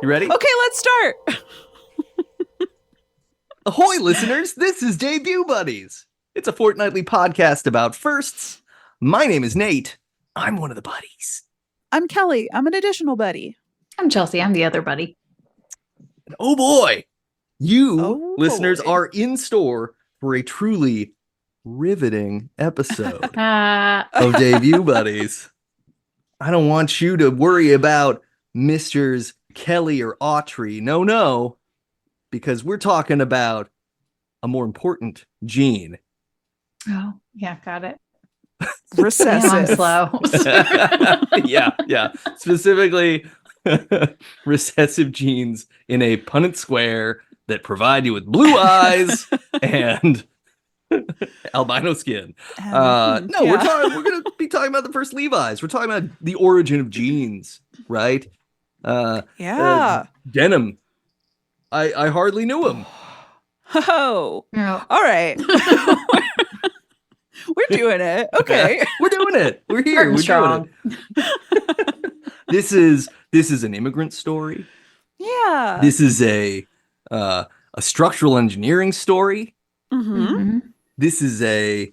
You ready? Okay, let's start. Ahoy, listeners! This is Debut Buddies. It's a fortnightly podcast about firsts. My name is Nate. I'm one of the buddies. I'm Kelly. I'm an additional buddy. I'm Chelsea. I'm the other buddy. And oh boy, listeners are in store for a truly riveting episode of Debut Buddies. I don't want you to worry about Misters Kelly or Autry. No, because we're talking about a more important gene. Oh, yeah, got it. Recessive. I'm slow. Yeah. Specifically, recessive genes in a Punnett square that provide you with blue eyes and albino skin. We're going to be talking about the first Levi's. We're talking about the origin of jeans, right? Denim. I hardly knew him. Oh, No. all right. We're doing it. Okay. We're doing it. We're here. We're strong. doing it. This is an immigrant story. Yeah. This is a structural engineering story. Mm-hmm. This is a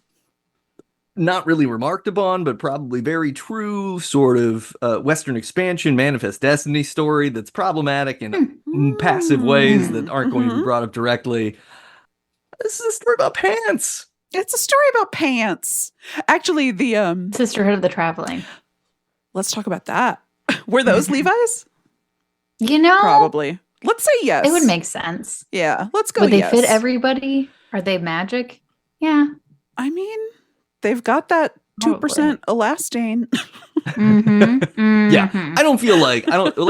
not really remarked upon, but probably very true sort of Western expansion manifest destiny story that's problematic in passive ways that aren't going to be brought up directly. This is a story about pants. It's a story about pants. Actually, the Sisterhood of the Traveling. let's talk about that. Were those Levi's? You know, Probably. Let's say yes. it would make sense. Yeah, let's go. Would they yes. fit everybody? Are they magic? Yeah. I mean, they've got that 2% elastane. Yeah, I don't feel like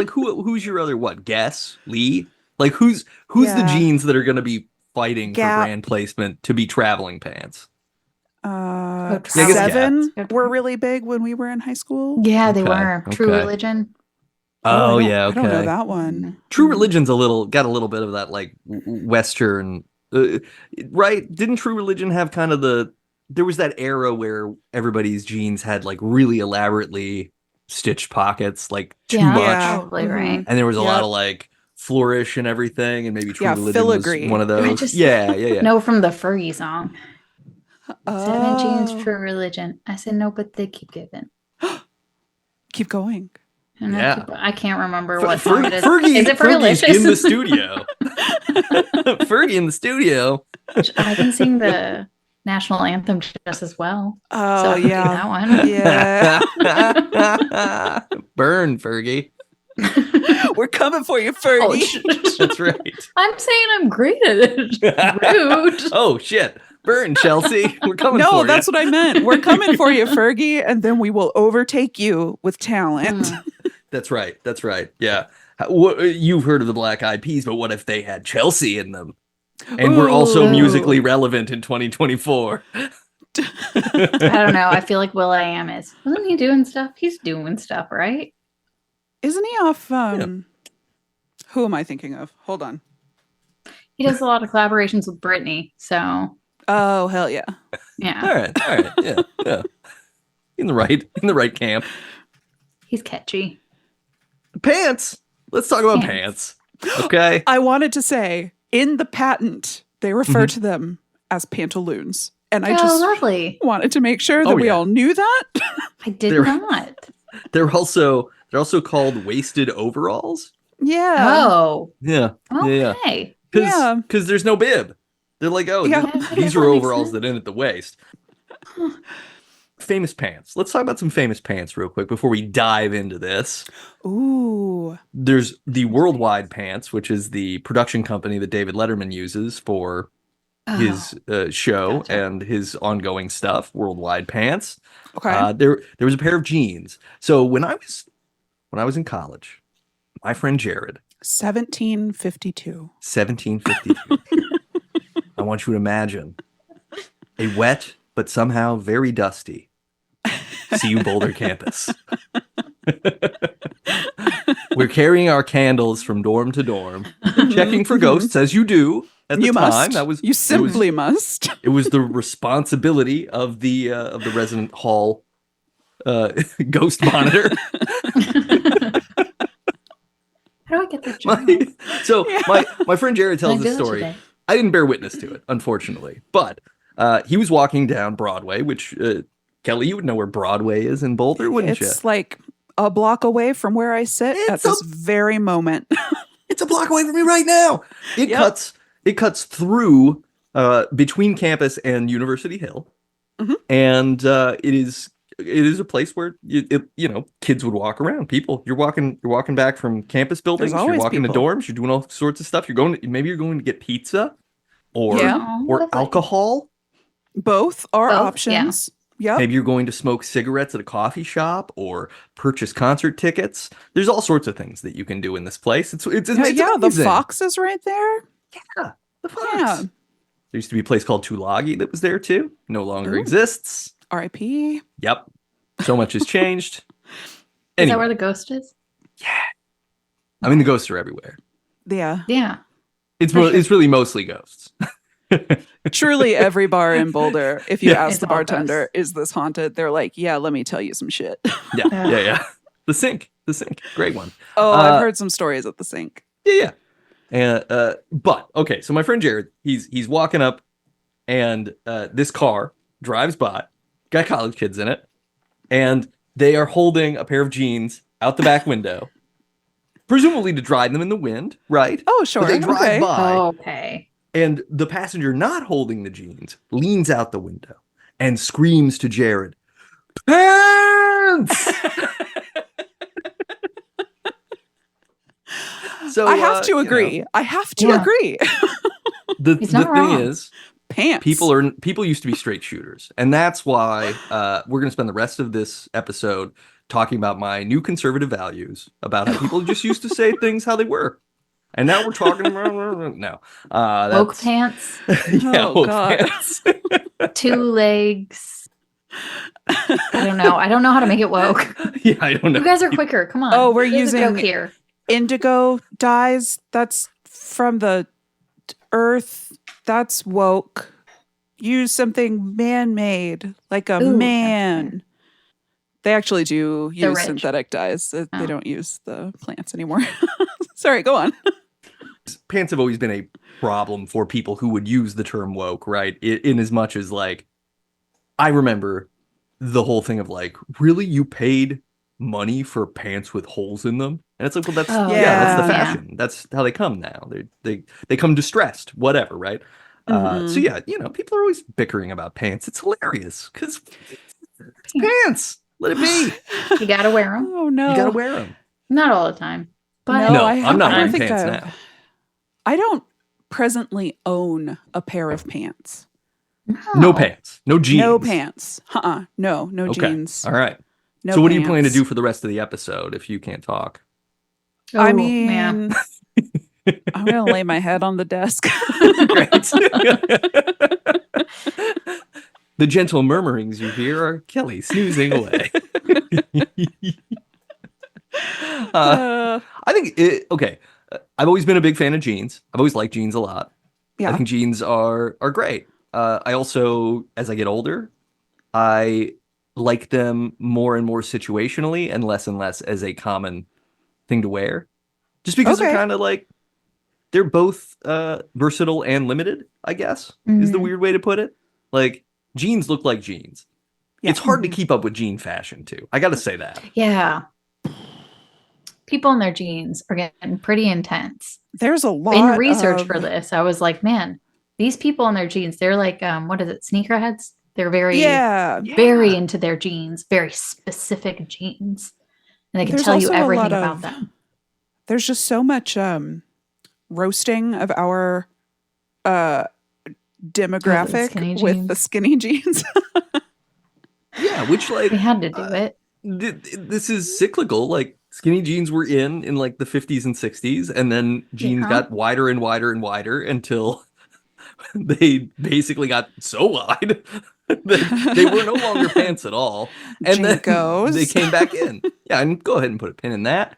who's your other Guess Lee? Like who's the jeans that are going to be fighting Gap. for brand placement to be traveling pants? Seven were really big when we were in high school. Yeah, they Okay, were. True okay. Religion. Oh, I yeah, okay. don't know that one. True Religion's got a little bit of that like Western, right? Didn't True Religion have kind of there was that era where everybody's jeans had like really elaborately stitched pockets, like too much. Yeah. Probably right. And there was a lot of like flourish and everything, and maybe True Religion filigree. was one of those. Yeah. No, from the Fergie song. 7 jeans, Oh. True Religion. I said no, but they keep giving. Keep going. And Yeah. I can't remember what song it is. Fergie, Is it for Fergie's Delicious? in the studio. Fergie in the studio. I can sing the national anthem just as well. Oh, So I can do yeah. that one. Yeah. Burn, Fergie. We're coming for you, Fergie. That's right. I'm saying I'm great at it. Rude. Oh, shit. Burn, Chelsea. We're coming for you. No, that's what I meant. We're coming for you, Fergie, and then we will overtake you with talent. That's right. Yeah. You've heard of the Black Eyed Peas, but what if they had Chelsea in them? And we're also Ooh. musically relevant in 2024. I don't know. I feel like Will.i.am is. Wasn't he doing stuff? He's doing stuff, right? Isn't he off? Who am I thinking of? Hold on. He does a lot of collaborations with Britney. So, Oh, hell yeah. yeah. All right. Yeah. In the right camp. He's catchy. Pants. Let's talk about pants. Okay. I wanted to say, in the patent, they refer to them as pantaloons. And I just lovely. wanted to make sure that we all knew that. I did not. They're also called waisted overalls. Yeah. Oh. Yeah. Okay. Because there's no bib. They're like, these are overalls that end at the waist. Famous pants. Let's talk about some famous pants real quick before we dive into this. Ooh. There's the Worldwide Pants, which is the production company that David Letterman uses for his show and his ongoing stuff. Worldwide Pants. Okay. There was a pair of jeans. So when I was in college, my friend Jared, 1752. 1752. I want you to imagine a wet but somehow very dusty CU Boulder campus. We're carrying our candles from dorm to dorm, checking for ghosts as you do at the time. Must. You simply must. It was the responsibility of the resident hall ghost monitor. How do I get that journal? My friend Jared tells this story. I didn't bear witness to it, unfortunately, but he was walking down Broadway, which Kelly, you would know where Broadway is in Boulder, wouldn't you? It's like a block away from where I sit at this very moment. It's a block away from me right now. It cuts through between campus and University Hill, and it is a place where kids would walk around. You're walking back from campus buildings. You're walking to dorms. You're doing all sorts of stuff. You're going to get pizza or alcohol. Both are options. Yeah. Maybe you're going to smoke cigarettes at a coffee shop or purchase concert tickets. There's all sorts of things that you can do in this place. It's amazing. The Fox is right there. Yeah, the Fox. Yeah. There used to be a place called Tulagi that was there too. No longer exists. R.I.P. Yep. So much has changed. Is that where the ghost is? Yeah. I mean, the ghosts are everywhere. Yeah. Yeah. It's really mostly ghosts. Truly every bar in Boulder, if you ask the bartender, is this haunted? They're like, yeah, let me tell you some shit. Yeah. The sink. Great one. Oh, I've heard some stories at the sink. Yeah. And but okay, so my friend Jared, he's walking up, and this car drives by, got college kids in it, and they are holding a pair of jeans out the back window, presumably to dry them in the wind, right? Oh, sure. But they drive by. Okay. And the passenger not holding the jeans leans out the window and screams to Jared, "Pants!" So I have to agree. I have to agree. The thing is, pants. People used to be straight shooters, and that's why we're going to spend the rest of this episode talking about my new conservative values about how people just used to say things how they were. And now we're talking about woke pants. Woke pants. 2 legs. I don't know how to make it woke. Yeah, I don't know. You guys are quicker. Come on. Oh, we're using a joke here. Indigo dyes. That's from the earth. That's woke. Use something man-made, like a man. Okay. They actually do use synthetic dyes. They don't use the plants anymore. Sorry, go on. Pants have always been a problem for people who would use the term woke, right? In as much as, like, I remember the whole thing of, like, really, you paid money for pants with holes in them? And it's like, well, that's that's the fashion. Yeah. That's how they come now. They come distressed, whatever, right? So yeah, people are always bickering about pants. It's hilarious because it's pants. Let it be. You gotta wear them. Oh no, you gotta wear them. Not all the time. But no, I'm not wearing pants now. I don't presently own a pair of pants. No pants. No jeans. No pants. No jeans. All right. No so what pants. are you planning to do for the rest of the episode if you can't talk? I mean, I'm going to lay my head on the desk. The gentle murmurings you hear are Kelly snoozing away. I think, I've always been a big fan of jeans. I've always liked jeans a lot. Yeah. I think jeans are great. I also, as I get older, I like them more and more situationally and less as a common thing to wear. Just because they're kind of like, they're both versatile and limited, I guess, is the weird way to put it. Like, jeans look like jeans. Yeah. It's hard to keep up with jean fashion, too. I got to say that. Yeah. People in their jeans are getting pretty intense. There's a lot in research for this. I was like, man, these people in their jeans, they're like, what is it? Sneakerheads. They're very into their jeans, very specific jeans. And they can tell you everything about them. There's just so much roasting of our demographic with the skinny jeans. Yeah, which like they had to do it. This is cyclical. Like skinny jeans were in like the 50s and 60s, and then jeans got wider and wider and wider until they basically got so wide that they were no longer pants at all. And Jinkos. Then they came back in. Yeah, and go ahead and put a pin in that.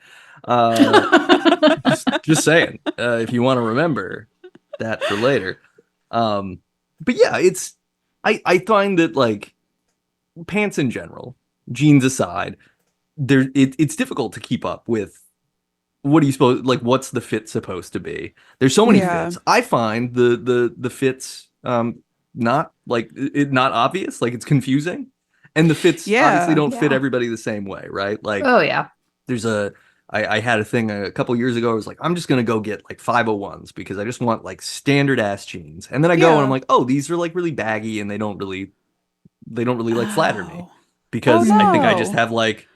Just saying, if you want to remember that for later. But yeah, I find that like pants in general, jeans aside, it's difficult to keep up with what do you suppose, like, what's the fit supposed to be? There's so many fits. I find the fits not like not obvious, like it's confusing. And the fits obviously don't fit everybody the same way, right? Like, oh yeah. There's I had a thing a couple years ago. I was like, I'm just gonna go get like 501s because I just want like standard ass jeans. And then I go and I'm like, oh, these are like really baggy and they don't really like flatter me because I think I just have like,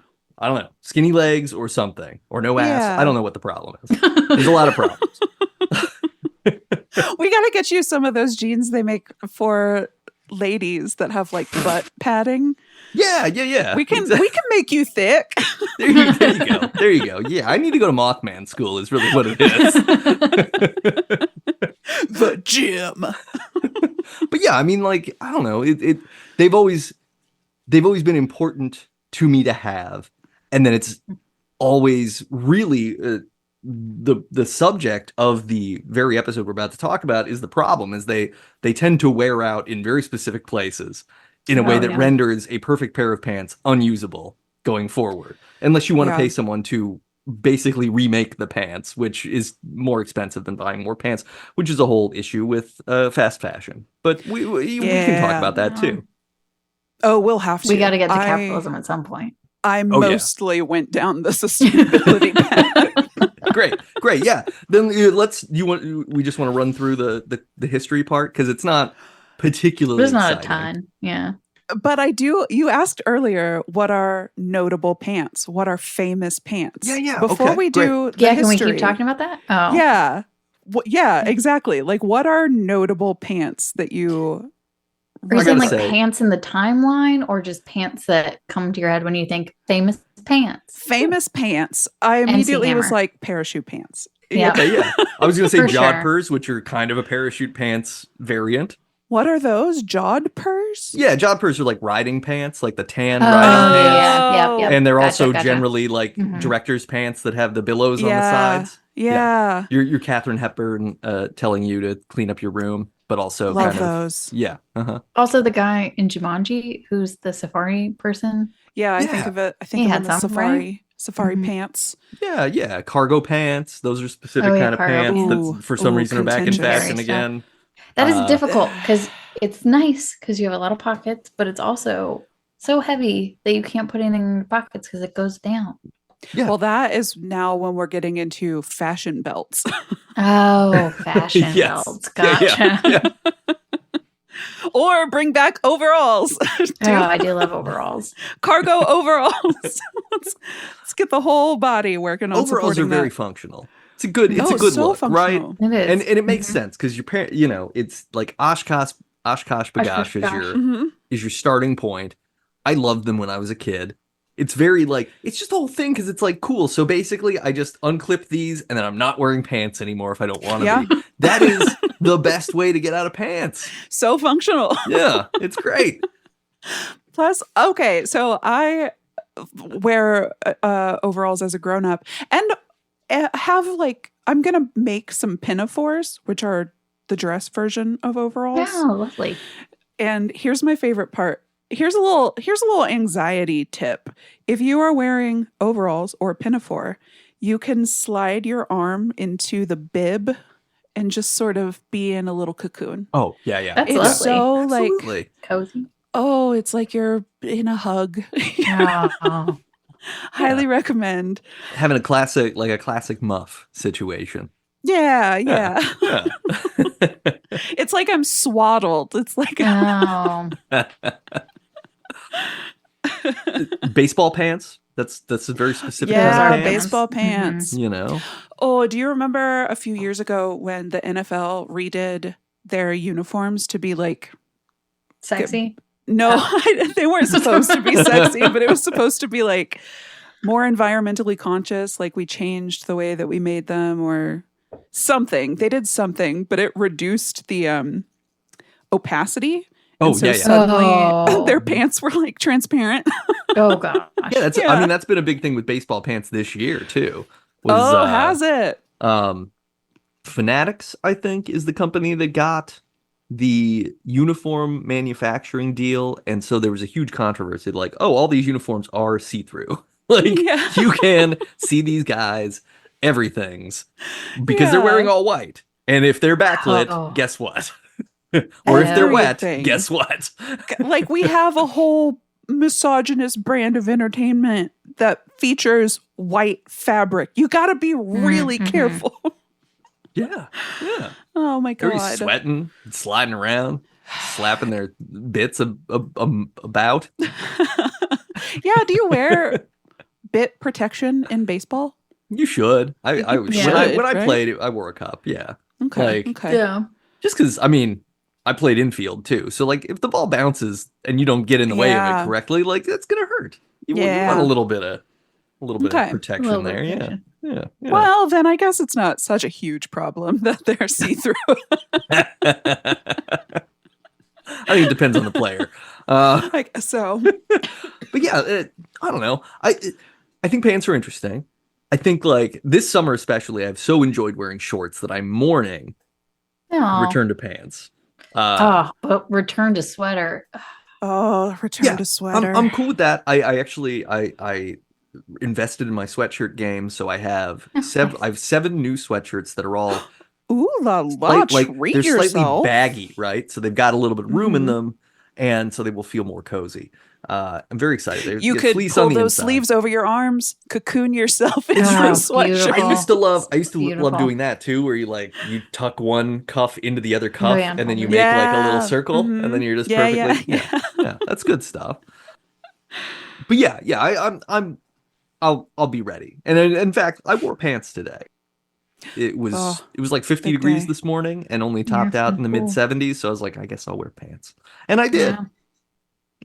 I don't know, skinny legs or something or no ass. I don't know what the problem is. There's a lot of problems. We got to get you some of those jeans they make for ladies that have like butt padding. Yeah. We can make you thick. There you go. Yeah, I need to go to Mothman school is really what it is. The gym. But yeah, I mean, like, I don't know. They've always been important to me to have, and then it's always really the subject of the very episode we're about to talk about is the problem is they tend to wear out in very specific places in a way that renders a perfect pair of pants unusable going forward, unless you want to pay someone to basically remake the pants, which is more expensive than buying more pants, which is a whole issue with fast fashion. But we can talk about that too. Oh, we'll have to. We got to get to capitalism at some point. I mostly went down the sustainability path. Great. Yeah. Then we just want to run through the history part because it's not particularly There's not exciting. a ton. Yeah. But you asked earlier, what are notable pants? What are famous pants? Yeah. Before we do the can history, we keep talking about that? Oh. Yeah. Yeah, exactly. Like, what are notable pants that you... Are you saying like pants in the timeline or just pants that come to your head when you think famous pants? Famous pants. I immediately was like parachute pants. Yeah. Okay, yeah. I was going to say jodhpurs, sure. which are kind of a parachute pants variant. What are those? Jodhpurs? Yeah, jodhpurs are like riding pants, like the tan riding pants. Yeah. And they're also generally like director's pants that have the billows on the sides. Yeah. You're Katharine Hepburn telling you to clean up your room, but also love kind of those. Yeah. Also the guy in Jumanji who's the safari person. Yeah, I think of it. I think of the safari pants. Yeah. Cargo pants. Those are specific kind of pants that for some reason are back in fashion again. That is difficult because it's nice because you have a lot of pockets, but it's also so heavy that you can't put anything in your pockets because it goes down. Yeah. Well, that is now when we're getting into fashion belts. Oh, fashion belts. Gotcha. Yeah. Or bring back overalls. I do love overalls. Cargo overalls. let's get the whole body working on overalls supporting are very functional. It's a good look, functional. right? It is. And it makes sense because your parent, it's like Oshkosh B'gosh is your starting point. I loved them when I was a kid. It's very like, it's just the whole thing because it's like cool. So basically I just unclip these and then I'm not wearing pants anymore if I don't want to be. That is the best way to get out of pants. So functional. Yeah, it's great. Plus, okay, so I wear overalls as a grown-up and have like, I'm going to make some pinafores, which are the dress version of overalls. Oh, lovely. And here's my favorite part. Here's a little anxiety tip. If you are wearing overalls or pinafore, you can slide your arm into the bib and just sort of be in a little cocoon. Oh, yeah. That's it's lovely. So Absolutely. like cozy. Oh, it's like you're in a hug. Oh. Highly recommend. Having a classic muff situation. Yeah. Yeah. It's like I'm swaddled. It's like baseball pants. That's a very specific kind of pants. Baseball pants. Oh, do you remember a few years ago when the NFL redid their uniforms to be like sexy? No, they weren't supposed to be sexy, but it was supposed to be like more environmentally conscious. Like we changed the way that we made them or something. They did something, but it reduced the opacity. Oh, so suddenly their pants were like transparent. Oh gosh. Yeah, I mean that's been a big thing with baseball pants this year too. Has it? Fanatics, I think, is the company that got the uniform manufacturing deal, and so there was a huge controversy like, all these uniforms are see-through. Like you can see these guys everything's because they're wearing all white. And if they're backlit, guess what? Or if they're wet, guess what? Like we have a whole misogynist brand of entertainment that features white fabric. You got to be really careful. Yeah. Oh my God. Everybody's sweating, sliding around, slapping their bits about. Yeah. Do you wear bit protection in baseball? You should. When I played, I wore a cup. Yeah. Okay. Yeah. Just because, I mean, I played infield too. So like if the ball bounces and you don't get in the way of it correctly, like that's going to hurt. You want a little bit of protection there. Yeah. Well, then I guess it's not such a huge problem that they're see-through. I think it depends on the player. I guess so. But yeah, I don't know. I think pants are interesting. I think like this summer especially, I've so enjoyed wearing shorts that I'm mourning return to pants. But return to sweater. Return to sweater. I'm cool with that. I actually invested in my sweatshirt game, so I have 7 new sweatshirts that are all ooh la la, they're slightly baggy, right? So they've got a little bit of room in them, and so they will feel more cozy. I'm very excited. You could pull those sleeves over your arms, cocoon yourself into a sweatshirt. I used to love doing that too, where you tuck one cuff into the other cuff, and then you make like a little circle, and then you're just perfectly. Yeah, that's good stuff. But I'll be ready. And in fact, I wore pants today. It was like 50 degrees this morning and only topped out in the mid 70s. So I was like, I guess I'll wear pants. And I did.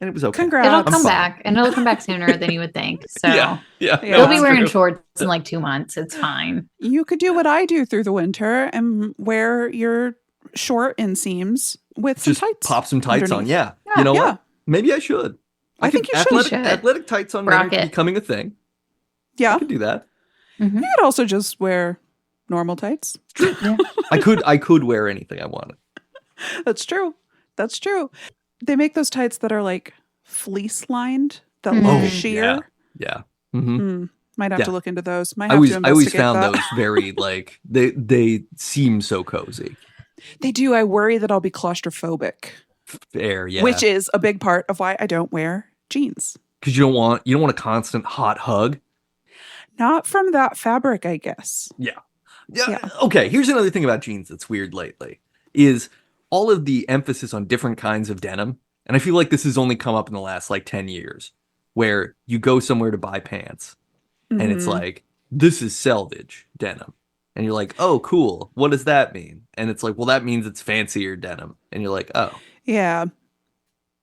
And it was okay. Congrats. It'll come back, and it'll come back sooner than you would think. So you'll be wearing shorts in like 2 months. It's fine. You could do what I do through the winter and wear your short inseams with some tights. Pop some tights on. Yeah. You know what? Maybe I should. I think you should. Athletic tights on men are becoming a thing. Yeah. I could do that. Mm-hmm. You could also just wear normal tights. True. Yeah. I could wear anything I wanted. That's true. They make those tights that are like fleece lined that look sheer. Yeah. Might have to look into those. I always found those very like they seem so cozy. They do. I worry that I'll be claustrophobic. Fair, yeah. Which is a big part of why I don't wear jeans. Because you don't want a constant hot hug. Not from that fabric, I guess. Yeah. Okay, here's another thing about jeans that's weird lately is all of the emphasis on different kinds of denim. And I feel like this has only come up in the last like 10 years where you go somewhere to buy pants and it's like, this is selvage denim. And you're like, oh, cool. What does that mean? And it's like, well, that means it's fancier denim. And you're like, oh. Yeah.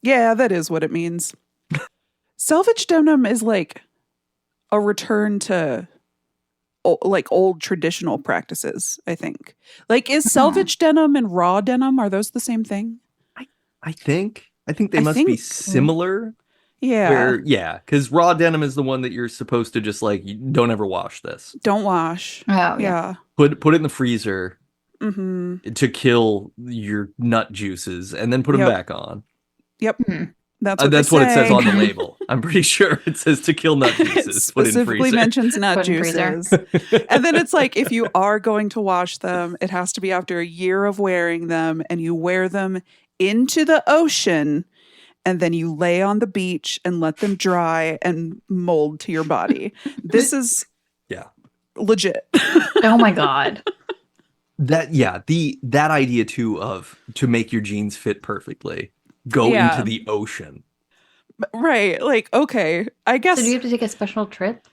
Yeah, that is what it means. Selvage denim is like a return to like old traditional practices, I think. Like, is selvage denim and raw denim, are those the same thing? I think they must be similar. Yeah. Because raw denim is the one that you're supposed to just like, you don't ever wash this. Don't wash. Oh, yeah. Put it in the freezer to kill your nut juices and then put them back on. Yep. That's what it says on the label. I'm pretty sure it says to kill nut juices. It specifically mentions nut juices. And then it's like, if you are going to wash them, it has to be after a year of wearing them, and you wear them into the ocean, and then you lay on the beach and let them dry and mold to your body. This is legit. Oh my God. That idea too of to make your jeans fit perfectly. Go into the ocean. Right. Like, okay, I guess. So do you have to take a special trip?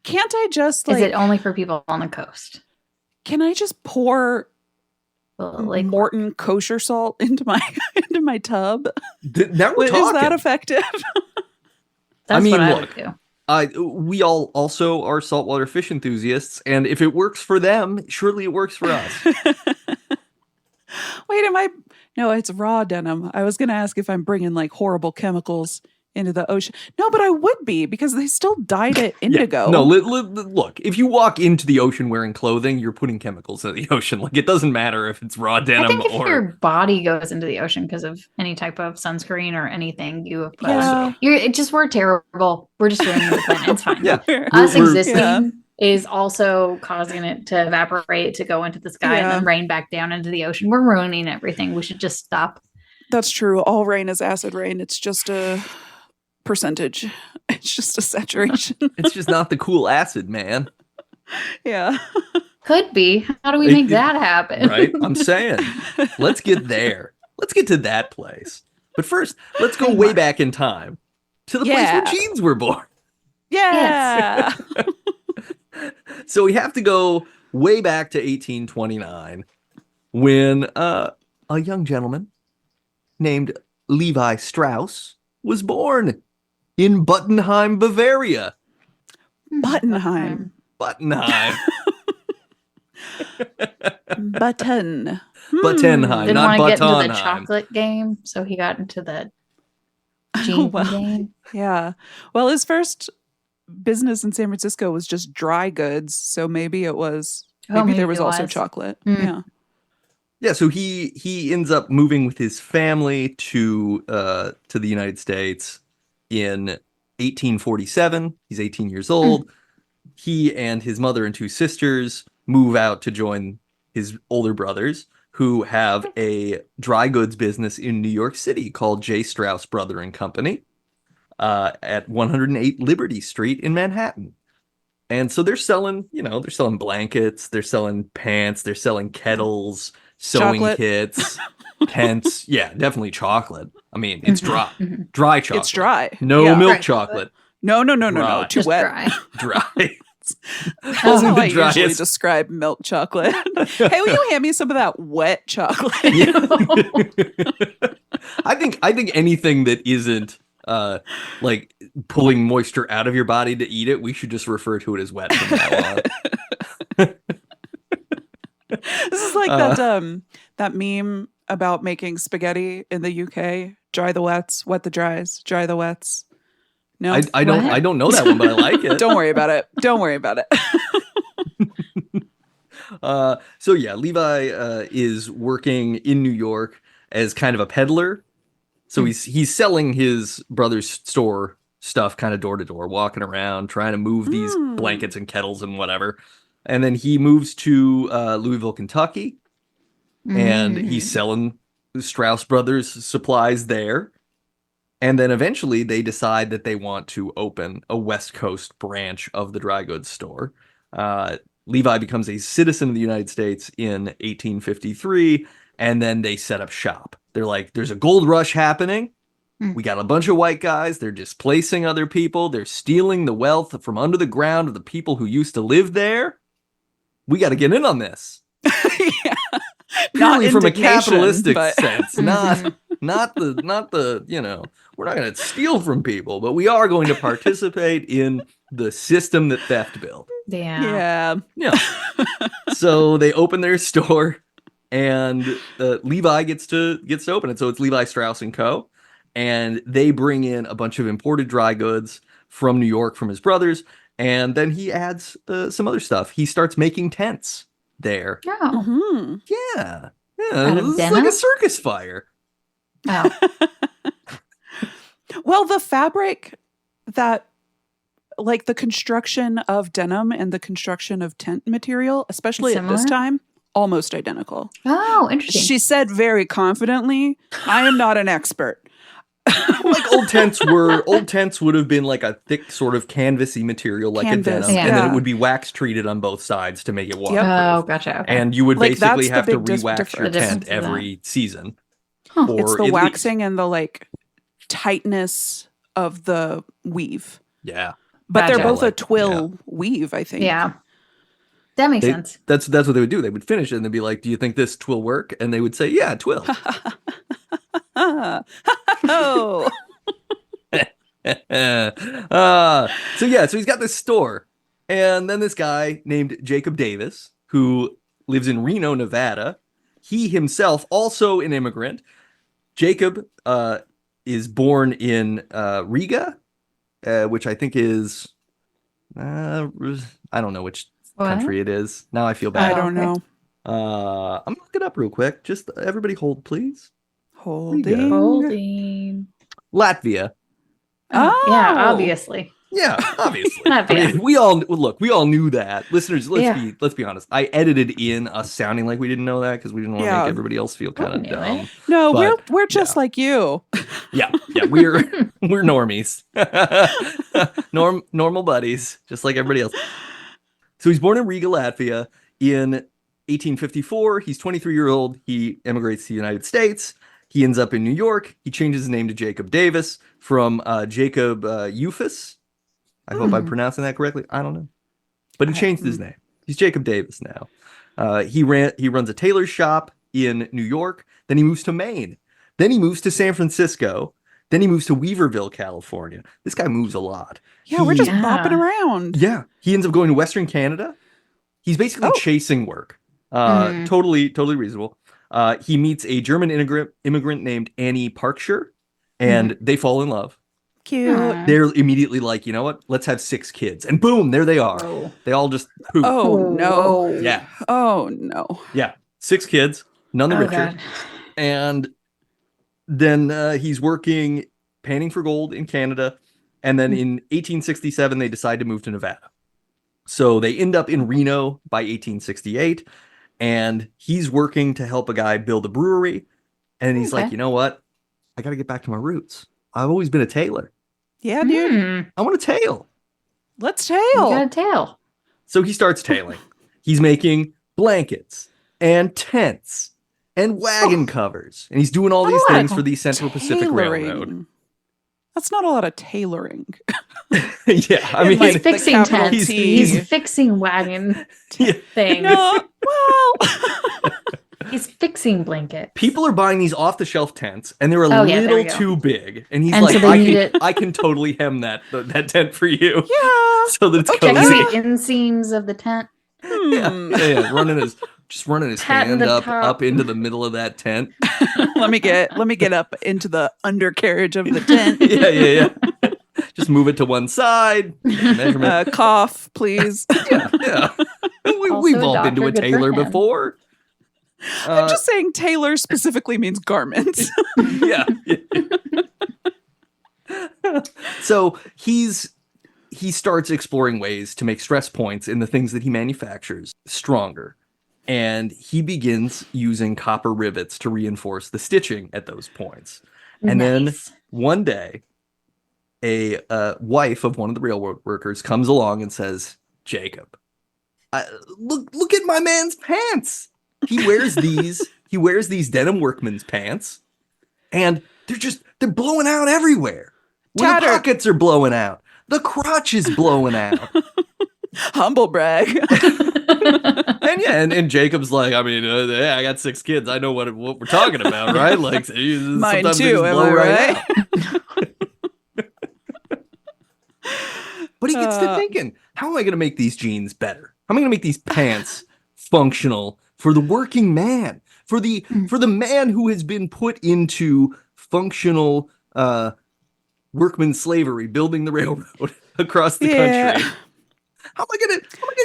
Can't I just like. Is it only for people on the coast? Can I just pour Morton kosher salt into my tub? Now we're talking. Is that effective? That's what I would do. We all also are saltwater fish enthusiasts, and if it works for them, surely it works for us. Wait, No, it's raw denim. I was going to ask if I'm bringing like horrible chemicals into the ocean. No, but I would be, because they still dyed it indigo. No, look, if you walk into the ocean wearing clothing, you're putting chemicals in the ocean. Like, it doesn't matter if it's raw denim I think if your body goes into the ocean because of any type of sunscreen or anything, you have we're terrible. We're just ruining the planet. It's fine. Yeah. Us existing is also causing it to evaporate, to go into the sky and then rain back down into the ocean. We're ruining everything. We should just stop. That's true. All rain is acid rain. It's just a percentage. It's just a saturation. It's just not the cool acid, man. Yeah. Could be. How do we make that happen? Right? I'm saying. Let's get there. Let's get to that place. But first, let's go way back in time to the place where jeans were born. Yeah. So we have to go way back to 1829 when a young gentleman named Levi Strauss was born in Buttenheim, Bavaria. Buttenheim. Buttenheim. Buttenheim, Didn't not want to get into Buttonheim. the chocolate game, so he got into the jean game. Yeah. Well, his first business in San Francisco was just dry goods, so maybe it was. Maybe there was also chocolate. Yeah. Yeah, so he ends up moving with his family to the United States in 1847. He's 18 years old. He and his mother and two sisters move out to join his older brothers, who have a dry goods business in New York City called J. Strauss Brother and Company at 108 Liberty Street in Manhattan. And so they're selling blankets, they're selling pants, they're selling kettles, sewing kits, tents. Yeah, definitely chocolate. I mean, it's dry. Dry chocolate. It's dry. No milk chocolate. No. Too Just wet. Dry. That's how I usually describe milk chocolate. Hey, will you hand me some of that wet chocolate? I think anything that isn't like pulling moisture out of your body to eat it, we should just refer to it as wet from now on. This is like that meme about making spaghetti in the UK. Dry the wets, wet the dries, dry the wets. No, I don't know that one, but I like it. Don't worry about it. So yeah, Levi is working in New York as kind of a peddler. So he's selling his brother's store stuff kind of door to door, walking around, trying to move these blankets and kettles and whatever. And then he moves to Louisville, Kentucky, and he's selling Strauss Brothers supplies there. And then eventually they decide that they want to open a West Coast branch of the dry goods store. Levi becomes a citizen of the United States in 1853, and then they set up shop. They're like, there's a gold rush happening. We got a bunch of white guys. They're displacing other people. They're stealing the wealth from under the ground of the people who used to live there. We got to get in on this. Yeah. Purely from a capitalistic sense, not the, we're not going to steal from people, but we are going to participate in the system that theft built. Yeah. So they open their store, and Levi gets to open it. So it's Levi Strauss & Co. And they bring in a bunch of imported dry goods from New York from his brothers. And then he adds some other stuff. He starts making tents there. Oh. Yeah. It's like a circus fire. Oh. Well, the fabric that, like the construction of denim and the construction of tent material, especially at this time, almost identical. Oh, interesting. She said very confidently, I am not an expert. Like old tents would have been like a thick sort of canvasy material like a denim, and then it would be wax treated on both sides to make it waterproof. Oh, gotcha. Okay. And you would basically have to re-wax your tent every season. It's the waxing and the like tightness of the weave. Yeah. But they're both a twill weave, I think. Yeah. That makes sense. That's what they would do. They would finish it and they'd be like, do you think this twill work? And they would say, yeah, twill. Oh. So he's got this store. And then this guy named Jacob Davis, who lives in Reno, Nevada. He himself, also an immigrant. Jacob is born in Riga, which I think is, I don't know which country it is. Now I feel bad. I don't know. I'm looking it up real quick. Just everybody hold, please. Holding. Latvia. Oh, yeah, obviously. Yeah, obviously. I mean, we all knew that. Listeners, let's be honest. I edited in us sounding like we didn't know that because we didn't want to make everybody else feel kind of dumb. No, but, we're just like you. Yeah, we're normies. Normal buddies, just like everybody else. So he's born in Riga, Latvia in 1854. He's 23 years old. He immigrates to the United States. He ends up in New York. He changes his name to Jacob Davis from Jacob Eufus. I hope I'm pronouncing that correctly. I don't know. But he changed his name. He's Jacob Davis now. He runs a tailor shop in New York. Then he moves to Maine. Then he moves to San Francisco. Then he moves to Weaverville, California. This guy moves a lot. Yeah, we're just bopping around. Yeah. He ends up going to Western Canada. He's basically chasing work. Totally reasonable. He meets a German immigrant named Annie Parkshire, and they fall in love. Cute. They're immediately like, you know what? Let's have 6 kids. And boom, there they are. Whoa. They all just poop. Oh, no. Yeah. Oh, no. Yeah. 6 kids, none the richer. God. And then he's working, panning for gold in Canada. And then in 1867, they decide to move to Nevada. So they end up in Reno by 1868. And he's working to help a guy build a brewery. And he's like, you know what? I got to get back to my roots. I've always been a tailor. Yeah, dude. I want a tail. Let's tail. You got a tail. So he starts tailing. He's making blankets and tents and wagon covers. And he's doing all these things for the Central Pacific Railroad. That's not a lot of tailoring. Yeah, I mean, he's fixing tents. He's fixing wagon things. No, well... He's fixing blankets. People are buying these off-the-shelf tents, and they're a little too big. And he's like, I can totally hem that tent for you. Yeah. So that it's Checking cozy. the inseams of the tent. Yeah. Running his hand up into the middle of that tent. let me get up into the undercarriage of the tent. Yeah. Just move it to one side. Measurement. Cough, please. Yeah. We've all been to a tailor before. I'm just saying tailor specifically means garments. Yeah. So he starts exploring ways to make stress points in the things that he manufactures stronger. And he begins using copper rivets to reinforce the stitching at those points. And then one day, a wife of one of the railroad workers comes along and says, Jacob, look at my man's pants. He wears these denim workman's pants, and they're blowing out everywhere. The pockets are blowing out. The crotch is blowing out. Humble brag. And Jacob's like, I mean, I got 6 kids. I know what we're talking about, right? Like, mine too. Am I right? But he gets to thinking, how am I going to make these jeans better? How am I going to make these pants functional for the working man, for the man who has been put into functional workman slavery, building the railroad across the country? How am I gonna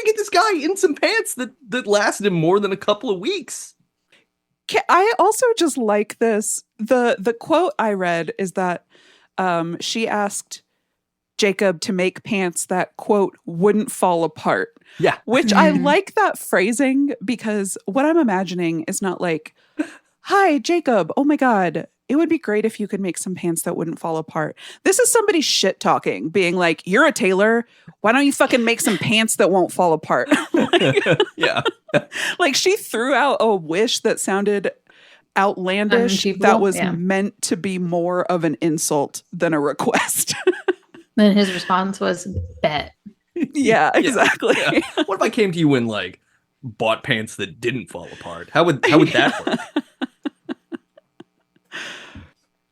get this guy in some pants that lasted him more than a couple of weeks? I also just like this. The quote I read is that she asked Jacob to make pants that, quote, wouldn't fall apart. Yeah. Which I like that phrasing, because what I'm imagining is not like, hi, Jacob, oh my God, it would be great if you could make some pants that wouldn't fall apart. This is somebody shit talking, being like, you're a tailor. Why don't you fucking make some pants that won't fall apart? Yeah. Like, she threw out a wish that sounded outlandish, that was meant to be more of an insult than a request. Then his response was, bet. Yeah, exactly. Yeah. What if I came to you and like bought pants that didn't fall apart? How would that work?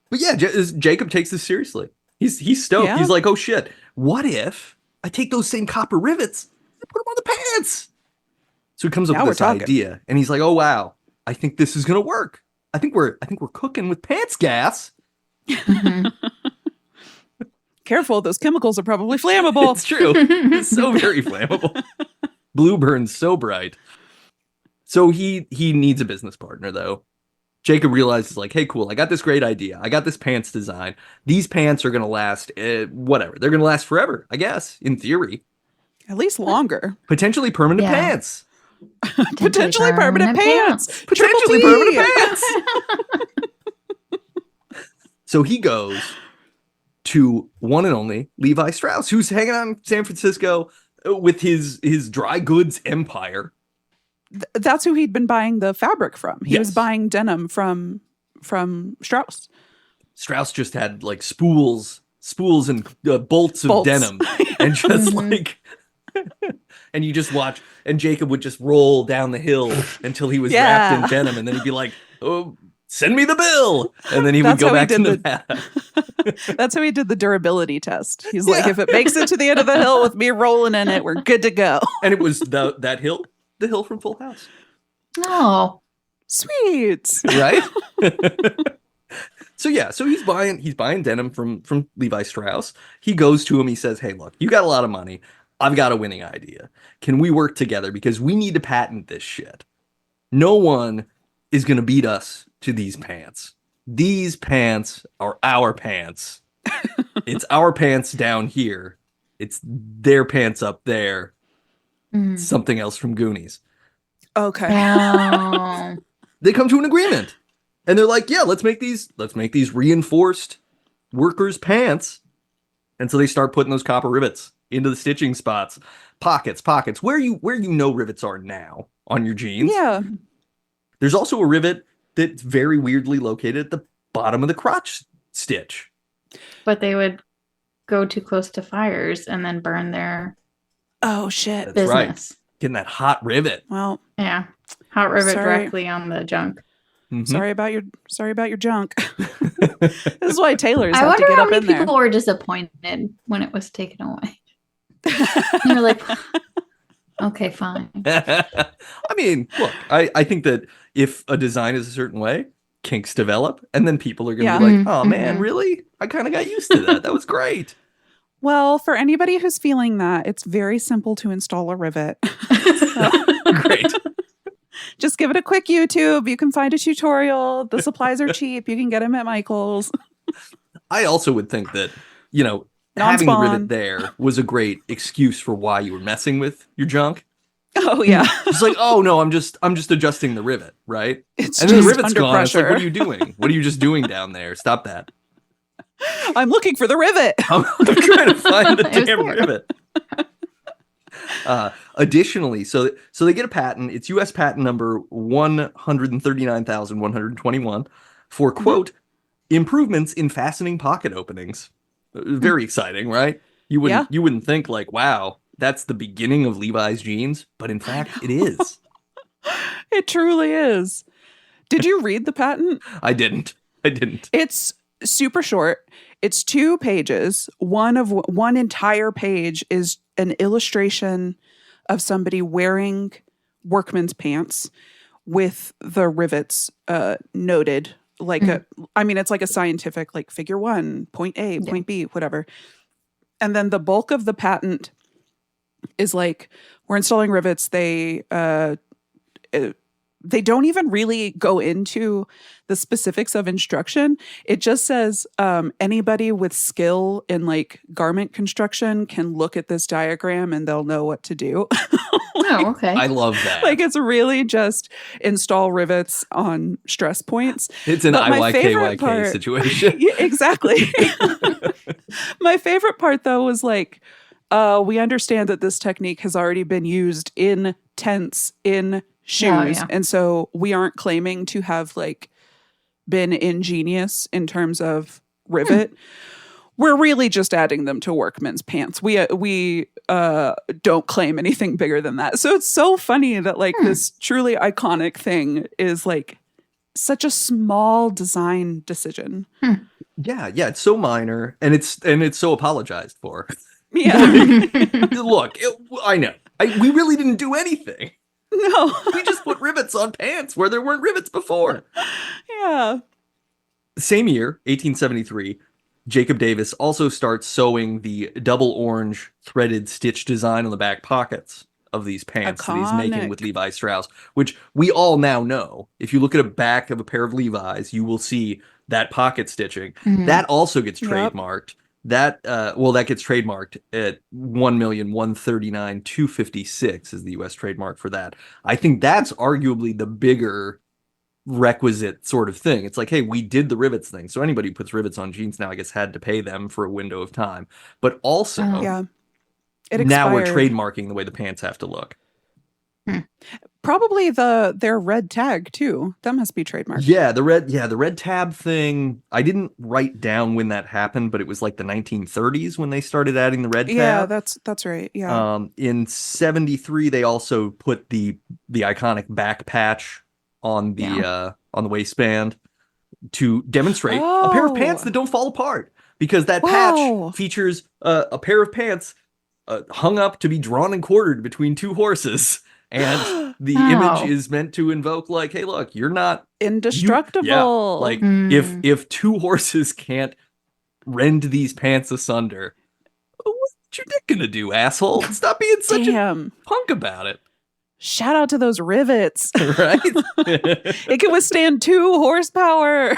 But yeah, Jacob takes this seriously. He's stoked. Yeah. He's like, oh shit, what if I take those same copper rivets and put them on the pants? So he comes up with this idea, and he's like, oh wow, I think this is gonna work. I think we're cooking with pants gas. Mm-hmm. Careful, those chemicals are probably flammable. It's true. It's so very flammable. Blue burns so bright. So he needs a business partner, though. Jacob realizes like, hey, cool, I got this great idea. I got this pants design. These pants are going to last, whatever. They're going to last forever, I guess, in theory. At least longer. Potentially permanent pants. Potentially permanent pants. Potentially permanent pants. So he goes to one and only Levi Strauss, who's hanging out in San Francisco with his dry goods empire. That's who he'd been buying the fabric from. He was buying denim from Strauss. Strauss just had like spools and bolts of denim, and just like, and you just watch, and Jacob would just roll down the hill until he was wrapped in denim, and then he'd be like, "Oh, send me the bill," and then he would go back to Nevada. That's how he did the durability test. He's like, if it makes it to the end of the hill with me rolling in it, we're good to go. And it was that hill. The hill from Full House. Oh, sweet. Right? So he's buying denim from Levi Strauss. He goes to him, he says, "Hey, look, you got a lot of money. I've got a winning idea. Can we work together? Because we need to patent this shit. No one is going to beat us to these pants. These pants are our pants. It's our pants down here. It's their pants up there. Something else from Goonies." Okay. They come to an agreement, and they're like, "Yeah, let's make these reinforced workers' pants." And so they start putting those copper rivets into the stitching spots, pockets, where you know rivets are now on your jeans. Yeah. There's also a rivet that's very weirdly located at the bottom of the crotch stitch. But they would go too close to fires and then burn their shit That's business. Right. Getting that hot rivet. Well, yeah, hot rivet directly on the junk. Mm-hmm. Sorry about your junk. This is why tailors have to I get wonder how up many in there. people were disappointed when it was taken away. You're like, okay, fine. I mean, look, I think that if a design is a certain way, kinks develop, and then people are going to be like, "Oh man, really? I kind of got used to that. That was great." Well, for anybody who's feeling that, it's very simple to install a rivet. Great. Just give it a quick YouTube. You can find a tutorial. The supplies are cheap. You can get them at Michael's. I also would think that, having the rivet there was a great excuse for why you were messing with your junk. Oh yeah. It's like, "Oh no, I'm just adjusting the rivet, right?" It's and then the rivet's under gone. pressure. It's like, what are you doing? What are you just doing down there? Stop that. I'm looking for the rivet. I'm trying to find the damn rivet. Additionally, so they get a patent. It's U.S. patent number 139,121 for, quote, improvements in fastening pocket openings. Very exciting, right? You wouldn't think like, wow, that's the beginning of Levi's jeans, but in fact, it is. It truly is. Did you read the patent? I didn't. It's super short. It's 2 pages. One entire page is an illustration of somebody wearing workman's pants with the rivets noted. Like it's like a scientific, like figure 1, point A, point B, whatever. And then the bulk of the patent is like, we're installing rivets. They don't even really go into the specifics of instruction. It just says anybody with skill in like garment construction can look at this diagram and they'll know what to do. Oh, okay. I love that. Like it's really just install rivets on stress points. It's an IYKYK situation. Yeah, exactly. My favorite part though was like, we understand that this technique has already been used in tents, in shoes. And so we aren't claiming to have like been ingenious in terms of rivet. We're really just adding them to workmen's pants. We don't claim anything bigger than that. So it's so funny that like this truly iconic thing is like such a small design decision. Yeah, it's so minor and it's so apologized for. Yeah. Look, I know. We really didn't do anything. No. We just put rivets on pants where there weren't rivets before. Yeah. Same year, 1873, Jacob Davis also starts sewing the double orange threaded stitch design on the back pockets. of these pants that he's making with Levi Strauss, which we all now know. If you look at a back of a pair of Levi's, you will see that pocket stitching. That also gets trademarked. That that gets trademarked at 1,139,256 is the U.S. trademark for that. I think that's arguably the bigger requisite sort of thing. It's like, hey, we did the rivets thing, so anybody who puts rivets on jeans now, I guess, had to pay them for a window of time. But also, now we're trademarking the way the pants have to look. Probably their red tag too. That must be trademarked. Yeah, the red tab thing. I didn't write down when that happened, but it was like the 1930s when they started adding the red tab. Yeah, that's right. Yeah. In 73, they also put the iconic back patch on the waistband to demonstrate a pair of pants that don't fall apart, because that patch features a pair of pants hung up to be drawn and quartered between two horses. And the image is meant to invoke, like, hey, look, you're not indestructible. If two horses can't rend these pants asunder, what's your dick gonna do, asshole? Stop being such a punk about it. Shout out to those rivets. Right? It can withstand 2 horsepower.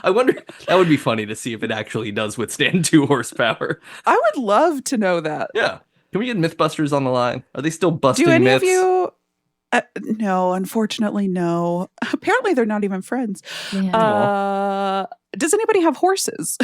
I wonder, that would be funny to see if it actually does withstand 2 horsepower. I would love to know that. Yeah. Can we get Mythbusters on the line? Are they still busting myths? Do any of you? No, unfortunately, no. Apparently, they're not even friends. Yeah. Does anybody have horses?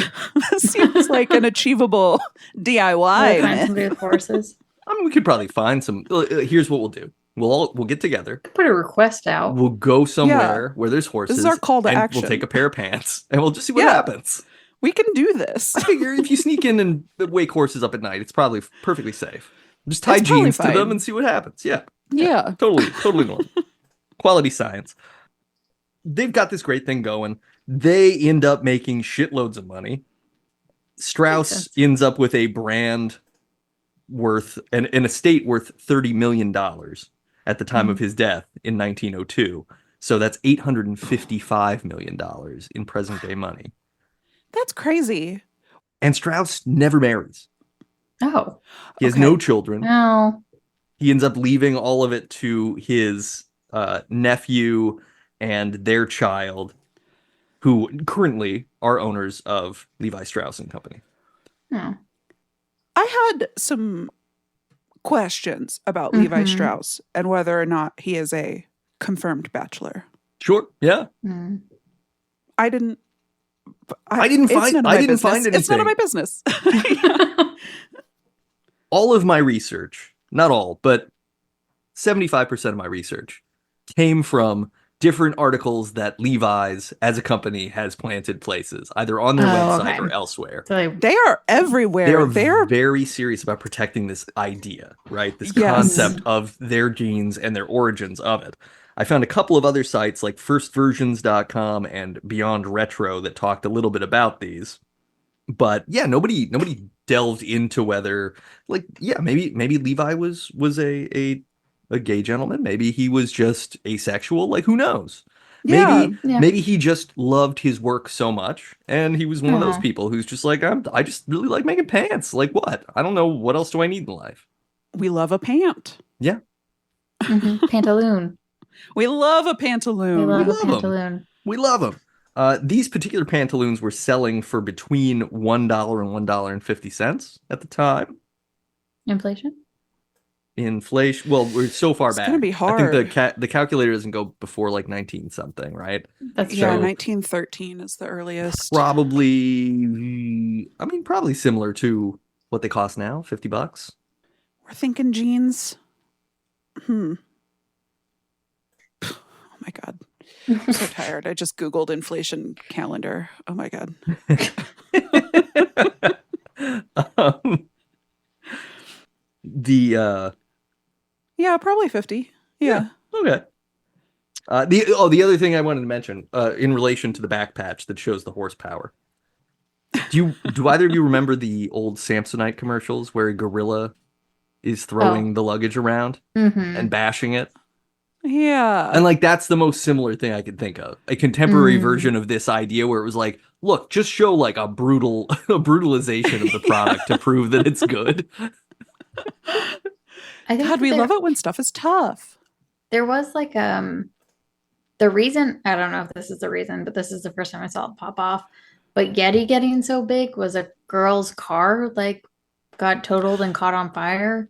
This seems like an achievable DIY. Find somebody with horses. I mean, we could probably find some. Here's what we'll do. We'll get together. Put a request out. We'll go somewhere where there's horses. This is our call to action. We'll take a pair of pants and we'll just see what happens. We can do this. I figure if you sneak in and wake horses up at night, it's probably perfectly safe. Just tie jeans to them and see what happens. Yeah. Totally normal. Quality science. They've got this great thing going. They end up making shitloads of money. Strauss ends up with a brand worth, an estate worth $30 million at the time of his death in 1902. So that's $855 million in present day money. That's crazy. And Strauss never marries. Oh. He has no children. No. He ends up leaving all of it to his nephew and their child, who currently are owners of Levi Strauss and Company. Oh. I had some questions about Levi Strauss and whether or not he is a confirmed bachelor. Sure. Yeah. I didn't find anything. It's none of my business. All of my research, not all, but 75% of my research came from different articles that Levi's as a company has planted places, either on their website or elsewhere. So they are everywhere. They are very serious about protecting this idea, right? This concept of their jeans and their origins of it. I found a couple of other sites like firstversions.com and Beyond Retro that talked a little bit about these. But yeah, nobody delved into whether, like, maybe Levi was a gay gentleman. Maybe he was just asexual. Like, who knows? Maybe he just loved his work so much, and he was one of those people who's just like, I just really like making pants. Like, what? I don't know, what else do I need in life? We love a pant. Yeah. Pantaloon. We love a pantaloon. We love them. These particular pantaloons were selling for between $1 and $1.50 at the time. Inflation. Well, we're so far back. It's gonna be hard. I think the calculator doesn't go before like 19 something, right? That's 1913 is the earliest. Probably similar to what they cost now, $50. We're thinking jeans. Oh my God. I'm so tired. I just Googled inflation calendar. Oh my God. Probably 50. Yeah. Okay. The other thing I wanted to mention, in relation to the back patch that shows the horsepower. Do either of you remember the old Samsonite commercials where a gorilla is throwing the luggage around and bashing it? Yeah. And like, that's the most similar thing I could think of. A contemporary version of this idea where it was like, look, just show like a brutalization of the product to prove that it's good. God, we love it when stuff is tough. There was like the reason, I don't know if this is the reason, but this is the first time I saw it pop off. But Yeti getting so big was a girl's car like got totaled and caught on fire.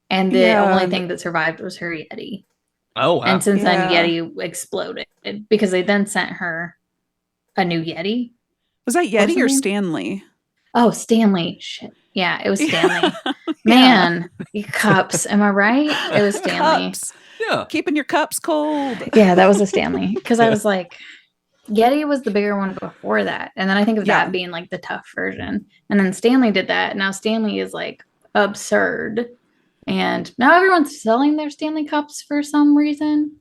And the only thing that survived was her Yeti. Oh, wow. And since then, Yeti exploded because they then sent her a new Yeti. Was that Yeti or Stanley? Oh, Stanley. Shit. Yeah, it was Stanley. Man, cups. Am I right? It was Stanley. Cups. Yeah. Keeping your cups cold. Yeah, that was a Stanley. Because I was like, Yeti was the bigger one before that. And then I think of that being like the tough version. And then Stanley did that. Now Stanley is like absurd. And now everyone's selling their Stanley cups for some reason.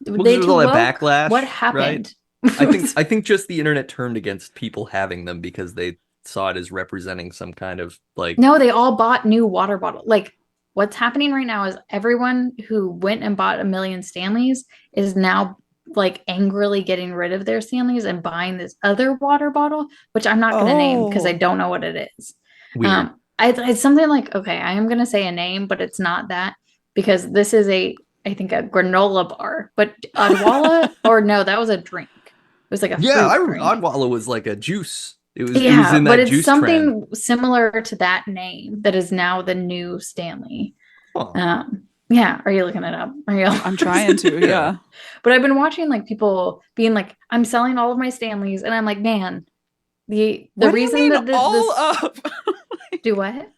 Well, they all that backlash. What happened? Right? I think just the internet turned against people having them because they saw it as representing some kind of like. No, they all bought new water bottles. Like what's happening right now is everyone who went and bought 1 million Stanleys is now like angrily getting rid of their Stanleys and buying this other water bottle, which I'm not going to name because I don't know what it is. Weird. It's something like, okay, I am going to say a name, but it's not that because this is I think a granola bar, but Odwalla, or no, that was a drink. It was like a drink. Odwalla was like a juice. It was in that but it's juice something trend. Similar to that name that is now the new Stanley. Huh. Yeah, are you looking it up? I'm trying to, yeah. But I've been watching like people being like, I'm selling all of my Stanleys, and I'm like, man, the reason that all of do what?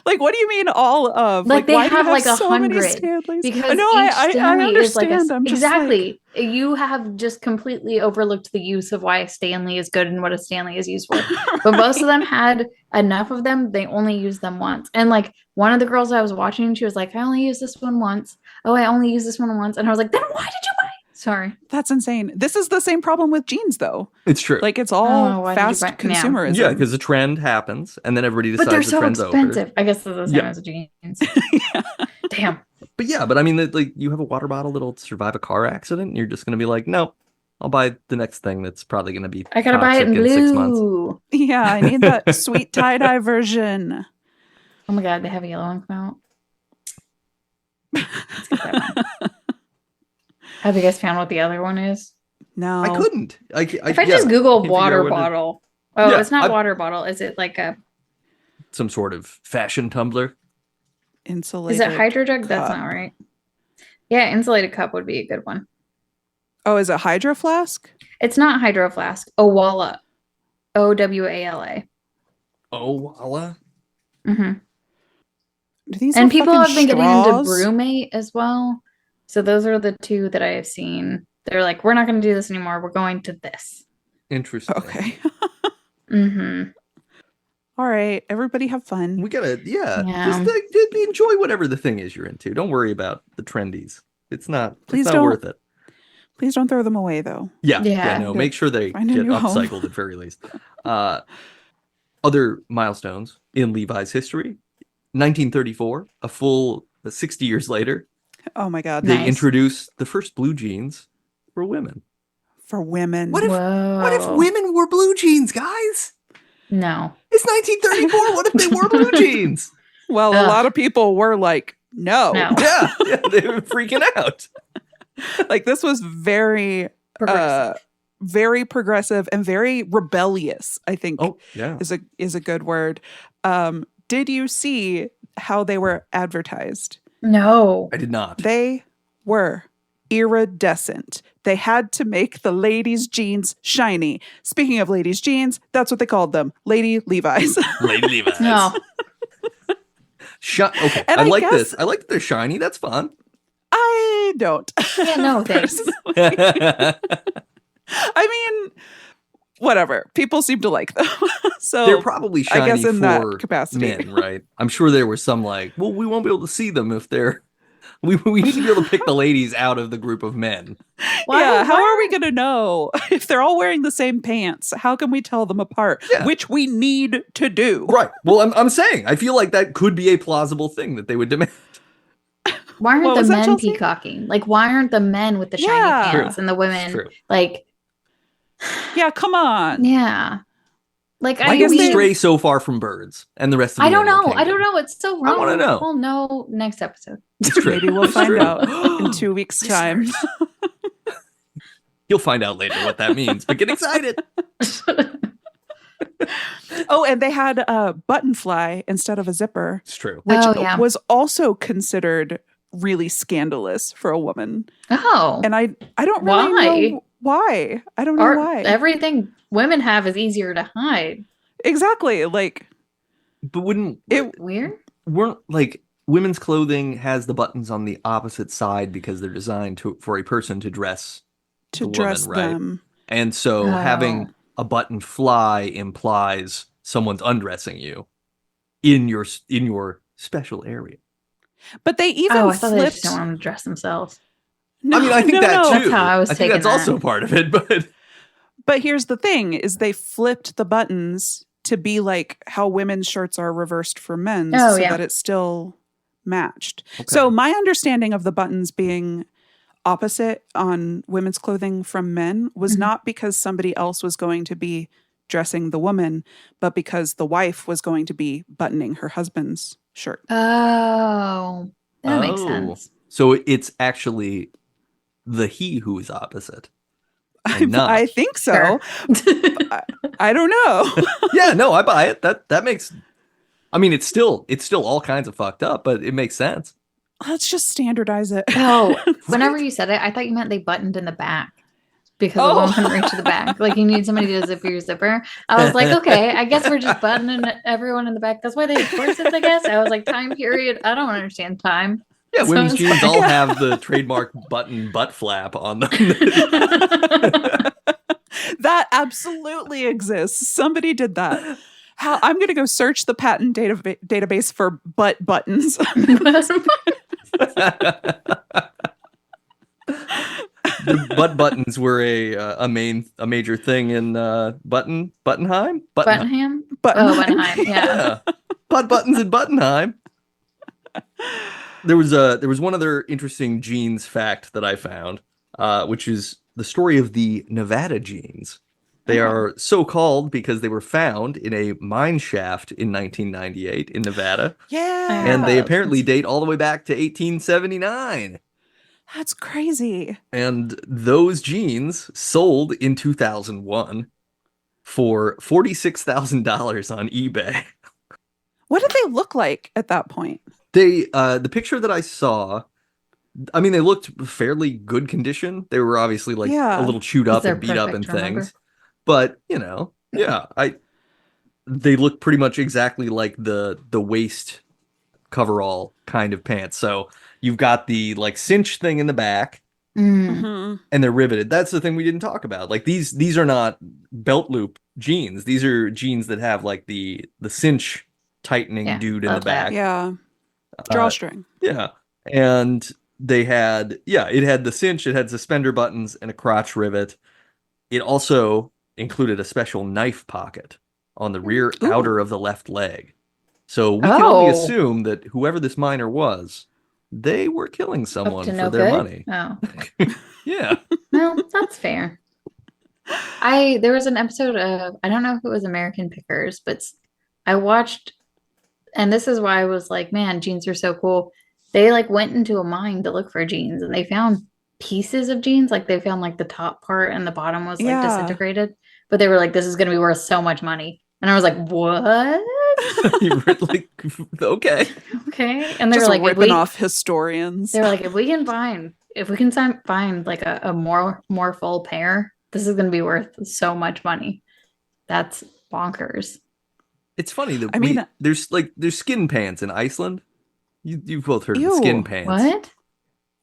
Like, what do you mean all of? Like they why have like so 100 because I understand. Is like exactly. You have just completely overlooked the use of why a Stanley is good and what a Stanley is used for. But most of them had enough of them. They only used them once. And like one of the girls I was watching, she was like, I only use this one once. Oh, I only use this one once. And I was like, then why did you buy it? Sorry. That's insane. This is the same problem with jeans, though. It's true. Like, it's all fast consumerism. Yeah, because the trend happens, and then everybody decides the trend's over. But they're so expensive. I guess they're the same as jeans. Damn. But I mean, like, you have a water bottle that'll survive a car accident, and you're just going to be like, no, I'll buy the next thing that's probably going to be I gotta buy it in blue. 6 months. Yeah, I need that sweet tie-dye version. Oh my God, they have a yellow one come out. Let's get that one. Have you guys found what the other one is? No. I couldn't. If I just Google water bottle. It's not water bottle. Is it like some sort of fashion tumbler? Insulated. Is it Hydro Jug? Cup. That's not right. Yeah, insulated cup would be a good one. Oh, is it Hydro Flask? It's not Hydro Flask. Owala. Owala. Owala? Mm-hmm. And people have been getting into Brewmate as well. So those are the two that I have seen. They're like, we're not going to do this anymore. We're going to this. Interesting. Okay. Mm-hmm. All right. Everybody have fun. We gotta, just enjoy whatever the thing is you're into. Don't worry about the trendies. It's not worth it. Please don't throw them away, though. Yeah. No, make sure they get upcycled at very least. Other milestones in Levi's history. 1934, a full 60 years later. Oh my God. They introduced the first blue jeans for women. For women. What if women wore blue jeans, guys? No. It's 1934. What if they wore blue jeans? Well, a lot of people were like, no. Yeah, they were freaking out. Like, this was very very progressive and very rebellious, I think. Oh, yeah. Is a good word. Did you see how they were advertised? No. I did not. They were iridescent. They had to make the ladies' jeans shiny. Speaking of ladies' jeans, that's what they called them. Lady Levi's. Lady Levi's. No. Okay. I like this. I like that they're shiny. That's fun. I don't. Yeah, no, thanks. I mean, whatever. People seem to like them. So they're probably shiny, I guess, in that capacity. Men, right? I'm sure there were some like, well, we won't be able to see them if they're. We need to be able to pick the ladies out of the group of men. How are we going to know if they're all wearing the same pants? How can we tell them apart? Yeah. Which we need to do. Right. Well, I'm saying I feel like that could be a plausible thing that they would demand. Why aren't the men peacocking? Like, why aren't the men with the shiny pants and the women like? Yeah, come on. Yeah. Like, why do we stray so far from birds and the rest of the animal kingdom? I don't know. It's so wrong. I want to know. We'll know next episode. Maybe we'll find out in 2 weeks' time. You'll find out later what that means, but get excited. Oh, and they had a button fly instead of a zipper. It's true. Which was also considered really scandalous for a woman. Oh. And I don't really know why. I don't know why. Everything women have is easier to hide. Exactly. Like, but weren't like women's clothing has the buttons on the opposite side because they're designed for a person to dress woman, right? Them. And so having a button fly implies someone's undressing you in your special area. But they even I thought they just don't want to dress themselves. No, I mean, I think that too. That's how I was think that's also part of it, But here's the thing: is they flipped the buttons to be like how women's shirts are reversed for men's, that it's still matched. Okay. So my understanding of the buttons being opposite on women's clothing from men was not because somebody else was going to be dressing the woman, but because the wife was going to be buttoning her husband's shirt. Oh, that makes sense. So it's actually the he who is opposite. I think so. Sure. I don't know. Yeah, no, I buy it. That makes. I mean, it's still all kinds of fucked up, but it makes sense. Let's just standardize it. Oh, whenever you said it, I thought you meant they buttoned in the back because the woman couldn't reach to the back. Like, you need somebody to zip your zipper. I was like, okay, I guess we're just buttoning everyone in the back. That's why they have corsets, I guess. I was like, time period. I don't understand time. Yeah, so women's jeans all have the trademark button butt flap on them. That absolutely exists. Somebody did that. I'm going to go search the patent database for butt buttons. The butt buttons were a major thing in Buttenheim. Buttenham. Buttenheim. Yeah. Butt buttons in Buttenheim. There was one other interesting jeans fact that I found, which is the story of the Nevada jeans. They are so called because they were found in a mine shaft in 1998 in Nevada. Yeah. And they apparently date all the way back to 1879. That's crazy. And those jeans sold in 2001 for $46,000 on eBay. What did they look like at that point? The picture that I saw, I mean, they looked fairly good condition. They were obviously like a little chewed up and beat up and things. But, they look pretty much exactly like the waist coverall kind of pants. So you've got the like cinch thing in the back and they're riveted. That's the thing we didn't talk about. Like these are not belt loop jeans. These are jeans that have like the cinch tightening dude in the back. Yeah. Drawstring. Yeah. And it had the cinch, it had suspender buttons and a crotch rivet. It also included a special knife pocket on the rear outer of the left leg. So we can only assume that whoever this miner was, they were killing someone for their money. Oh. Yeah. Well, that's fair. There was an episode of, I don't know if it was American Pickers, but I watched, and this is why I was like, man, jeans are so cool. They like went into a mine to look for jeans and they found pieces of jeans. Like they found like the top part and the bottom was like disintegrated. But they were like, this is going to be worth so much money. And I was like, what? You were like, okay. Okay. And they just were like, ripping off historians. They were like, if we can find like a more full pair, this is going to be worth so much money. That's bonkers. It's funny that there's skin pants in Iceland. You've both heard of skin pants. What?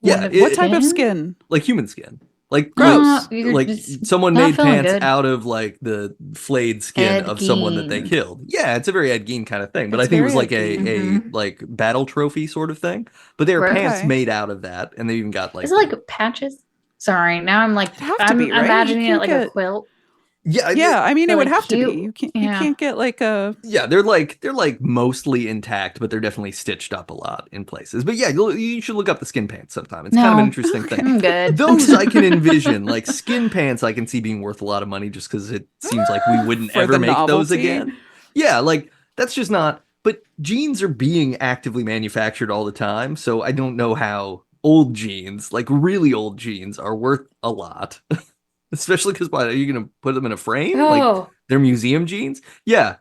Yeah. What type of skin? Like human skin. Like gross. Like someone made pants out of like the flayed skin of someone that they killed. Yeah, it's a very Ed Gein kind of thing. But I think it was like a like battle trophy sort of thing. But they were pants made out of that, and they even got like. Is it like patches? Sorry, now I'm like I'm imagining it like a quilt. Yeah, I mean, it would like have to cute. be. You can't get like a. Yeah, they're like mostly intact, but they're definitely stitched up a lot in places. But yeah, you should look up the skin pants sometime. It's kind of an interesting thing. I'm good. Those I can envision, like skin pants, I can see being worth a lot of money just because it seems like we wouldn't ever make those again. Yeah, like that's just not. But jeans are being actively manufactured all the time, so I don't know how old jeans, like really old jeans, are worth a lot. Especially because are you going to put them in a frame? Oh. Like they're museum jeans? Yeah.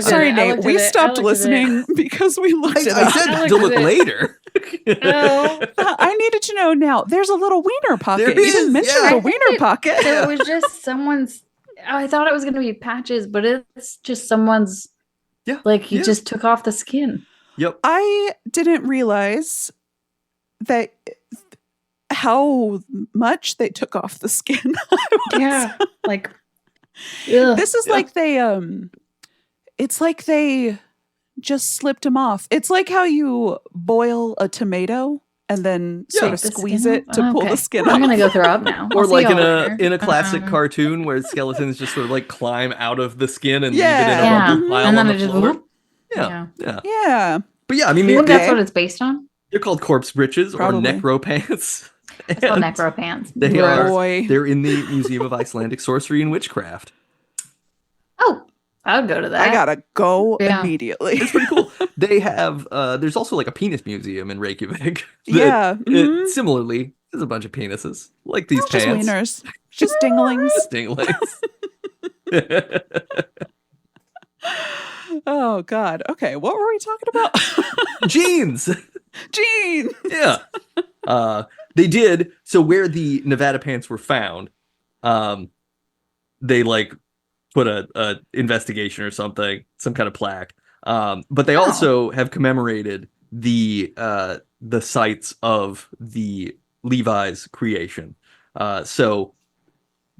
Sorry, Nate. We stopped listening because we looked it up. I said to look later. I needed to know now. There's a little wiener pocket. You didn't mention the wiener pocket. It was just someone's. I thought it was going to be patches, but it's just someone's. Yeah. Like he just took off the skin. Yep. I didn't realize that how much they took off the skin. Yeah. Like this is like they it's like they just slipped them off. It's like how you boil a tomato and then sort of squeeze it to pull the skin off. I'm gonna go throw up now. Or like in a classic cartoon where skeletons just sort of like climb out of the skin and leave it in a rubber pile and then on the floor. Yeah. But yeah, I mean, that's what it's based on. They're called corpse breeches or necro pants. It's called necro pants. They're in the Museum of Icelandic Sorcery and Witchcraft. Oh, I would go to that. I gotta go immediately. It's pretty cool. They have there's also like a penis museum in Reykjavik. Similarly, there's a bunch of penises like these pants. Just wieners. Just dinglings. Oh God. Okay, what were we talking about? Jeans. Yeah. They did. So where the Nevada pants were found, they like put a investigation or something, some kind of plaque. But they also have commemorated the sites of the Levi's creation. So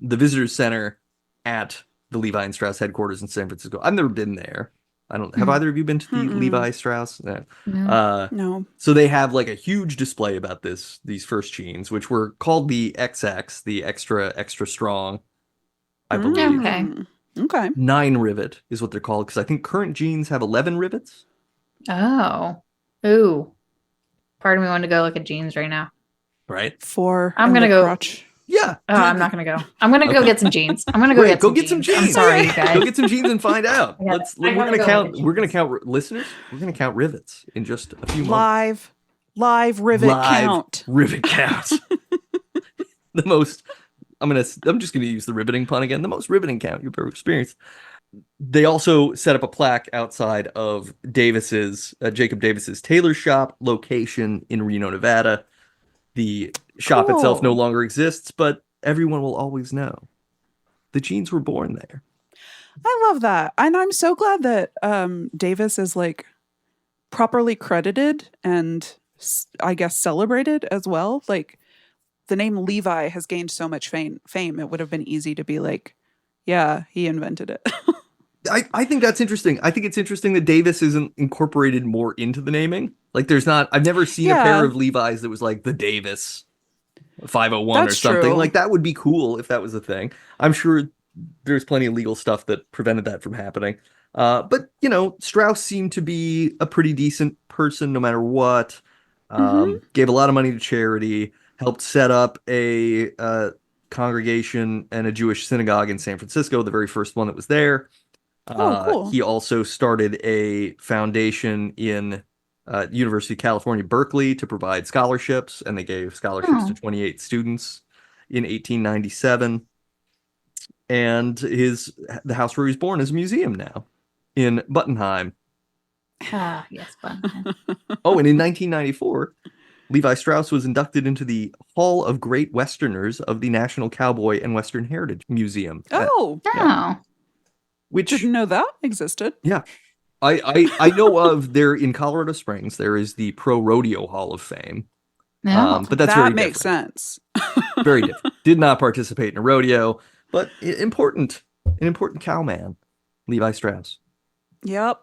the visitor center at the Levi and Strauss headquarters in San Francisco. I've never been there. I don't. Have either of you been to the Levi Strauss? No. So they have like a huge display about these first jeans, which were called the XX, the extra strong, I believe. Okay. 9 rivet is what they're called because I think current jeans have 11 rivets. Oh. Ooh. Part of me wanted to go look at jeans right now. Right. I'm gonna go. Crotch. Yeah. Oh, I'm not gonna go. I'm gonna go get some jeans. I'm gonna go get some jeans. I'm sorry, you guys. Go get some jeans and find out. We're gonna count listeners. We're gonna count rivets in just a few moments. Live rivet count. Rivet count. I'm just gonna use the riveting pun again. The most riveting count you've ever experienced. They also set up a plaque outside of Jacob Davis's tailor shop location in Reno, Nevada. The shop itself no longer exists, but everyone will always know the jeans were born there. I love that. And I'm so glad that Davis is like properly credited and I guess celebrated as well. Like the name Levi has gained so much fame. It would have been easy to be like, yeah, he invented it. I think that's interesting. I think it's interesting that Davis isn't incorporated more into the naming. Like I've never seen a pair of Levi's that was like the Davis 501 or something. True. Like that would be cool if that was a thing. I'm sure there's plenty of legal stuff that prevented that from happening. But Strauss seemed to be a pretty decent person no matter what. Gave a lot of money to charity, helped set up a congregation and a Jewish synagogue in San Francisco, the very first one that was there. Cool. He also started a foundation in University of California, Berkeley to provide scholarships, and they gave scholarships to 28 students in 1897. And the house where he was born is a museum now in Buttenheim. Yes, Buttenheim. And in 1994, Levi Strauss was inducted into the Hall of Great Westerners of the National Cowboy and Western Heritage Museum. Which didn't know that existed. Yeah. I know of there in Colorado Springs, there is the Pro Rodeo Hall of Fame. But that's that very makes different. sense. Very different. Did not participate in a rodeo, but an important cowman, Levi Strauss. Yep.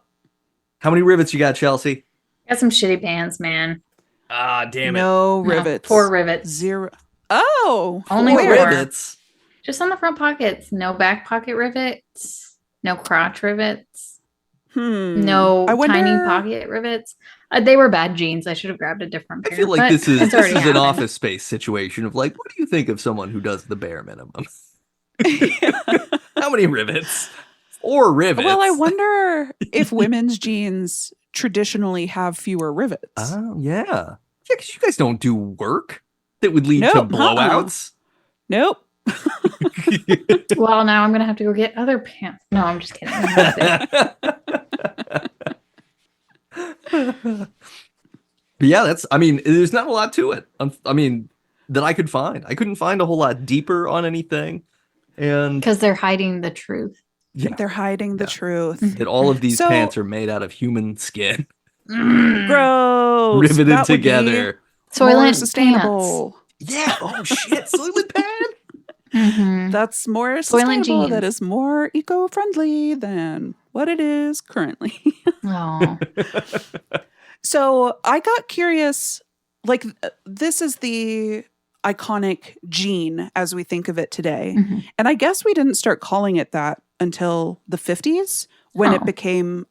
How many rivets you got, Chelsea? Got some shitty pants, man. Ah, damn it. No rivets. 4 rivets. 0. Oh, only 4 rivets. Just on the front pockets. No back pocket rivets. No crotch rivets. No tiny pocket rivets. They were bad jeans. I should have grabbed a different pair. I feel like this is an Office Space situation of like, what do you think of someone who does the bare minimum? How many rivets? 4 rivets. Well, I wonder if women's jeans traditionally have fewer rivets. Oh, yeah. Yeah, because you guys don't do work that would lead to blowouts. Nope. Well, now I'm going to have to go get other pants. No, I'm just kidding. But yeah, there's not a lot to it. That I could find. I couldn't find a whole lot deeper on anything. And because they're hiding the truth. Yeah. They're hiding the truth. That all of these pants are made out of human skin. Gross. Riveted together. Soylent sustainable. Pants. Yeah. Oh shit. Soylent pants. Mm-hmm. That's more sustainable. That is more eco-friendly than what it is currently. Oh. So I got curious, like this is the iconic jean as we think of it today. Mm-hmm. And I guess we didn't start calling it that until the 50s when it became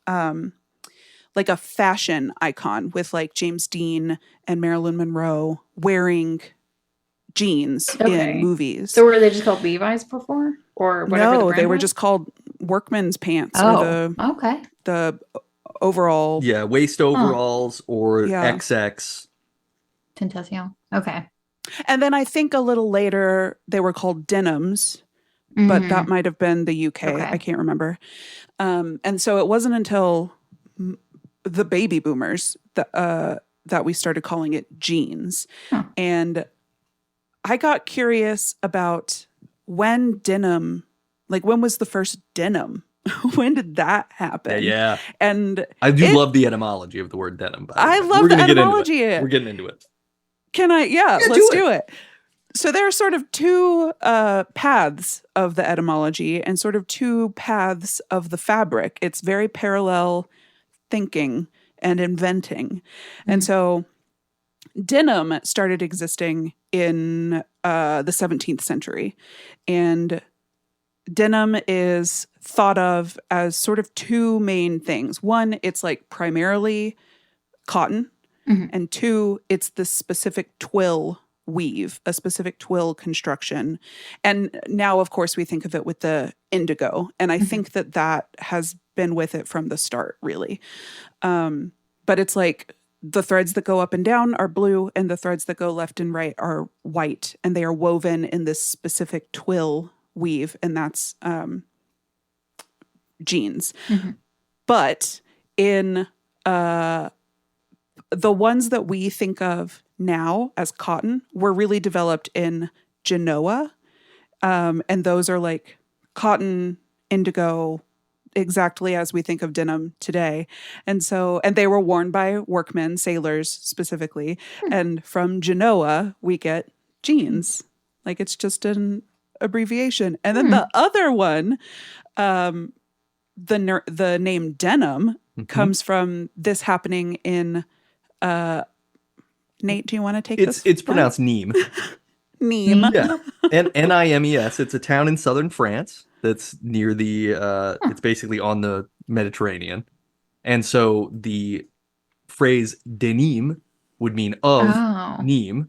like a fashion icon with like James Dean and Marilyn Monroe wearing jeans in movies. So were they just called Levi's before? Or whatever? No, they were just called workman's pants or the overall. Yeah, waist overalls or XX. Tentacion. Okay. And then I think a little later they were called denims, but that might have been the UK. Okay. I can't remember. And so it wasn't until the baby boomers that we started calling it jeans. Huh. And I got curious about when denim, like when was the first denim? When did that happen? Yeah. And I do love the etymology of the word denim. I love the etymology. We're getting into it. Can I? Yeah, let's do it. So there are sort of two paths of the etymology and sort of two paths of the fabric. It's very parallel thinking and inventing. And so denim started existing in the 17th century. And denim is thought of as sort of two main things. One, it's like primarily cotton. Mm-hmm. And two, it's the specific twill weave, a specific twill construction. And now, of course, we think of it with the indigo. And I think that has been with it from the start, really. But it's like the threads that go up and down are blue and the threads that go left and right are white. And they are woven in this specific twill weave. And that's jeans. Mm-hmm. But in the ones that we think of now as cotton were really developed in Genoa. And those are like cotton, indigo, exactly as we think of denim today. And they were worn by workmen, sailors specifically. And from Genoa, we get jeans. Like it's just an abbreviation. And then the other one, the name denim comes from this happening in Nate, do you want to take this? It's pronounced Nîmes. Nîmes. Yeah. And Nimes. It's a town in southern France that's near the it's basically on the Mediterranean. And so the phrase denim would mean of Nîmes.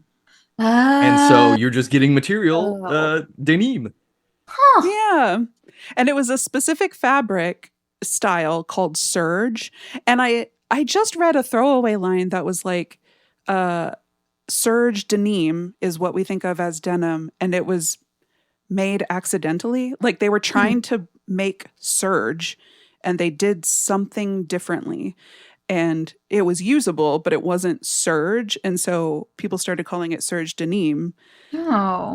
And so you're just getting material denim. Huh. Yeah. And it was a specific fabric style called serge. And I just read a throwaway line that was like, serge denim is what we think of as denim. And it was made accidentally. Like they were trying to make serge and they did something differently. And it was usable, but it wasn't serge. And so people started calling it serge denim,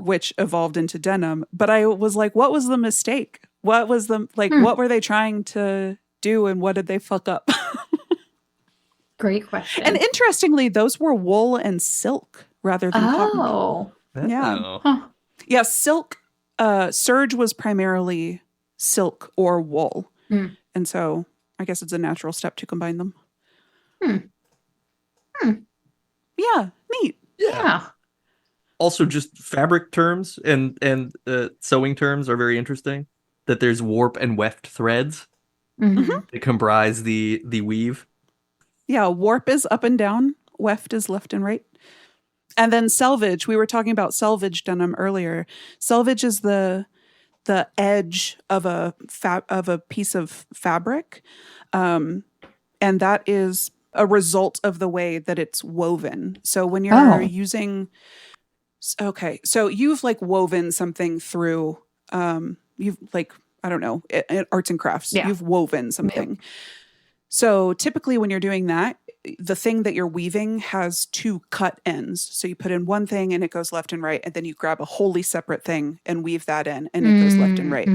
which evolved into denim. But I was like, what was the mistake? What was what were they trying to do and what did they fuck up? Great question. And interestingly, those were wool and silk rather than cotton. Yeah. Huh. Yeah, silk, serge was primarily silk or wool. And so I guess it's a natural step to combine them. Yeah, neat. Yeah. Also, just fabric terms and sewing terms are very interesting. That there's warp and weft threads that comprise the weave. Yeah, warp is up and down, weft is left and right. And then selvage, we were talking about selvage denim earlier. Selvage is the edge of a piece of fabric, and that is a result of the way that it's woven. So when you're using, okay, so you've like woven something through, you've like, I don't know, arts and crafts, you've woven something. Yeah. So typically when you're doing that, the thing that you're weaving has two cut ends. So you put in one thing and it goes left and right, and then you grab a wholly separate thing and weave that in and it goes left and right.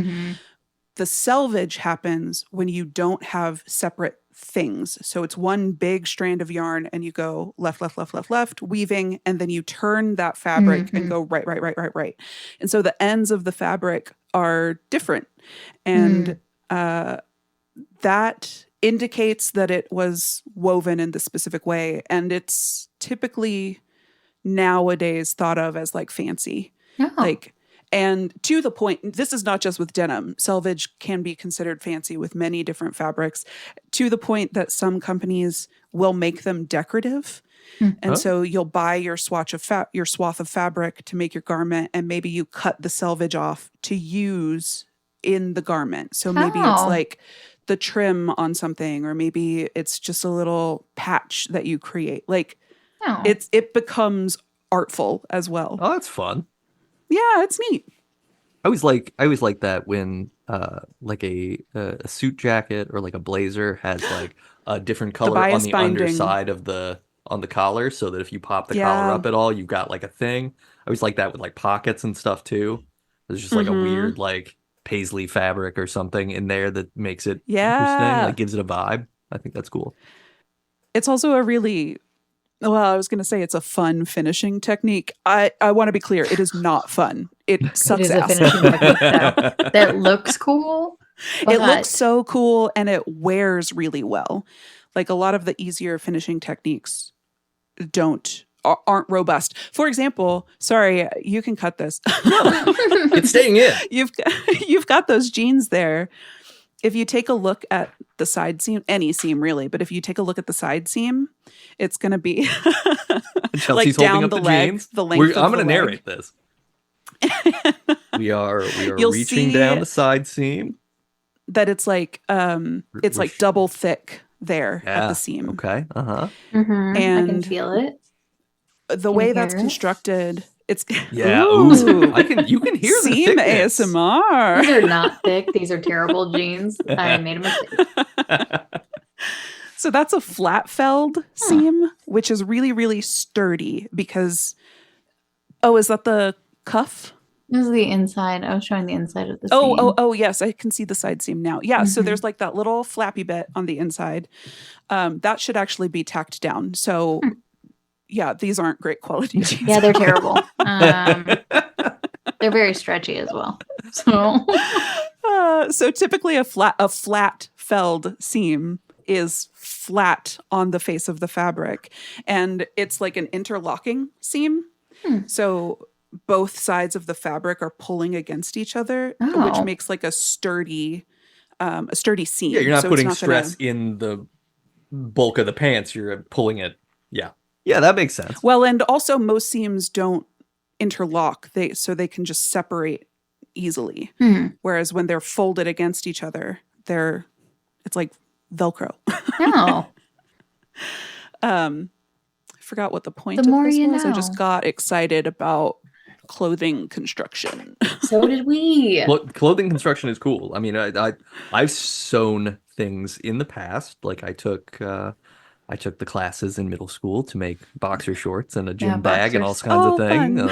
The selvage happens when you don't have separate things. So it's one big strand of yarn and you go left, left, left, left, left, weaving, and then you turn that fabric and go right, right, right, right, right. And so the ends of the fabric are different. And that indicates that it was woven in the specific way. And it's typically nowadays thought of as like fancy. Like, and to the point, this is not just with denim. Selvage can be considered fancy with many different fabrics, to the point that some companies will make them decorative. And so you'll buy your swath of fabric to make your garment, and maybe you cut the selvage off to use in the garment. So maybe it's like the trim on something, or maybe it's just a little patch that you create. Like it becomes artful as well. Oh, that's fun. Yeah, it's neat. I always like that when like a suit jacket or like a blazer has like a different color on the underside of on the collar, so that if you pop the collar up at all, you've got like a thing. I always like that with like pockets and stuff too. There's just like a weird like paisley fabric or something in there that makes it interesting, like gives it a vibe. I think that's cool. It's also a really, well, I was going to say it's a fun finishing technique. I want to be clear. It is not fun. It sucks ass. A finishing technique that looks cool. It looks so cool, and it wears really well. Like a lot of the easier finishing techniques aren't robust. For example, sorry, you can cut this. It's staying in. You've got those jeans there. If you take a look at the side seam, any seam really, but if you take a look at the side seam, it's going to be like down the leg, jeans. The length. I'm going to narrate this. we are reaching down the side seam. That it's like double thick there at the seam. Okay. And I can feel it. The way that's constructed, it's you can hear the seam thickness. ASMR. These are not thick. These are terrible jeans. I made a mistake. So that's a flat felled seam, which is really, really sturdy because, is that the cuff? This is the inside. I was showing the inside of the seam. Oh, yes. I can see the side seam now. Yeah. So there's like that little flappy bit on the inside. That should actually be tacked down. So yeah, these aren't great quality jeans. Yeah, they're terrible. They're very stretchy as well. So typically a flat felled seam is flat on the face of the fabric, and it's like an interlocking seam. So both sides of the fabric are pulling against each other, which makes like a sturdy seam. Yeah, you're not putting stress in the bulk of the pants. You're pulling it. Yeah, that makes sense. Well, and also most seams don't interlock. So they can just separate easily. Whereas when they're folded against each other, it's like Velcro. I forgot what the point of this was. I just got excited about clothing construction. So did we. Clothing construction is cool. I mean, I've sewn things in the past. Like I took the classes in middle school to make boxer shorts and a gym bag and all kinds of things.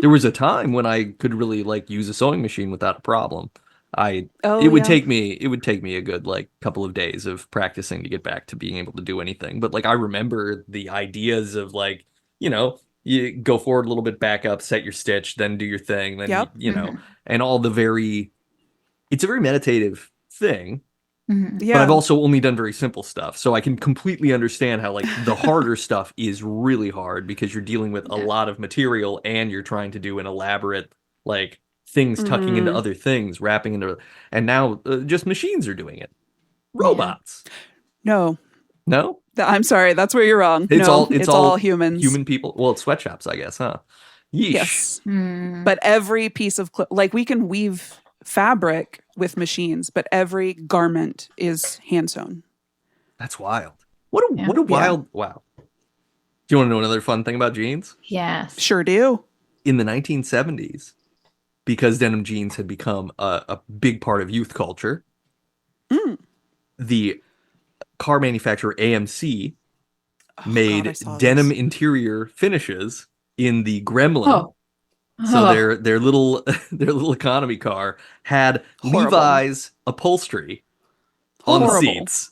There was a time when I could really like use a sewing machine without a problem. It would take me a good like couple of days of practicing to get back to being able to do anything. But like I remember the ideas of like, you go forward a little bit, back up, set your stitch, then do your thing, then and all it's a very meditative thing. Yeah. But I've also only done very simple stuff. So I can completely understand how like the harder stuff is really hard because you're dealing with a lot of material and you're trying to do an elaborate like things tucking into other things, wrapping into, and now just machines are doing it. Robots. No. No? I'm sorry. That's where you're wrong. It's all humans. Human people. Well, it's sweatshops, I guess, huh? Yeesh. Yes. But every piece of like we can weave fabric with machines, but every garment is hand sewn. That's wild. What a wild wow. Do you want to know another fun thing about jeans? Yes. Sure do. In the 1970s, because denim jeans had become a big part of youth culture, the car manufacturer AMC made denim interior finishes in the Gremlin. So their little economy car had Levi's upholstery on the seats.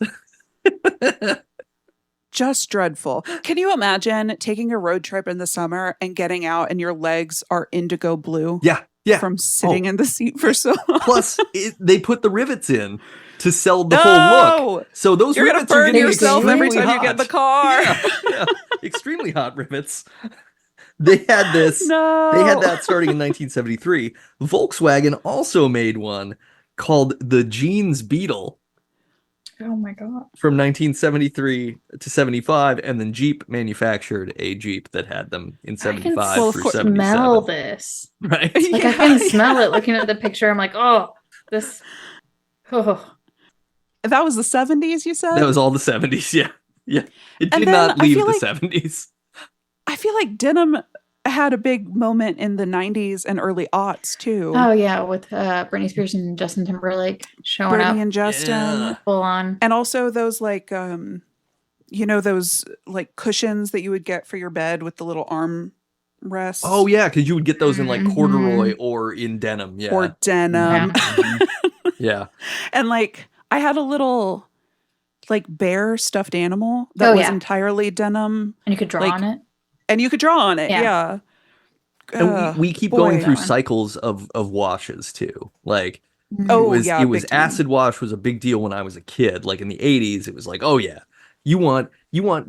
Just dreadful. Can you imagine taking a road trip in the summer and getting out and your legs are indigo blue? Yeah. From sitting in the seat for so long. Plus, they put the rivets in to sell the whole look. So those rivets are getting yourself every time you get in the car. Yeah. Extremely hot rivets. They had this. No. They had that starting in 1973. Volkswagen also made one called the Jeans Beetle. Oh my God. From 1973 to 75, and then Jeep manufactured a Jeep that had them in 75 through 77. I can smell this. Right? Like I can smell it looking at the picture. I'm like, oh, this. Oh. That was the 70s, you said? That was all the 70s, yeah. Yeah. It did not leave the 70s. I feel like denim had a big moment in the 90s and early aughts too. Oh yeah, with Britney Spears and Justin Timberlake showing up. Britney and Justin. Full on. And also those like those like cushions that you would get for your bed with the little arm rests. Oh yeah, because you would get those in like corduroy or in denim. Yeah. Or denim. Yeah. And like I had a little like bear stuffed animal that was entirely denim. And you could draw on it. And you could draw on it, yeah. And we keep going through cycles of washes too. Like it was acid wash was a big deal when I was a kid. Like in the 80s, it was like, oh yeah, you want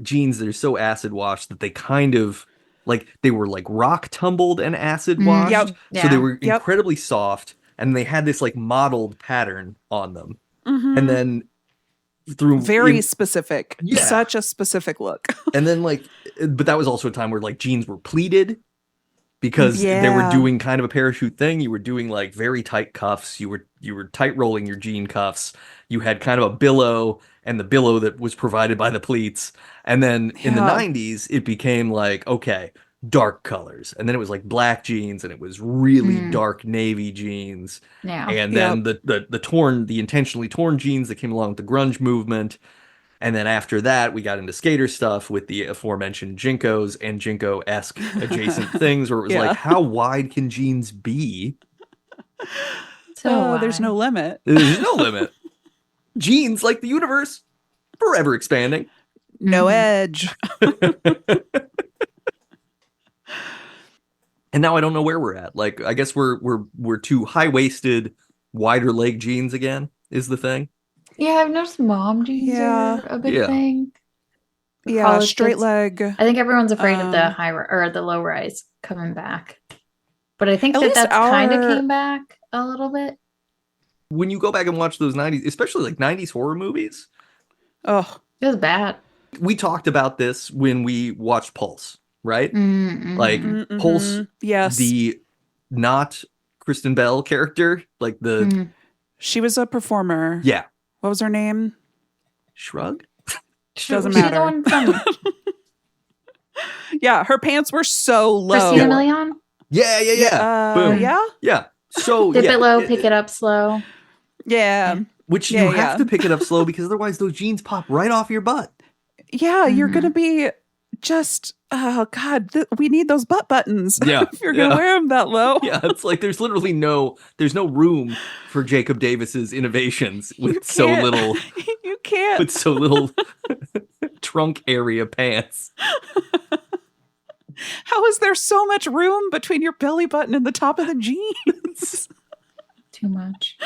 jeans that are so acid washed that they kind of like they were like rock tumbled and acid washed. So they were incredibly soft and they had this like modeled pattern on them. And then very specific, such a specific look. And then like, but that was also a time where like jeans were pleated because they were doing kind of a parachute thing. You were doing like very tight cuffs. You were tight rolling your jean cuffs. You had kind of a billow and the billow that was provided by the pleats. And then in the 90s, it became like, okay, dark colors. And then it was like black jeans and it was really dark navy jeans. Yeah. And then the intentionally torn jeans that came along with the grunge movement. And then after that, we got into skater stuff with the aforementioned Jinkos and Jinko-esque adjacent things where it was like, how wide can jeans be? So there's no limit. There's no limit. Jeans, like the universe, forever expanding. No edge. And now I don't know where we're at. Like, I guess we're too high-waisted, wider leg jeans again is the thing. Yeah, I've noticed mom jeans are a big thing. Yeah, straight leg. I think everyone's afraid of the high or the low rise coming back. But I think that's kind of came back a little bit. When you go back and watch those 90s, especially like 90s horror movies. Oh, it was bad. We talked about this when we watched Pulse. Right? Like Pulse, the not Kristen Bell character, like she was a performer. Yeah. What was her name? Shrug? Doesn't matter. Yeah, her pants were so low. Christina Milian? Yeah. Boom. Yeah. So dip it low, pick it up slow. Yeah. Which you have to pick it up slow because otherwise those jeans pop right off your butt. Yeah, you're gonna be just we need those butt buttons. Yeah, if you're gonna wear them that low. Yeah, it's like there's literally no room for Jacob Davis's innovations with so little. You can't with so little trunk area pants. How is there so much room between your belly button and the top of the jeans? Too much.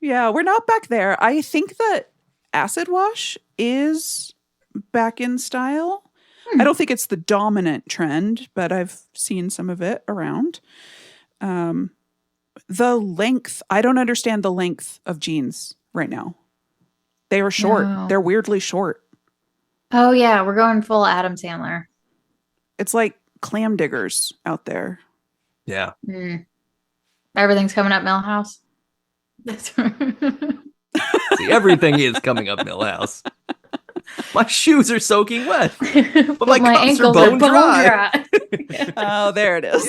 Yeah, we're not back there. I think that acid wash is back in style. I don't think it's the dominant trend, but I've seen some of it around. The length, I don't understand the length of jeans right now. They are short. No. They're weirdly short. Oh, yeah. We're going full Adam Sandler. It's like clam diggers out there. Yeah. Everything's coming up Millhouse. See, everything is coming up Millhouse. My shoes are soaking wet, but my cuffs ankles are bone dry. Oh, there it is.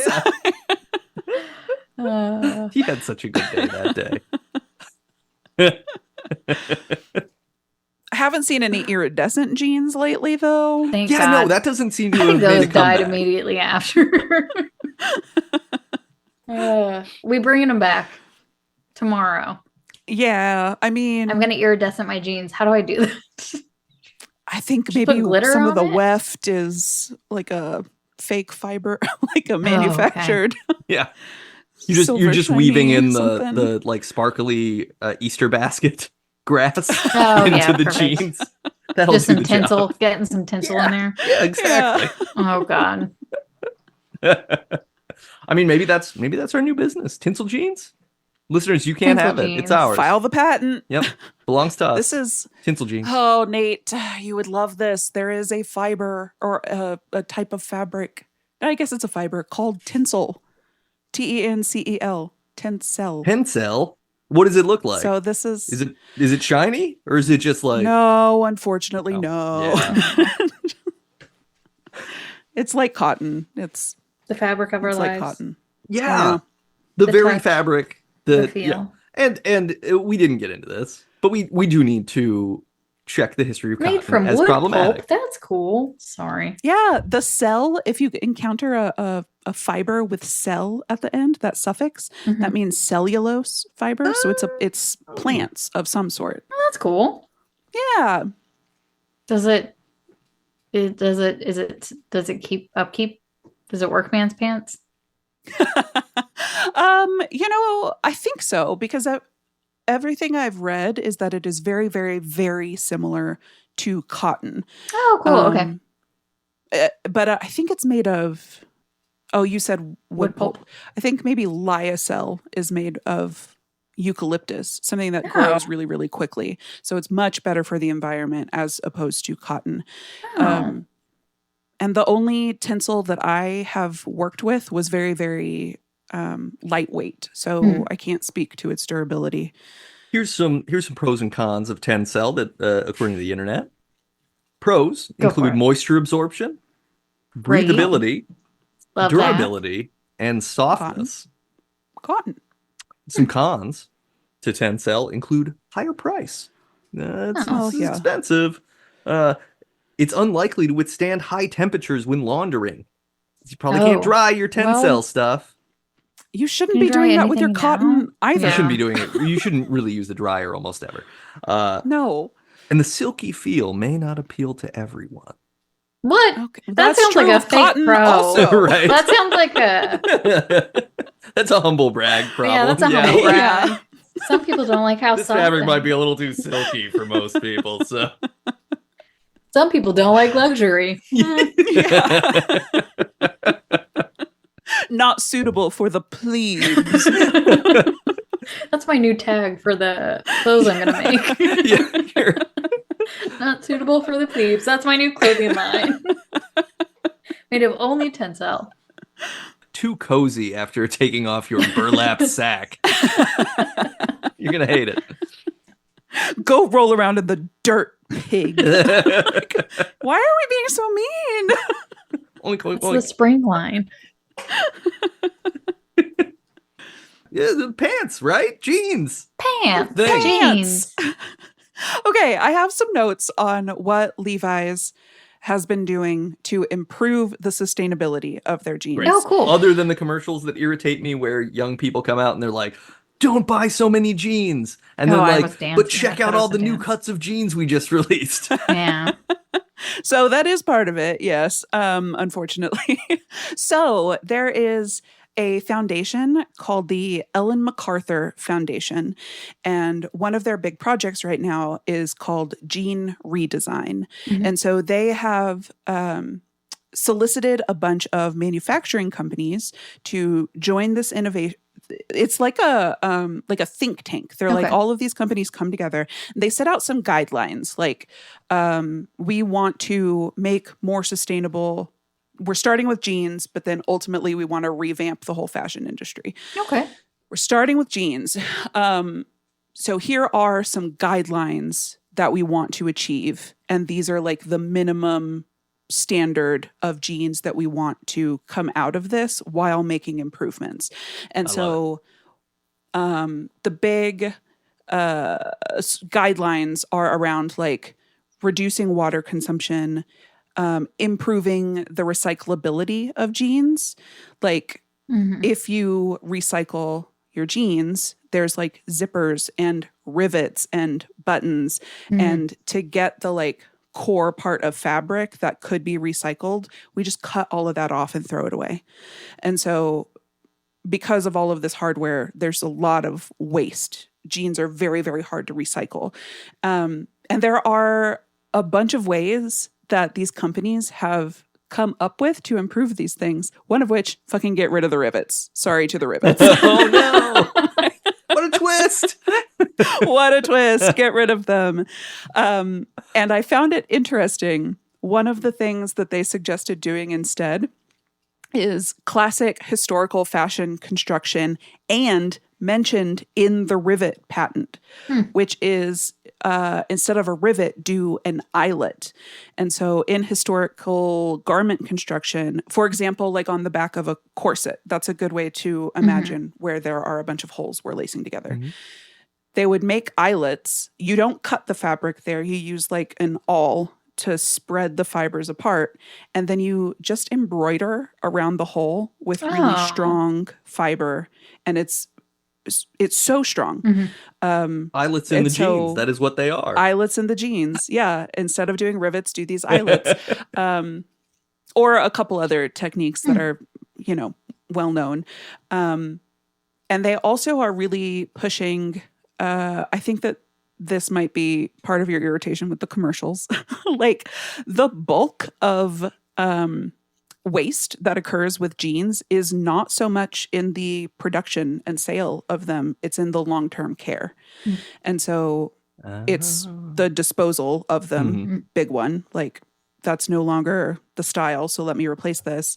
Yeah. He had such a good day that day. I haven't seen any iridescent jeans lately, though. Thank Yeah, God. no, that doesn't seem to I have think made those a died comeback. immediately after. We bringing them back tomorrow. Yeah, I mean, I'm gonna iridescent my jeans. How do I do that? I think Just maybe put glitter some of the on it? weft is like a fake fiber, like a manufactured. Yeah. You're silver just shiny weaving in something. the like sparkly Easter basket grass Oh, into yeah, the perfect. jeans. That'll Just do some the tinsel, job. getting some tinsel in there. Yeah, exactly. Oh God. I mean, maybe that's our new business. Tinsel jeans? Listeners, you can't Tinsel have it. jeans. It's ours. File the patent. Yep. Belongs to us. This is Tinsel jeans. Oh, Nate, you would love this. There is a fiber or a type of fabric. I guess it's a fiber called tinsel. Tencel. Tencel. Tencel? What does it look like? So this is Is it shiny? Or is it just like no, unfortunately, Oh, no. yeah. It's like cotton. It's The fabric of our like lives. cotton. Yeah. The The very touch, fabric. The feel. And we didn't get into this, but we do need to check the history of Made cotton from as wood problematic. pulp. That's cool. Sorry. Yeah, the cell, if you encounter a fiber with cell at the end, that suffix, that means cellulose fiber. So it's plants of some sort. Oh, that's cool. Yeah. Does it keep upkeep? Does it work man's pants? I think so because everything I've read is that it is very, very, very similar to cotton. Oh, cool. Okay. But I think it's made of. Oh, you said wood pulp. I think maybe lyocell is made of eucalyptus, something that grows really, really quickly. So it's much better for the environment as opposed to cotton. Oh. And the only tinsel that I have worked with was very, very lightweight. So I can't speak to its durability. Here's some pros and cons of Tencel that according to the internet. Pros include moisture absorption, breathability, Love durability, and softness. Cotton. Some cons to Tencel include higher price. It's expensive. It's unlikely to withstand high temperatures when laundering. You probably can't dry your Tencel stuff. You shouldn't be doing that with your cotton either. You shouldn't be doing it. You shouldn't really use the dryer almost ever. No. And the silky feel may not appeal to everyone. What? Okay. That sounds like a fake pro. Also. Right. That sounds like a That's a humble brag problem. Yeah, that's a humble brag. Yeah. Some people don't like how This soft fabric they- might be a little too silky for most people. So Some people don't like luxury. Not suitable for the plebes. That's my new tag for the clothes I'm gonna make. Yeah, Not suitable for the plebes. That's my new clothing line. Made of only Tencel. too cozy after taking off your burlap sack. You're gonna hate it. Go roll around in the dirt, pig. Why are we being so mean? Oink, It's the spring line. Yeah, the pants, right? Jeans. Pants. Thing. Jeans. Okay, I have some notes on what Levi's has been doing to improve the sustainability of their jeans. Great. Oh, cool. Other than the commercials that irritate me where young people come out and they're like, don't buy so many jeans. And then I like, was dancing. but check I out thought it all was the a new dance. cuts of jeans we just released. Yeah. So that is part of it, yes, unfortunately. So there is a foundation called the Ellen MacArthur Foundation. And one of their big projects right now is called Jean Redesign. And so they have solicited a bunch of manufacturing companies to join this innovation. It's like a think tank. They're like all of these companies come together. And they set out some guidelines. Like we want to make more sustainable. We're starting with jeans, but then ultimately we want to revamp the whole fashion industry. Okay. We're starting with jeans. So here are some guidelines that we want to achieve. And these are like the minimum standard of jeans that we want to come out of this while making improvements. And so the big guidelines are around like reducing water consumption, improving the recyclability of jeans. Like if you recycle your jeans, there's like zippers and rivets and buttons. And to get the like core part of fabric that could be recycled, we just cut all of that off and throw it away. And so because of all of this hardware, there's a lot of waste. Jeans are very, very hard to recycle. And there are a bunch of ways that these companies have come up with to improve these things. One of which, fucking get rid of the rivets. Sorry to the rivets. Oh no. What a twist. What a twist. Get rid of them. And I found it interesting. One of the things that they suggested doing instead is classic historical fashion construction and mentioned in the rivet patent, which is instead of a rivet, do an eyelet. And so in historical garment construction, for example, like on the back of a corset, that's a good way to imagine where there are a bunch of holes we're lacing together. They would make eyelets. You don't cut the fabric there. You use like an awl to spread the fibers apart. And then you just embroider around the hole with really strong fiber. And it's so strong. Eyelets in the jeans. That is what they are. Eyelets in the jeans. Yeah. Instead of doing rivets, do these eyelets. Or a couple other techniques that are, well known. And they also are really pushing, I think that this might be part of your irritation with the commercials. Like the bulk of waste that occurs with jeans is not so much in the production and sale of them. It's in the long-term care. And so it's the disposal of them, big one. Like that's no longer the style, so let me replace this.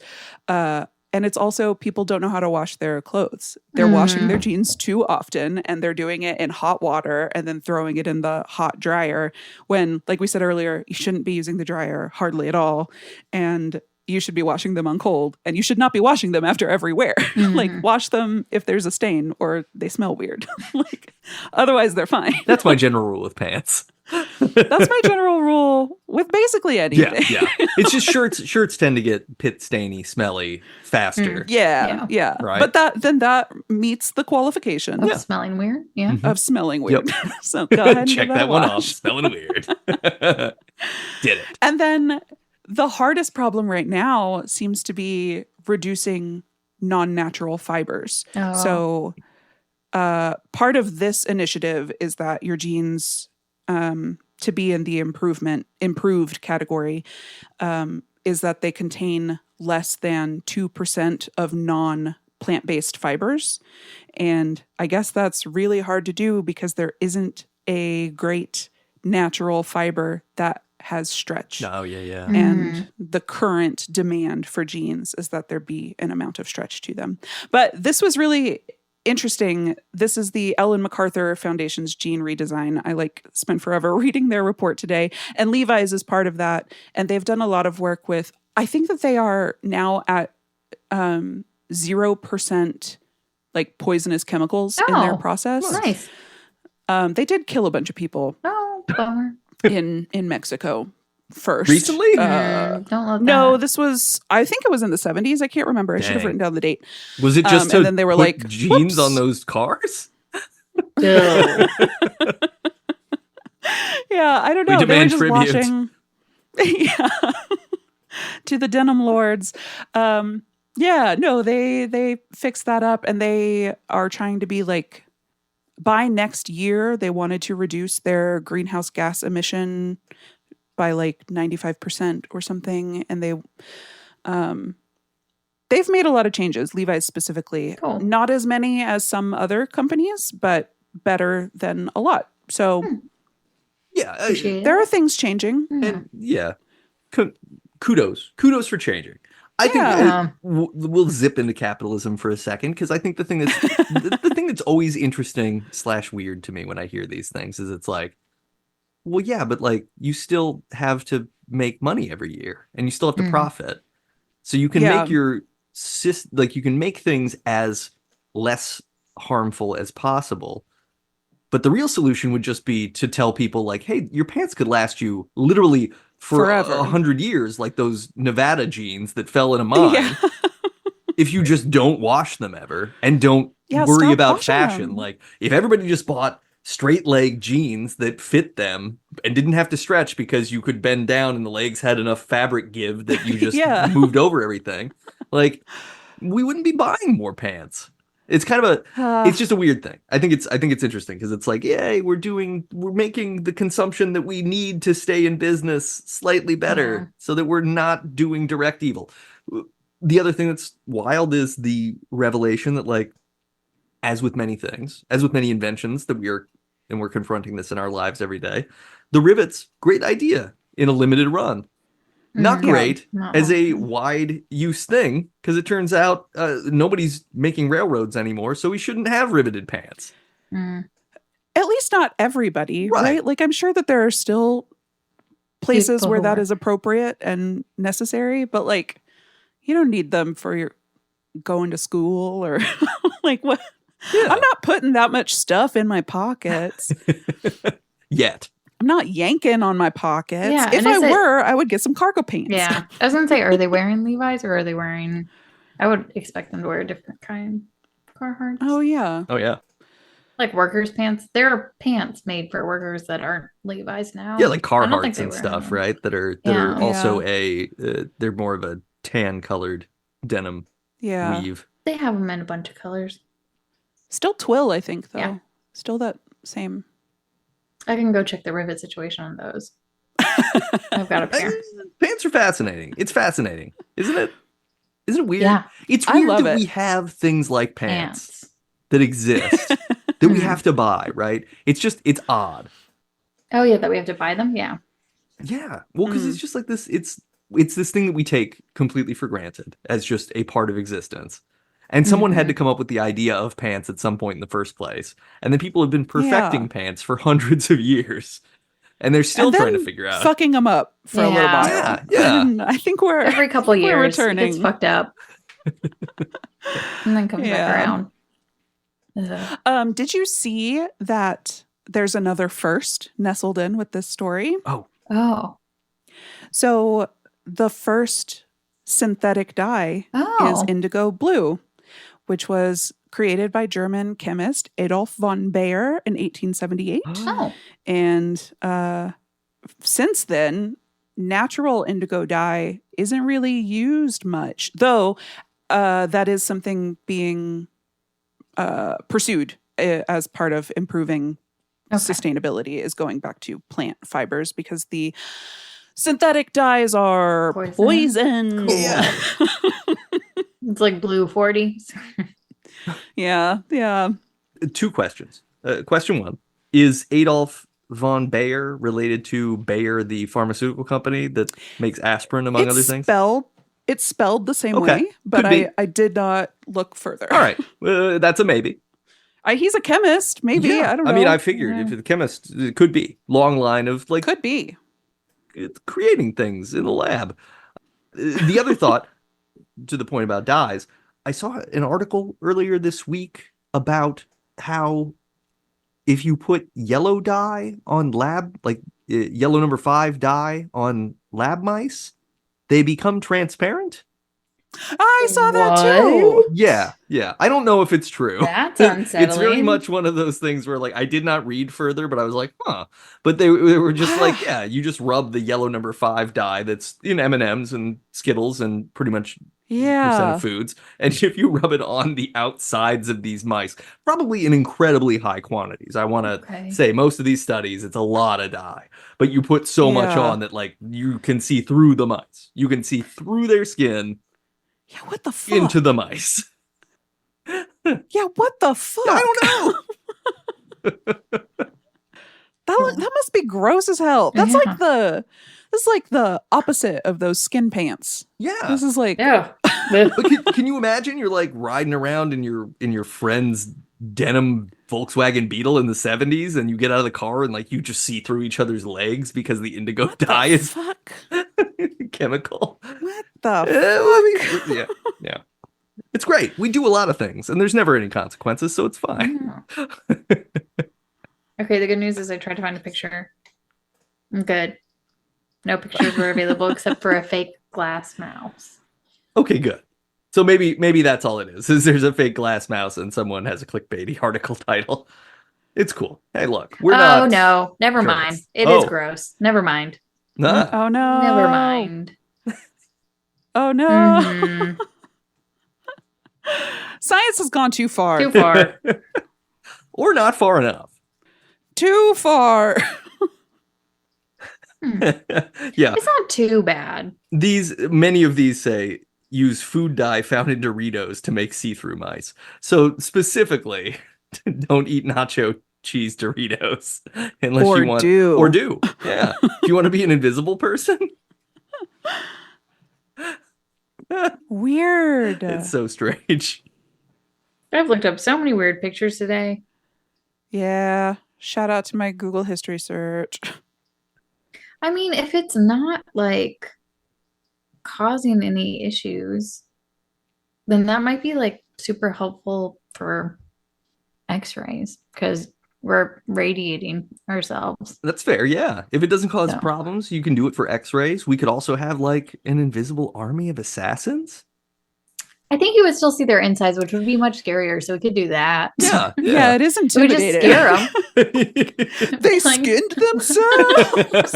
And it's also people don't know how to wash their clothes. They're washing their jeans too often, and they're doing it in hot water and then throwing it in the hot dryer when, like we said earlier, you shouldn't be using the dryer hardly at all. And you should be washing them on cold, and you should not be washing them after every wear. Like wash them if there's a stain or they smell weird. Like otherwise they're fine. That's my general rule with pants. That's my general rule with basically anything. Yeah. It's just shirts tend to get pit stainy, smelly faster. Yeah. Right. But that meets the qualification of smelling weird. Yeah. Of smelling weird. Yep. So go ahead and check that one off. Smelling weird. Did it. And then the hardest problem right now seems to be reducing non-natural fibers. So part of this initiative is that your jeans, to be in the improved category, is that they contain less than 2% of non-plant-based fibers. And I guess that's really hard to do because there isn't a great natural fiber that has stretch. Oh, yeah. And the current demand for jeans is that there be an amount of stretch to them. But this was really interesting. This is the Ellen MacArthur Foundation's Jean Redesign. I spent forever reading their report today. And Levi's is part of that. And they've done a lot of work with, I think that they are now at 0% like poisonous chemicals in their process. Nice. They did kill a bunch of people. Oh, bummer. in Mexico first. Recently? Don't love that. No, this was, I think it was in the 70s. I can't remember. I should have written down the date. Was it just to and then they were put like, jeans on those cars? No. Yeah, I don't know. We demand they were just washing to the denim lords. Yeah, no, they fixed that up, and they are trying to be like, by next year, they wanted to reduce their greenhouse gas emission by like 95% or something. And they've made a lot of changes, Levi's specifically. Cool. Not as many as some other companies, but better than a lot. So yeah, there are things changing. And yeah, kudos for changing. I think we'll zip into capitalism for a second, because I think the thing that's the thing that's always interesting / weird to me when I hear these things is it's like, well, yeah, but like you still have to make money every year, and you still have to profit, so you can make you can make things as less harmful as possible. But the real solution would just be to tell people like, hey, your pants could last you literally for forever. 100 years, like those Nevada jeans that fell in a mine. If you just don't wash them ever and don't worry about fashion. Like if everybody just bought straight leg jeans that fit them and didn't have to stretch because you could bend down and the legs had enough fabric give that you just moved over everything, like we wouldn't be buying more pants. It's kind of it's just a weird thing. I think it's interesting because it's like, yay, we're making the consumption that we need to stay in business slightly better so that we're not doing direct evil. The other thing that's wild is the revelation that, like, as with many things, as with many inventions that we're confronting this in our lives every day, the rivets, great idea in a limited run. Not great as a wide use thing, because it turns out nobody's making railroads anymore, so we shouldn't have riveted pants. At least not everybody, right? Like I'm sure that there are still places where that is appropriate and necessary, but like you don't need them for your going to school or like what. Yeah. I'm not putting that much stuff in my pockets yet. I'm not yanking on my pockets. Yeah, if I were, I would get some cargo pants. Yeah. I was going to say, are they wearing Levi's or are they wearing... I would expect them to wear a different kind of Carhartt. Oh, yeah. Oh, yeah. Like workers' pants. There are pants made for workers that aren't Levi's now. Yeah, like Carhartts and stuff, right? That are also they're more of a tan colored denim weave. They have them in a bunch of colors. Still twill, I think, though. Yeah. Still that same... I can go check the rivet situation on those. I've got a pair. Pants are fascinating. It's fascinating, isn't it? Isn't it weird? Yeah. It's weird that we have things like pants that exist that we have to buy, right? It's odd. Oh yeah, that we have to buy them? Yeah. Yeah. Well, because it's just like this, it's this thing that we take completely for granted as just a part of existence. And someone had to come up with the idea of pants at some point in the first place. And then people have been perfecting pants for hundreds of years. And they're still trying to figure out. Fucking them up for a little while. Yeah. And I think we're... Every couple of years, returning. it's fucked up. And then comes back around. Did you see that there's another first nestled in with this story? Oh. So the first synthetic dye is indigo blue, which was created by German chemist Adolf von Baeyer in 1878. And since then, natural indigo dye isn't really used much, though that is something being pursued as part of improving sustainability, is going back to plant fibers, because the synthetic dyes are poison. Cool. Yeah. It's like blue 40s. Yeah. Two questions. Question one, is Adolf von Baeyer related to Bayer, the pharmaceutical company that makes aspirin, among other things? It's spelled the same way, but I did not look further. All right. That's a maybe. He's a chemist, maybe. Yeah. I don't know. I mean, I figured if the chemist, it could be. Long line of like... Could be. Creating things in the lab. The other thought, to the point about dyes, I saw an article earlier this week about how if you put yellow dye on yellow number 5 dye on lab mice, they become transparent. I saw that too. Yeah. I don't know if it's true. That's unsettling. It's very much one of those things where, like, I did not read further, but I was like, huh. But they were just like, yeah, you just rub the yellow number 5 dye that's in M&Ms and Skittles and pretty much of foods. And if you rub it on the outsides of these mice, probably in incredibly high quantities. I want to say most of these studies, it's a lot of dye, but you put so much on that like you can see through the mice. You can see through their skin. Yeah, what the fuck? Into the mice. Yeah, what the fuck? I don't know. That must be gross as hell. That's like the opposite of those skin pants. Yeah. This is like But can you imagine you're like riding around in your friend's denim Volkswagen Beetle in the 70s and you get out of the car and like you just see through each other's legs because the indigo dye is chemical. What the fuck? Yeah. It's great. We do a lot of things and there's never any consequences, so it's fine. Okay, the good news is I tried to find a picture. I'm good. No pictures were available except for a fake glass mouse. Okay, good. So maybe that's all it is there's a fake glass mouse and someone has a clickbaity article title. It's cool. Hey, look, we're not. Oh, no. Never mind. It is gross. Never mind. Nah. Oh, no. Never mind. Oh, no. Mm-hmm. Science has gone too far. Too far. Or not far enough. Too far. Yeah. It's not too bad. Many of these say use food dye found in Doritos to make see-through mice. So specifically, don't eat nacho cheese Doritos unless you want or do. Yeah. Do you want to be an invisible person? Weird. It's so strange. I've looked up so many weird pictures today. Yeah. Shout out to my Google history search. I mean, if it's not like causing any issues, then that might be like super helpful for x-rays because we're radiating ourselves. That's fair, yeah. If it doesn't cause problems, you can do it for x-rays. We could also have like an invisible army of assassins. I think you would still see their insides, which would be much scarier. So we could do that. Yeah, yeah, it is intimidating. We just scare them. They skinned themselves.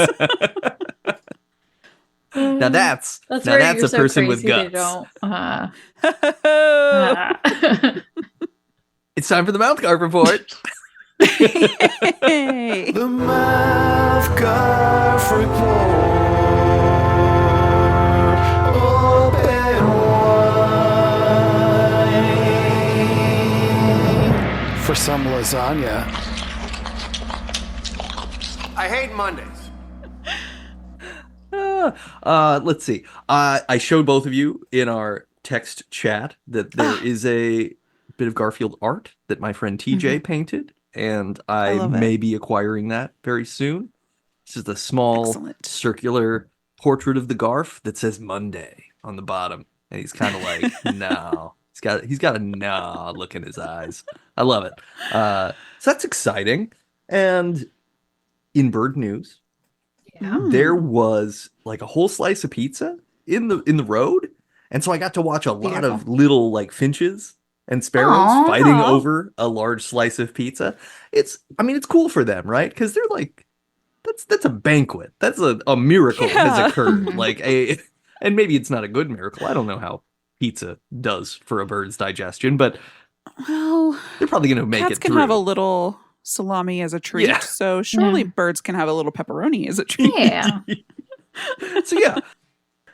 Now that's a person with guts. It's time for the MouthGarf Report. Hey. The MouthGarf Report. For some lasagna. I hate Mondays. Let's see. I showed both of you in our text chat that there is a bit of Garfield art that my friend TJ painted, and I may be acquiring that very soon. This is the small circular portrait of the Garf that says Monday on the bottom, and he's kind of like, no. He's got a nah look in his eyes. I love it. So that's exciting. And in bird news, there was like a whole slice of pizza in the road, and so I got to watch a lot of little like finches and sparrows fighting over a large slice of pizza. It's cool for them, right? Because they're like, that's a banquet. That's a miracle has occurred. And maybe it's not a good miracle. I don't know how pizza does for a bird's digestion, but they're probably going to make it through. Cats can have a little salami as a treat, so surely birds can have a little pepperoni as a treat. Yeah. So yeah,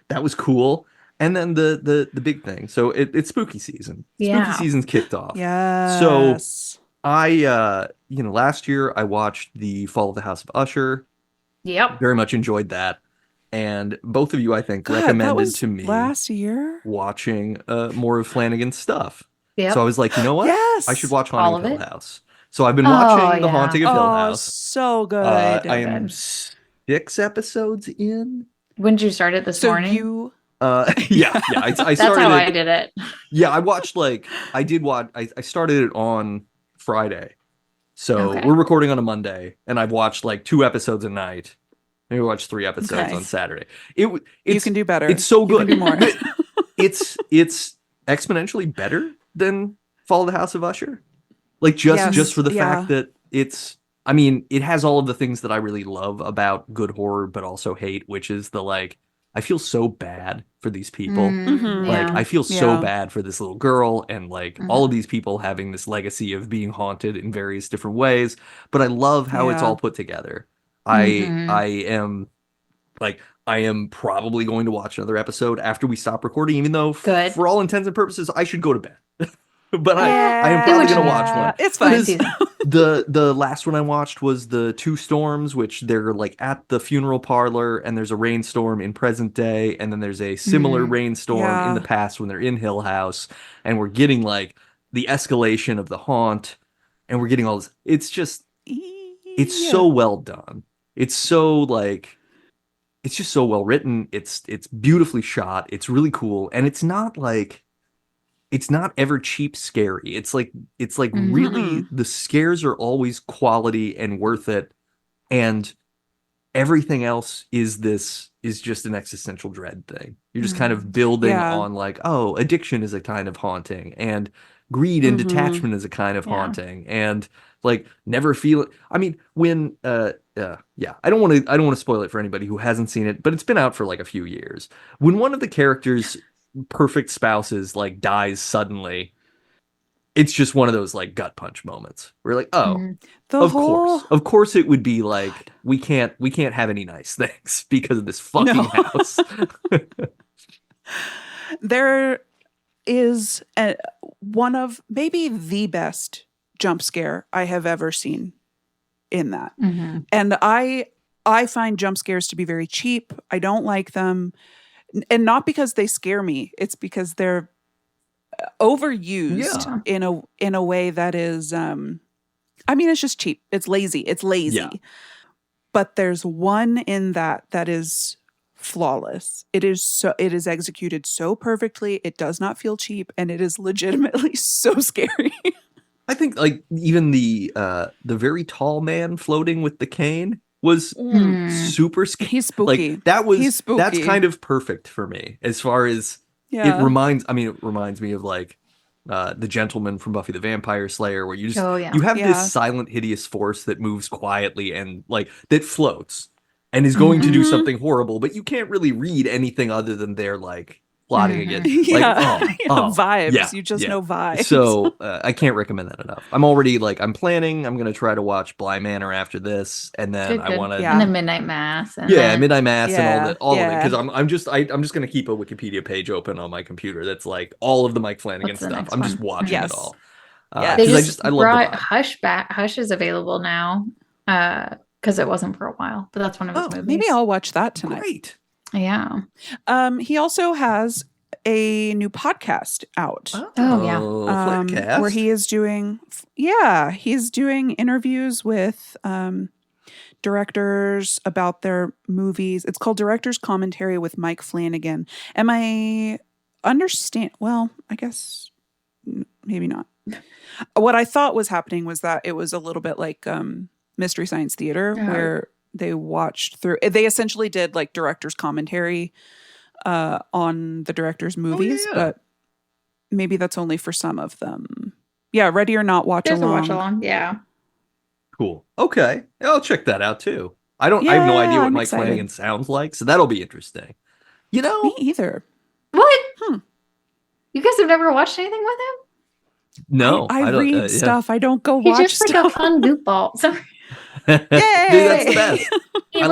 that was cool. And then the big thing. So it's spooky season. Spooky season's kicked off. Yeah. So I last year I watched The Fall of the House of Usher. Yep. Very much enjoyed that. And both of you, I think, recommended to me last year watching more of Flanagan's stuff. Yep. So I was like, you know what? Yes. I should watch Haunting of Hill House. So I've been watching The Haunting of Hill House. So good. I am 6 episodes in. When did you start it this morning? I started. That's how I did it. Yeah, I watched I started it on Friday. So we're recording on a Monday, and I've watched like 2 episodes a night. Maybe watch 3 episodes on Saturday. You can do better. It's so good. You can do more. it's exponentially better than Fall of the House of Usher. Like just for the fact that it has all of the things that I really love about good horror, but also hate, which is the like I feel so bad for these people. Mm-hmm. I feel so bad for this little girl and all of these people having this legacy of being haunted in various different ways. But I love how it's all put together. I am probably going to watch another episode after we stop recording, even though for all intents and purposes, I should go to bed. But I am probably going to watch one. It's fine. The last one I watched was the Two Storms, which they're at the funeral parlor, and there's a rainstorm in present day, and then there's a similar rainstorm in the past when they're in Hill House, and we're getting the escalation of the haunt, and we're getting all this. It's just, it's so well done. It's so it's just so well written. It's beautifully shot. It's really cool, and it's not it's not ever cheap scary. It's really, the scares are always quality and worth it. And everything else is just an existential dread thing. You're just kind of building on addiction is a kind of haunting, and greed and detachment is a kind of haunting, and never feel it. I mean, when I don't want to spoil it for anybody who hasn't seen it, but it's been out for a few years. When one of the characters' perfect spouses dies suddenly, it's just one of those gut punch moments. We're of course it would be we can't have any nice things because of this fucking house. There is one of maybe the best jump scare I have ever seen in that. And I find jump scares to be very cheap. I don't like them. And not because they scare me, it's because they're overused in a way that is it's just cheap. It's lazy. Yeah. But there's one in that is flawless. It is executed so perfectly. It does not feel cheap, and it is legitimately so scary. I think even the very tall man floating with the cane was super scary. He's spooky. He's spooky. That's kind of perfect for me as far as it reminds me of the gentleman from Buffy the Vampire Slayer, where you have this silent, hideous force that moves quietly and that floats and is going to do something horrible, but you can't really read anything other than they're plotting against vibes. Yeah, you just know vibes. So I can't recommend that enough. I'm already I'm going to try to watch Bly Manor after this, and then I want to and then Midnight Mass. And Midnight Mass and all of it, because I'm just going to keep a Wikipedia page open on my computer that's all of the Mike Flanagan stuff. I'm just watching it all. They just I love Hush back. Hush is available now because it wasn't for a while, but that's one of his movies. Maybe I'll watch that tonight. Great. Yeah. He also has a new podcast out. Where he is doing interviews with directors about their movies. It's called Director's Commentary with Mike Flanagan. And I guess maybe not. What I thought was happening was that it was a little bit like Mystery Science Theater, where they essentially did director's commentary on the director's movies, but maybe that's only for some of them. Yeah, Ready or Not watch along. There's a watch along. Yeah. Cool. Okay. I'll check that out too. I have no idea what Mike Flanagan sounds like, so that'll be interesting. Me either. What? You guys have never watched anything with him? No. I read stuff. I don't go watch He's just stuff. a fun goofball. Yay! Dude, that's the best. I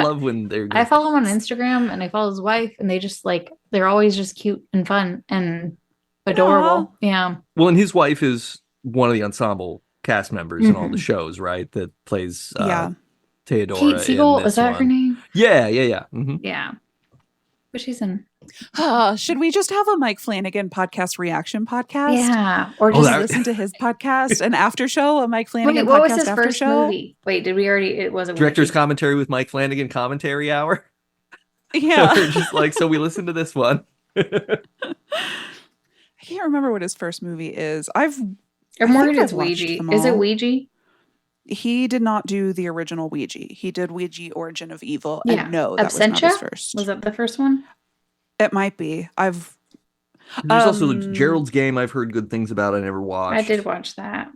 love when they're good. I follow him on Instagram, and I follow his wife, and they just they're always just cute and fun and adorable. Aww. Yeah. Well, and his wife is one of the ensemble cast members in all the shows, right? That plays Theodora. Kate Siegel, is that her name? Yeah. Mm-hmm. Yeah. But she's in. Should we just have a Mike Flanagan podcast reaction podcast? Yeah. Or just listen to his podcast, an after show, a Mike Flanagan podcast. What was his after first show? movie? Wait, did we already? It wasn't Director's Commentary with Mike Flanagan Commentary Hour. Yeah. Just so we listen to this one. I can't remember what his first movie is. It's Ouija. Is it Ouija? He did not do the original Ouija. He did Ouija Origin of Evil. Yeah. And no, that Absentia? was not his first. Was that the first one? It might be. There's also Gerald's Game I've heard good things about. I never watched. I did watch that.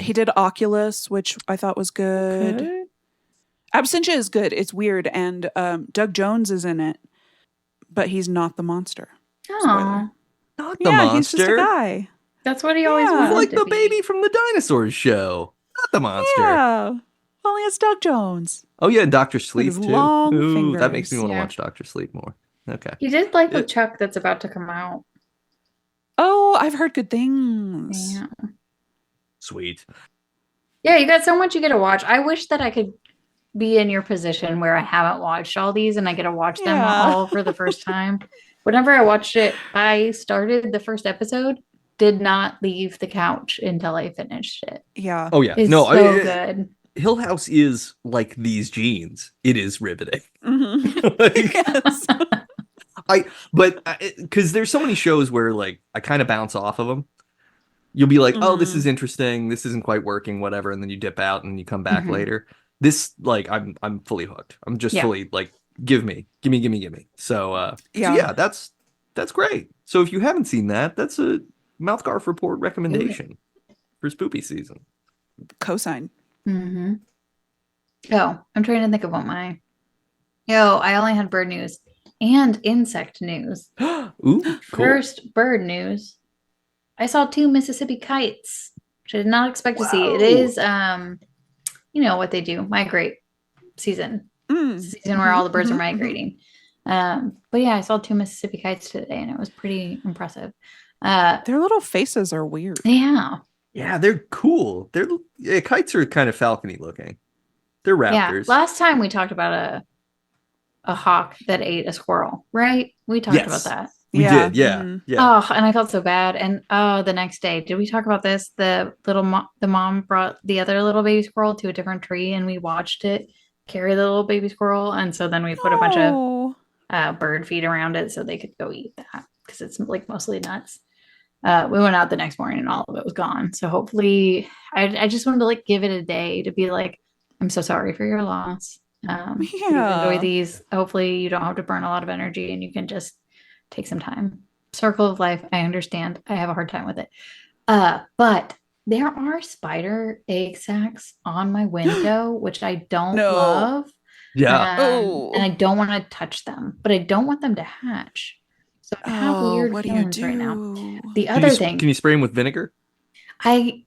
He did Oculus, which I thought was good. Absentia is good. It's weird. And Doug Jones is in it. But he's not the monster. Oh, Not the monster. He's just a guy. that's what he always Yeah. wanted Like to the be. baby from the dinosaurs show. Not the monster. Yeah. Only it's Doug Jones. Oh yeah, and Dr. Sleep his too. long Ooh, that makes me fingers. want to Yeah. watch Dr. Sleep more. Okay. He did like the Chuck that's about to come out. Oh, I've heard good things. Yeah. Sweet. Yeah, you got so much you get to watch. I wish that I could be in your position where I haven't watched all these and I get to watch them all for the first time. Whenever I watched it, I started the first episode, did not leave the couch until I finished it. Yeah. Oh yeah. It's No, so good. Hill House is like these jeans. It is riveting. Mhm. Like, Yes. because there's so many shows where like I kind of bounce off of them. You'll be like, oh, this Mhm. is interesting. This isn't quite working, whatever, and then you dip out and you come back Mhm. later. This, like, I'm fully hooked. I'm just Yeah. fully like, give me. So Yeah. that's great. So if you haven't seen that, that's a MouthGarf Report recommendation for spoopy season. Cosign. Mm-hmm. Oh, I'm trying to think of what my. Yo, I only had bird news and insect news. Ooh, cool. First, bird news. I saw 2 Mississippi kites, which I did not expect to see. It Wow. is, you know what they do, migrate season. Season where all the birds are migrating. But yeah, I saw 2 Mississippi kites today, and it was pretty impressive. Their little faces are weird. Yeah. Yeah, they're cool. Kites are kind of falcony looking. They're raptors. Yeah. Last time we talked about a hawk that ate a squirrel, right? We talked about that. We did. Yeah. Mhm. Yeah. Oh, and I felt so bad. And the next day, did we talk about this? The mom brought the other little baby squirrel to a different tree, and we watched it carry the little baby squirrel. And so then we put a bunch of bird feed around it so they could go eat that because it's like mostly nuts. We went out the next morning and all of it was gone. So hopefully, I just wanted to like give it a day to be like, I'm so sorry for your loss. You enjoy these. Hopefully, you don't have to burn a lot of energy and you can just take some time. Circle of life. I understand. I have a hard time with it. But there are spider egg sacs on my window, which I don't love. Yeah. And I don't want to touch them, but I don't want them to hatch. So I have weird feelings right now. The other thing. Can you spray them with vinegar? I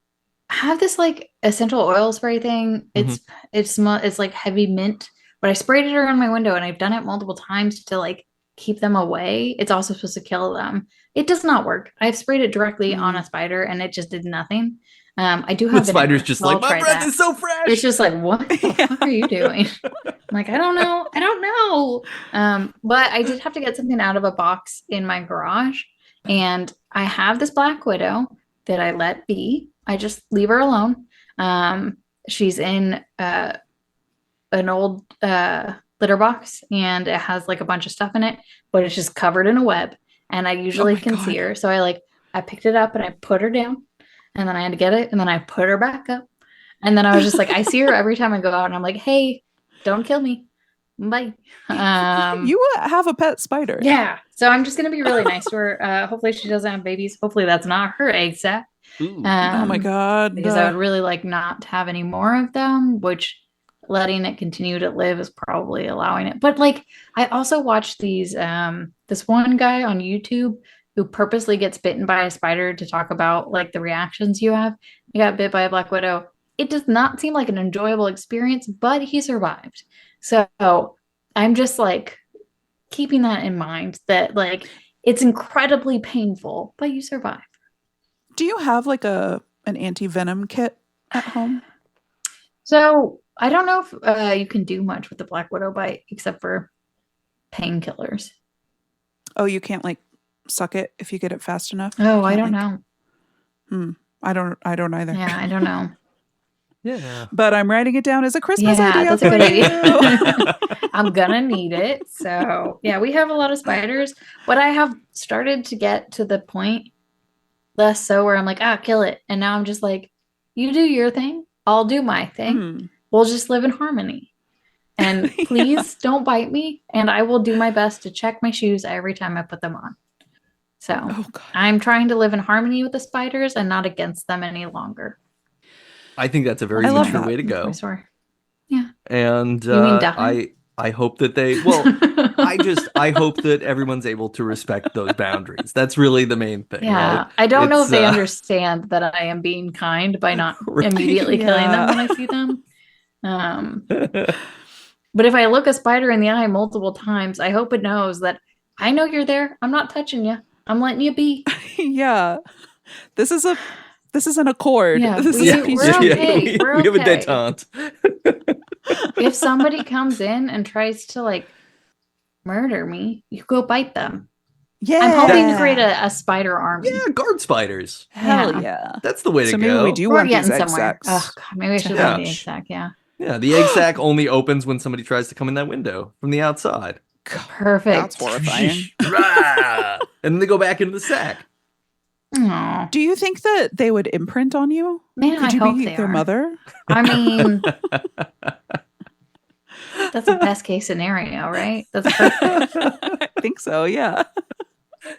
have this like essential oil spray thing. It's like heavy mint, but I sprayed it around my window and I've done it multiple times to like keep them away. It's also supposed to kill them. It does not work. I've sprayed it directly on a spider and it just did nothing. I do have the spider's just like, my breath is so fresh. It's just like, what the fuck are you doing? I'm like, I don't know. But I did have to get something out of a box in my garage. And I have this black widow that I let be. I just leave her alone. She's in an old litter box and it has like a bunch of stuff in it, but it's just covered in a web. And I usually can see her. So I picked it up and I put her down. And then I had to get it. And then I put her back up. And then I was just like, I see her every time I go out. And I'm like, hey, don't kill me. Bye. You have a pet spider. Yeah. So I'm just going to be really nice to her. Hopefully she doesn't have babies. Hopefully that's not her egg sac. Oh my God. Because I would really like not to have any more of them, which letting it continue to live is probably allowing it. But like, I also watched these, this one guy on YouTube who purposely gets bitten by a spider to talk about like the reactions you have. He got bit by a black widow. It does not seem like an enjoyable experience, but he survived. So I'm just like keeping that in mind that like it's incredibly painful, but you survive. Do you have like an anti-venom kit at home? So I don't know if you can do much with the black widow bite except for painkillers. Oh, you can't like suck it if you get it fast enough? Oh, I don't know. I don't either. Yeah, I don't know. Yeah. But I'm writing it down as a Christmas idea. That's a good idea. I'm gonna need it. So yeah, we have a lot of spiders, but I have started to get to the point less so where I'm like, kill it. And now I'm just like, you do your thing, I'll do my thing. We'll just live in harmony. And please don't bite me. And I will do my best to check my shoes every time I put them on. So I'm trying to live in harmony with the spiders and not against them any longer. I think that's a very mature way to go. Yeah. And you mean die? I hope that they, well, I hope that everyone's able to respect those boundaries. That's really the main thing. Yeah. Right? I don't know if they understand that I am being kind by not immediately killing them when I see them. But if I look a spider in the eye multiple times, I hope it knows that I know you're there. I'm not touching you. I'm letting you be. Yeah. This is an accord. Yeah, this we, is a piece we're of okay. we have a detente. If somebody comes in and tries to like murder me, you go bite them. Yeah. I'm hoping to create a spider army. Yeah, guard spiders. Hell yeah. That's the way to go. Maybe we do We're want these getting egg somewhere. sacs. Oh god, maybe I should Yeah. leave the egg sac. Yeah. Yeah, the egg sac only opens when somebody tries to come in that window from the outside. Perfect. That's horrifying. Rah! And then they go back into the sack. Aw. Do you think that they would imprint on you? Man, Could I you hope be they their are. mother? I mean, that's the best case scenario, right? That's perfect. I think so, yeah.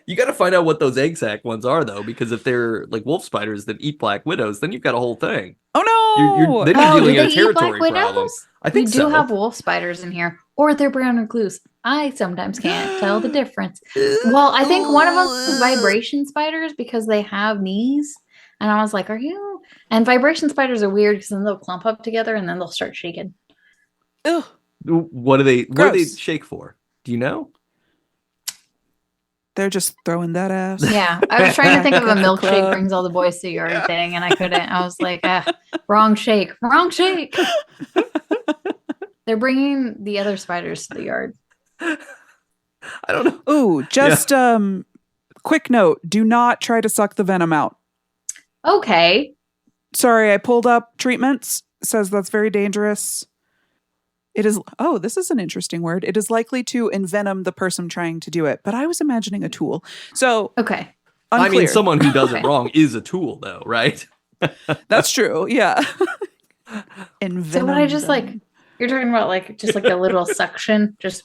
You got to find out what those egg sac ones are, though, because if they're like wolf spiders that eat black widows, then you've got a whole thing. Oh no! Then Oh, you're dealing do in a they eat black territory problem. widows? I think we do so. have wolf spiders in here, or they're brown recluse. I sometimes can't tell the difference. Well, I think one of them is vibration spiders because they have knees. And I was like, are you? And vibration spiders are weird because then they'll clump up together and then they'll start shaking. Ugh. What do they Gross. shake for? Do you know? They're just throwing that ass. Yeah. I was trying to think of a At the milkshake club. brings all the boys to the yard thing, and I couldn't. I was like, wrong shake. Wrong shake. They're bringing the other spiders to the yard. I don't know. Ooh, just quick note. Do not try to suck the venom out. Okay. Sorry, I pulled up treatments. Says that's very dangerous. It is, this is an interesting word. It is likely to envenom the person trying to do it. But I was imagining a tool. So, Okay. I unclear. mean, someone who does it Okay. wrong is a tool, though, right? That's true. Yeah. Envenom. So what I just them. like, you're talking about like just like a little suction, just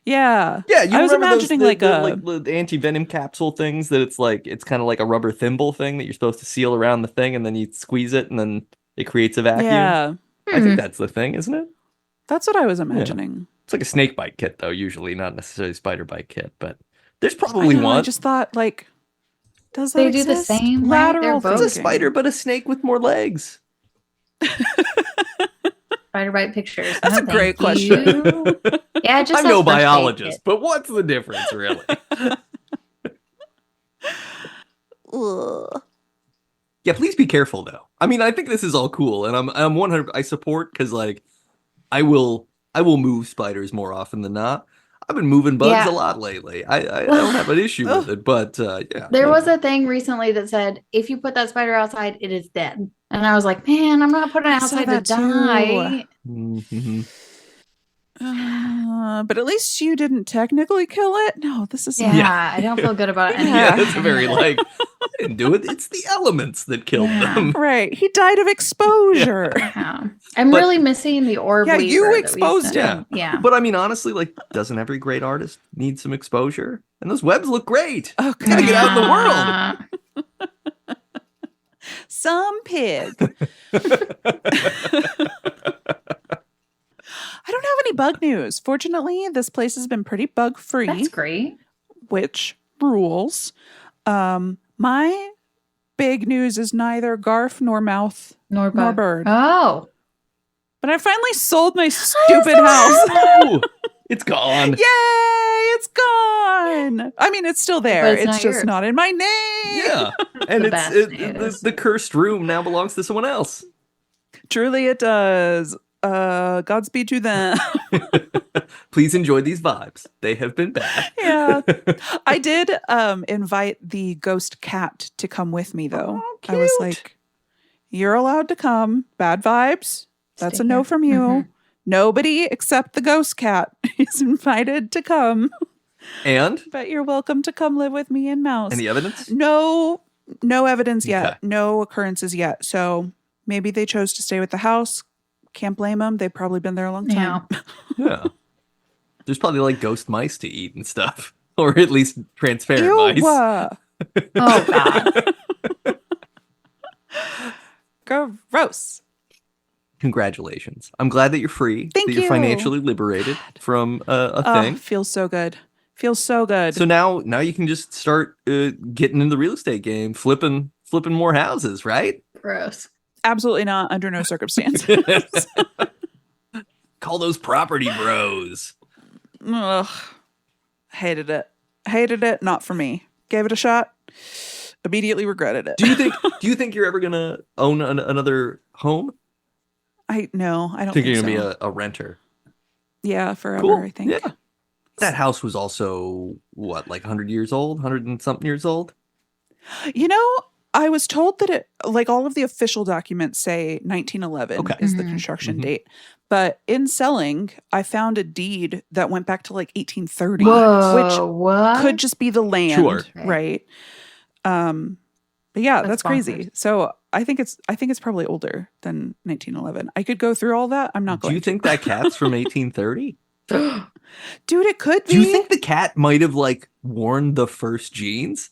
Yeah. Yeah, you I was remember imagining those, like the anti-venom capsule things that it's kind of like a rubber thimble thing that you're supposed to seal around the thing, and then you squeeze it, and then it creates a vacuum. Yeah. I think that's the thing, isn't it? That's what I was imagining. It's like a snake bite kit, though, usually, not necessarily a spider bite kit, but there's I probably know, one. I just thought, like, does that They do the exist? same, right? Lateral They're both- It's a thinking. spider, but a snake with more legs. spider bite pictures. That's a No, great thank question. you. Yeah, it just I'm says no first aid biologist, kit. but what's the difference, really? Ugh. Yeah, please be careful, though. I mean, I think this is all cool, and I'm 100. I support because like I will move spiders more often than not. I've been moving bugs Yeah. a lot lately. I don't have an issue with it, but yeah. There was a thing recently that said if you put that spider outside, it is dead. And I was like, man, I'm not putting it I saw outside to that too. die. Mhm. But at least you didn't technically kill it. No, this is Yeah, I don't feel good about it anymore. Yeah, that's a very like I didn't do it. It's the elements that killed Yeah. them. right. He died of exposure. Yeah. I'm But- really missing the orb. Yeah, you weaver that we exposed used to- him. Yeah. But I mean, honestly, like, doesn't every great artist need some exposure? And those webs look great. Okay. Gotta get out in the world. Some pig. I don't have any bug news. Fortunately, this place has been pretty bug free, That's great. which rules. My big news is neither Garf nor Mouth Nor nor bug. Bird. Oh. But I finally sold my stupid house. Ooh, it's gone. Yay! It's gone. I mean, it's still there. But it's It's not just yours. not in my name. Yeah. And the it's best news. the cursed room now belongs to someone else. Truly, it does. Godspeed to them. Please enjoy these vibes. They have been bad. Yeah. I did invite the ghost cat to come with me, though. Oh, I was cute. like, you're allowed to come. Bad vibes. That's Stay a no here. from you. Mhm. Nobody except the ghost cat is invited to come. And But you're welcome to come live with me and Mouse. any evidence? No evidence yet. Okay. No occurrences yet. So maybe they chose to stay with the house. Can't blame them. They've probably been there a long time. Yeah. Yeah. There's probably like ghost mice to eat and stuff. Or at least transparent Ew. mice. Oh God. Gross. Congratulations. I'm glad that you're free. Thank that you're you. financially liberated from a thing. Feels so good. Feels so good. So now you can just start getting in the real estate game, flipping more houses, right? Gross. Absolutely not. Under no circumstances. Call those property bros. Ugh. Hated it. Not for me. Gave it a shot. Immediately regretted it. Do you think you're ever gonna own another home? I don't Think think you're so. gonna be a renter? Yeah, forever. Cool. I think. Yeah. That house was also what, like 100 years old, 100 and something years old. I was told that all of the official documents say 1911 is the construction date. But in selling, I found a deed that went back to 1830, which could just be the land, sure. Right? But yeah, that's crazy. bonkers. So I think it's probably older than 1911. I could go through all that. I'm not going Do you think that cat's from 1830? Dude, it could be. Do you think the cat might have worn the first jeans?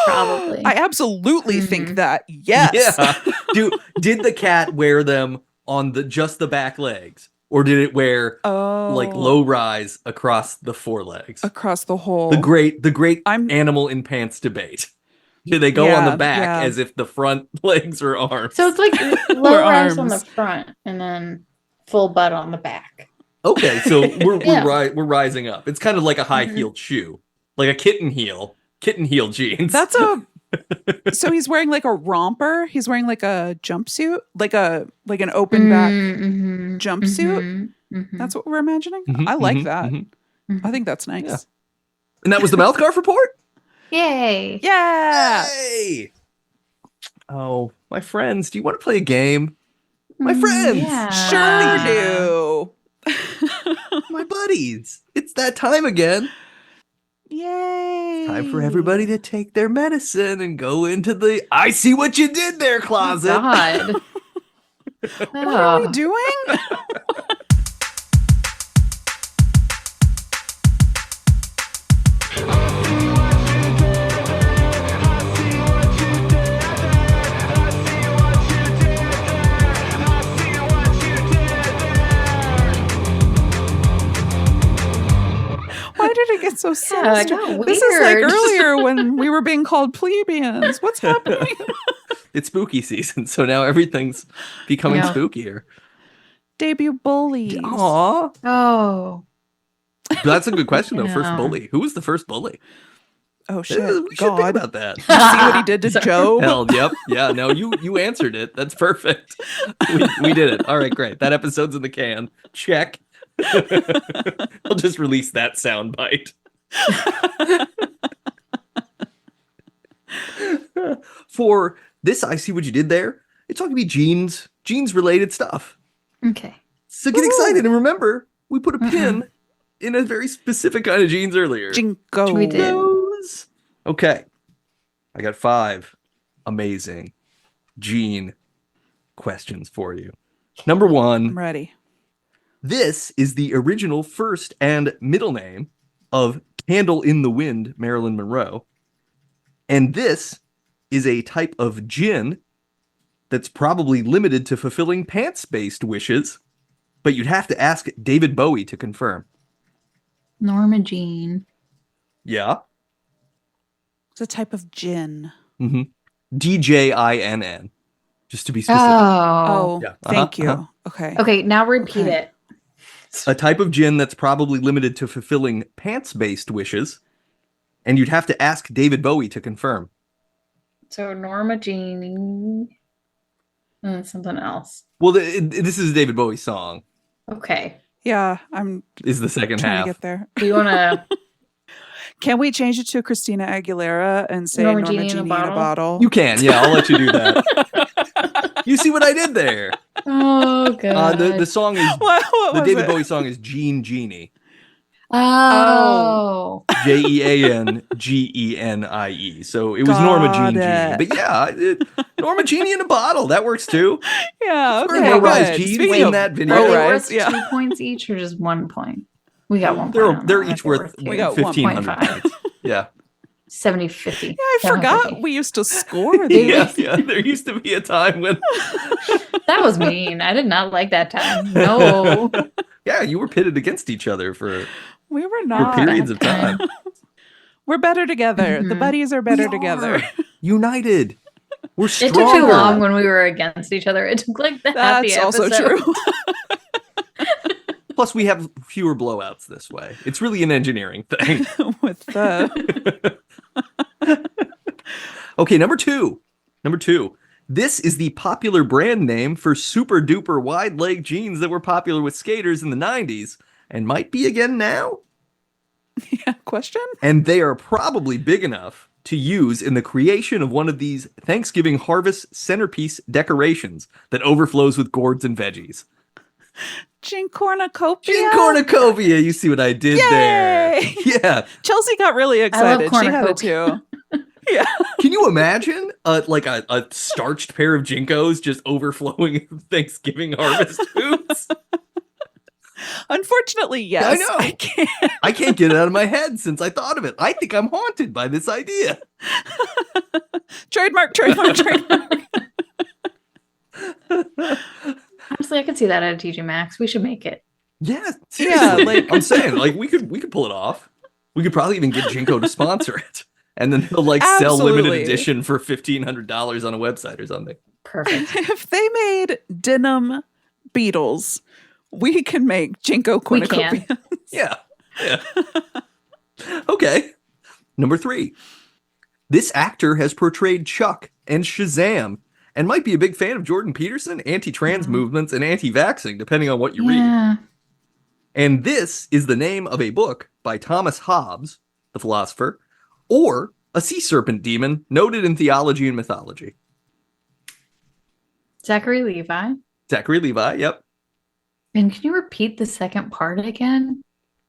Probably. I absolutely think that. Yes. Yeah. Did the cat wear them on just the back legs, or did it wear low rise across the forelegs? Across the whole. The great animal in pants debate. Did they go on the back as if the front legs or arms? So it's low rise on the front and then full butt on the back. Okay, so we're rising up. It's kind of like a high-heeled shoe, like a kitten heel jeans. That's so he's wearing a romper. He's wearing a jumpsuit, like an open back jumpsuit. That's what we're imagining. I like that. I think that's nice. Yeah. And that was the MouthGarf Report? Yay. Yeah. Yay. Oh, my friends, do you want to play a game? My friends. Yeah. Sure do. My buddies. It's that time again. Yay. Time for everybody to take their medicine and go into the I see what you did there closet. God. What are we doing? Why did it get so sinister? This is like earlier when we were being called plebeians. What's happening? It's spooky season, so now everything's becoming spookier. Debut bullies. Aw. Oh. That's a good question, though. First bully. Who was the first bully? Oh, shit. We should think about that. Did you see what he did to Job? Hell, yep. Yeah, no, you answered it. That's perfect. We did it. All right, great. That episode's in the can. Check. I'll just release that sound bite. For this, I see what you did there. It's all gonna be jeans related stuff. Okay. So get excited and remember, we put a pin in a very specific kind of jeans earlier. Jinko. We did. Okay. I got 5 amazing jean questions for you. Number 1. I'm ready. This is the original first and middle name of Candle in the Wind, Marilyn Monroe. And this is a type of gin that's probably limited to fulfilling pants-based wishes, but you'd have to ask David Bowie to confirm. Norma Jean. Yeah. It's a type of gin. Mm-hmm. DJINN, just to be specific. Oh, yeah. Thank you. Okay. Okay, now repeat it. A type of gin that's probably limited to fulfilling pants-based wishes, and you'd have to ask David Bowie to confirm. So Norma Jean and something else. Well, this is a David Bowie song. Okay. Yeah, Is the second trying half. to get there. Do you want to... Can we change it to Christina Aguilera and say Norma Jeannie in a bottle? You can, yeah. I'll let you do that. You see what I did there? Oh, God. The song is What the was David it? Bowie song is Jean Genie. Oh. JeanGenie. So it was Norma Jean Genie. But yeah, Norma Genie in a bottle. That works too. Yeah, Sort of okay. low-rise Good. jeans Speaking in of that video. Are they low-rise, worth yeah. 2 points each or just 1 point? We got 1 point. They're on they're that. each worth We got 1,500 1.5. points. Yeah. 70-50. Yeah, I forgot we used to score these. Yeah, there used to be a time when That was mean. I did not like that time. No. yeah, you were pitted against each other for We were not. periods of time. We're better together. The buddies are better together. United. We're It stronger. took too long when we were against each other. It took like the happy That's episode. also true. Plus, we have fewer blowouts this way. It's really an engineering thing. With the Okay, number two. This is the popular brand name for super duper wide leg jeans that were popular with skaters in the 90s and might be again now. question. And they are probably big enough to use in the creation of one of these Thanksgiving harvest centerpiece decorations that overflows with gourds and veggies. Cornucopia. Cornucopia. You see what I did there? Yeah. Chelsea got really excited. She had it too. Yeah. Can you imagine like a starched pair of Jinkos just overflowing with Thanksgiving harvest foods? Unfortunately, yes. I know. I can't get it out of my head since I thought of it. I think I'm haunted by this idea. Trademark. Honestly, I could see that at a TJ Maxx. We should make it. Yeah, seriously. Yeah, like I'm saying, like we could pull it off. We could probably even get Jinko to sponsor it, and then they'll like sell limited edition for $1,500 on a website or something. Perfect. If they made denim Beatles, we can make Jinko cornucopias. Yeah. Okay. Number 3. This actor has portrayed Chuck and Shazam and might be a big fan of Jordan Peterson, anti-trans movements, and anti-vaxxing, depending on what you read. And this is the name of a book by Thomas Hobbes, the philosopher, or a sea serpent demon noted in theology and mythology. Zachary Levi. Zachary Levi, yep. And can you repeat the second part again?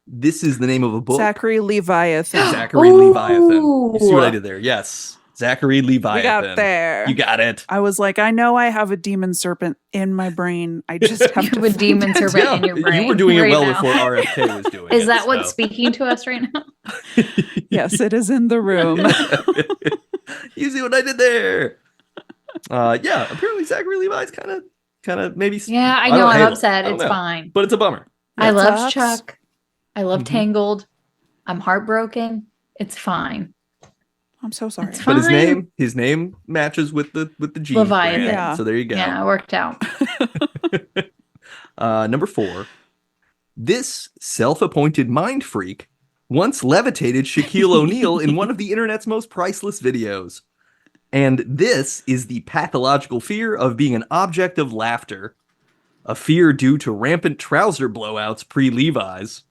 This is the name of a book. Zachary Leviathan. Zachary Leviathan. You see what I did there? Yes. Zachary Leviathan. We got there. You got it. I was like, I know I have a demon serpent in my brain. I just have You to have a demon serpent in your brain. You were doing it well now. before RFK was doing it. Is that what's speaking to us right now? Yes, it is in the room. You see what I did there? Yeah, apparently Zachary Levi's kind of maybe. Yeah, I know. I'm upset. It's fine. But it's a bummer. I love Chuck. I love Tangled. I'm heartbroken. It's fine. I'm so sorry. It's But fine. his name matches with the G. Leviathan. Yeah. So there you go. Yeah, it worked out. Number 4. This self-appointed mind freak once levitated Shaquille O'Neal in one of the internet's most priceless videos. And this is the pathological fear of being an object of laughter. A fear due to rampant trouser blowouts pre-Levi's.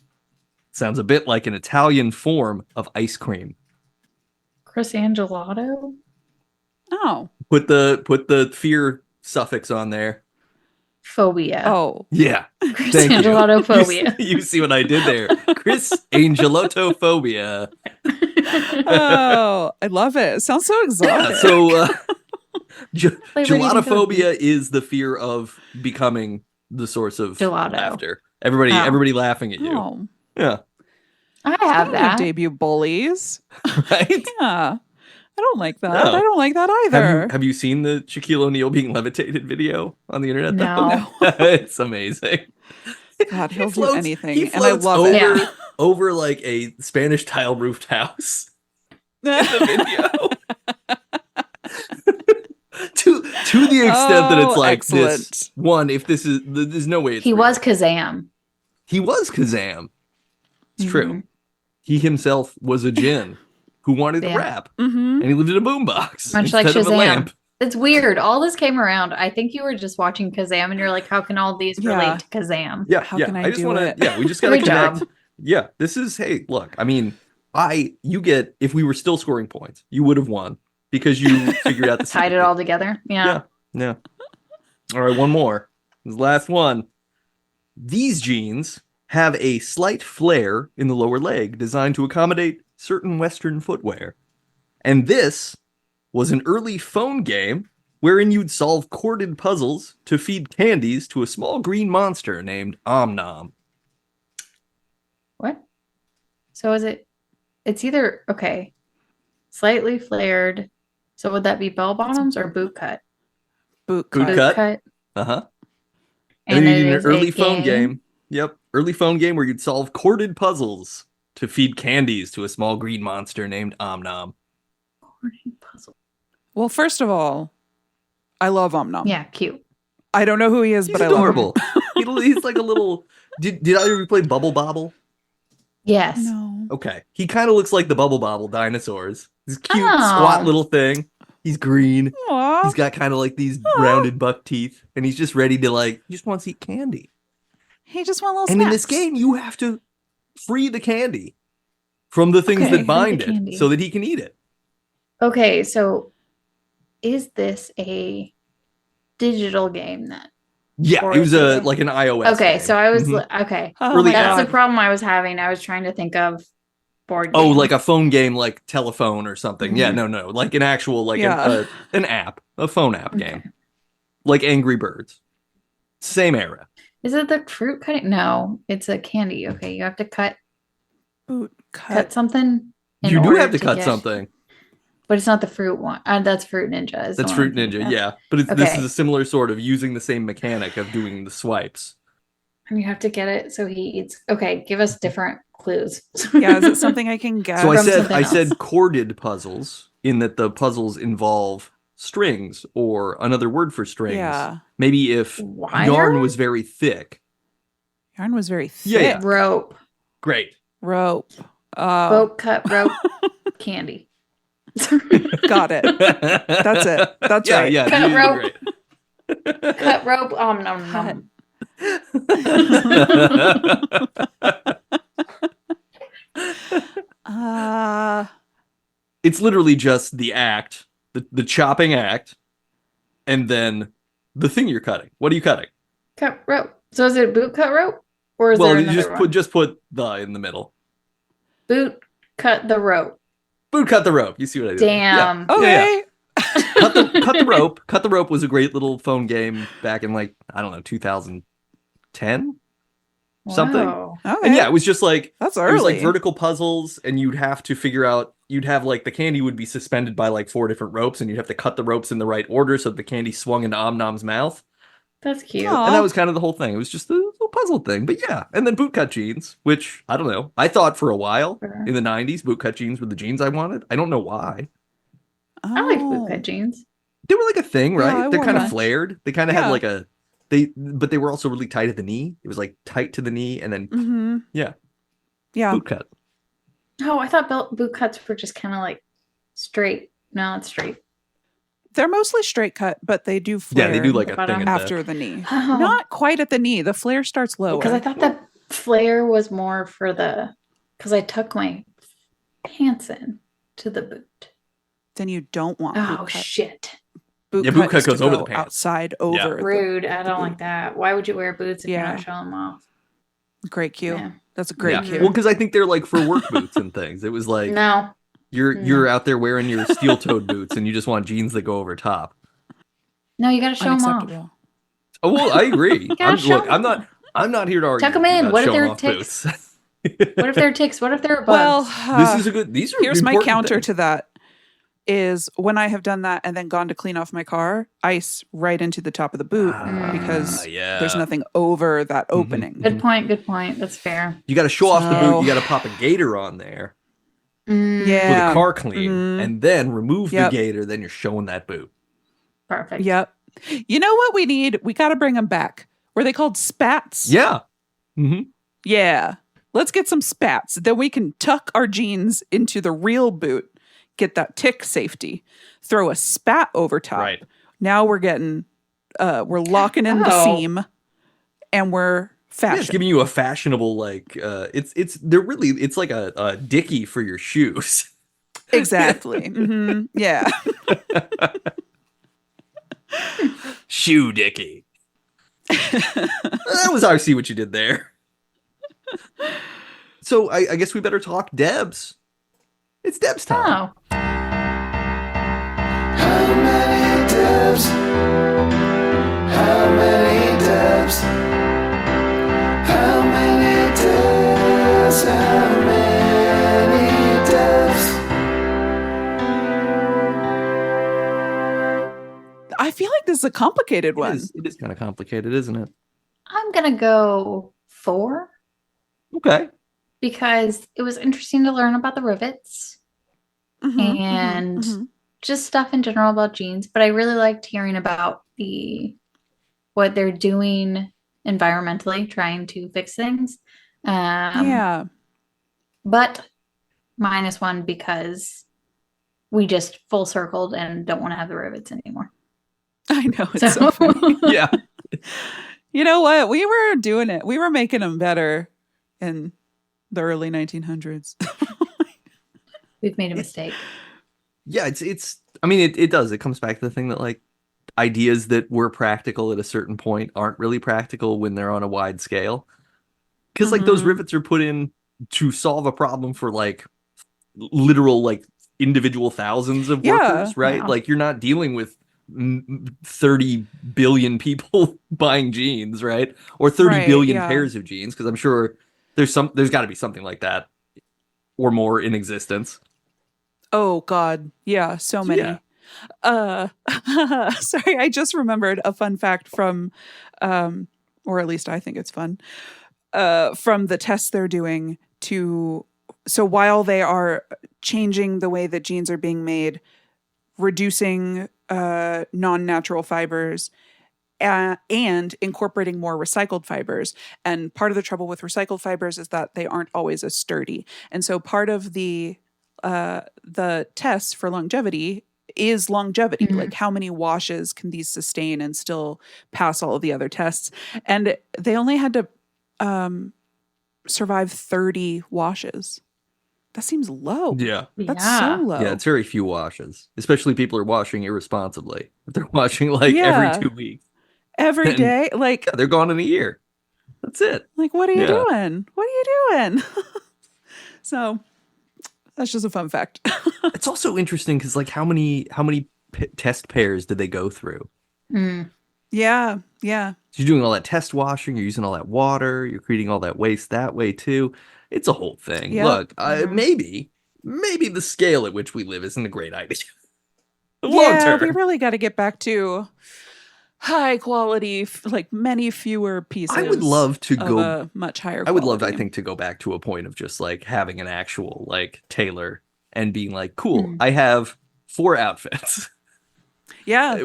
Sounds a bit like an Italian form of ice cream. Chris Angelato? Oh. Put the fear suffix on there. Phobia. Oh. Yeah. Chris Thank you. Angelato phobia. You see what I did there. Chris Angelotto phobia. Oh, I love it. It sounds so exotic. Yeah, so Like gelatophobia is the fear of becoming the source of Gelato. laughter. Everybody laughing at you. Oh. Yeah. I have that. Debut bullies. Right? Yeah. I don't like that. No. I don't like that either. Have you seen the Shaquille O'Neal being levitated video on the internet? No. It's amazing. God, he'll do floats- anything. He And I floats love over, it. Yeah. over like a Spanish tile roofed house in the video. to the extent that it's like excellent. this one, if this is there's no way it's He real. was Kazam. He was Kazam. It's Mm-hmm. true. He himself was a djinn who wanted to Yeah. rap, Mm-hmm. and he lived in a boombox Much like instead of a Shazam. lamp. It's weird. All this came around. I think you were just watching Kazam and you're like, how can all these Yeah. relate to Kazam? Yeah, How yeah. can I just do want it? to. Yeah, we just got to Good connect. job. Yeah, this is. Hey, look. I mean, you get if we were still scoring points, you would have won because you figured out the Tied it secret. all together. Yeah. Yeah. All right, one more. This is the last one. These jeans have a slight flare in the lower leg designed to accommodate certain Western footwear. And this was an early phone game wherein you'd solve corded puzzles to feed candies to a small green monster named Om-Nom. What? So is it? It's either okay. Slightly flared. So would that be bell bottoms or boot cut? Boot Boot cut. cut. Uh-huh. And then it you need is an early a phone game. Yep. Early phone game where you'd solve corded puzzles to feed candies to a small green monster named Om Nom. Corded puzzle. Well, first of all, I love Om Nom. Yeah, cute. I don't know who he is, He's but adorable. I love him. He's like a little... Did either of you play Bubble Bobble? Yes. No. Okay. He kind of looks like the Bubble Bobble dinosaurs. This cute, squat little thing. He's green. Aww. He's got kind of like these rounded buck teeth. And he's just ready to he just wants to eat candy. He just wants little And snacks. in this game, you have to free the candy from the things that bind it so that he can eat it. Okay, so is this a digital game then? Yeah, Or it was is it like an iOS Okay, game. so I was Mhm. okay. Oh Really my That's God. the problem I was having. I was trying to think of board Oh, games. like a phone game, like telephone or something. Yeah, Mhm. no. Like an actual, like Yeah. an app, a phone app Okay. game. Like Angry Birds. Same era. Is it the fruit cutting? No, it's a candy. Okay, you have to cut Boot cut cut. something. in You do order have to cut get- something. but it's not the fruit one. That's Fruit Ninja. Is the That's one Fruit I'm thinking Ninja, of. yeah. But this Okay. is a similar sort of using the same mechanic of doing the swipes. And you have to get it so he eats. Okay, give us different clues. Yeah, is it something I can get? So I From said something else. corded puzzles in that the puzzles involve strings or another word for strings. Yeah. Maybe if Wire? yarn was very thick. Yarn was very thick. Yeah, yeah. Rope, Great. Rope. boat cut rope, candy. Got it. That's it. That's Yeah, right. yeah. Cut you did rope. great. Cut rope. No. Cut. It's literally just the act, the chopping act, and then the thing you're cutting. What are you cutting? Cut rope. So is it boot cut rope, or is Well, there you another just one? put the in the middle. Boot cut the rope. Boot cut the rope. You see what I did? there? Yeah. Damn. Okay. Cut the rope. Cut the rope was a great little phone game back in like, I don't know, 2010 something. Wow. Okay. And yeah, it was just like That's it was like early. vertical puzzles, and you'd have to figure out. You'd have like the candy would be suspended by like 4 different ropes, and you'd have to cut the ropes in the right order so that the candy swung into Om Nom's mouth. That's cute. Aw. And that was kind of the whole thing. It was just a little puzzle thing. But yeah, and then bootcut jeans, which I don't know. I thought for a while Sure. in the 90s, bootcut jeans were the jeans I wanted. I don't know why. I like boot Oh. cut jeans. They were like a thing, Yeah, right? I They're wore kind of that. flared. They kind of Yeah. had like but they were also really tight at the knee. It was like tight to the knee and then Mm-hmm. Yeah. Yeah. bootcut. Oh, I thought boot cuts were just kind of like straight. No, it's straight. They're mostly straight cut, but they do flare. Yeah, they do like a Bottom. thing at after the knee. Oh. Not quite at the knee. The flare starts lower. Because I thought the flare was more for because I tuck my pants in to the boot. Then you don't want Oh, boot cut. shit. Boot Yeah, boot cut cut is to goes over go the pants. outside Yeah. over. the Rude. I don't boot. like that. Why would you wear boots if Yeah. you're not showing them off? Great cue. Yeah. That's a great Yeah. cue. Well, because I think they're like for work boots and things. It was like No. you're out there wearing your steel-toed boots and you just want jeans that go over top. No, you got to show them off. Unacceptable. Oh well, I agree. gotta show Look, I'm not here to argue. Tuck 'em with you in. about What if showing they're off ticks? boots. What if they're ticks? What if they're bugs? Well, This is a good. These are here's my important counter things. to that is when I have done that and then gone to clean off my car, ice right into the top of the boot because yeah. there's nothing over that Mhm. opening. Good point. Good point. That's fair. You got to show off the boot. So- You got to pop a gator on there Mm, Yeah. with a car clean, Mhm. and then remove Yep. the gator. Then you're showing that boot. Perfect. Yep. You know what we need? We got to bring them back. Were they called spats? Yeah. Mm-hmm. Yeah. Let's get some spats. Then we can tuck our jeans into the real boot, get that tick safety, throw a spat over top. Right. Now we're getting, we're locking in the Oh. seam and we're Yeah, fashion. it's giving you a fashionable like. It's like a dickie for your shoes. Exactly. Hmm. Yeah. Shoe dickie. That was I see what you did there. So I guess we better talk Debs. It's Debs time. Oh. How many Debs? How many Debs? How many Debs? How many Debs? a complicated one. It is kind of complicated, isn't it? I'm going to go 4. Okay. Because it was interesting to learn about the rivets and just stuff in general about jeans. But I really liked hearing about what they're doing environmentally, trying to fix things. Yeah. But -1 because we just full circled and don't want to have the rivets anymore. I know. It's so funny. Yeah. You know what? We were doing it. We were making them better in the early 1900s. We've made a mistake. Yeah, it does. It comes back to the thing that like ideas that were practical at a certain point aren't really practical when they're on a wide scale. Because like those rivets are put in to solve a problem for like literal like individual thousands of workers, right? Yeah. Like you're not dealing with 30 billion people buying jeans, right? Or 30 billion pairs of jeans, because I'm sure there's got to be something like that or more in existence. Oh God, yeah, so many. Yeah. Sorry, I just remembered a fun fact from, or at least I think it's fun, from the tests they're doing so while they are changing the way that jeans are being made, reducing non-natural fibers, and incorporating more recycled fibers. And part of the trouble with recycled fibers is that they aren't always as sturdy. And so part of the tests for longevity is longevity. Like how many washes can these sustain and still pass all of the other tests? And they only had to survive 30 washes. That seems low. Yeah. That's so low. Yeah, it's very few washes. Especially people are washing irresponsibly. If they're washing like every 2 weeks. Every day, like they're gone in a year. That's it. Like, what are you doing? What are you doing? So that's just a fun fact. It's also interesting because, like, how many test pairs did they go through? Yeah. So you're doing all that test washing. You're using all that water. You're creating all that waste that way too. It's a whole thing. Yep. Look, maybe the scale at which we live isn't a great idea. Long term. We really got to get back to high quality, like many fewer pieces. I would love to go much higher quality. I would love, I think, to go back to a point of just like having an actual like tailor and being like, cool, I have 4 outfits. Yeah.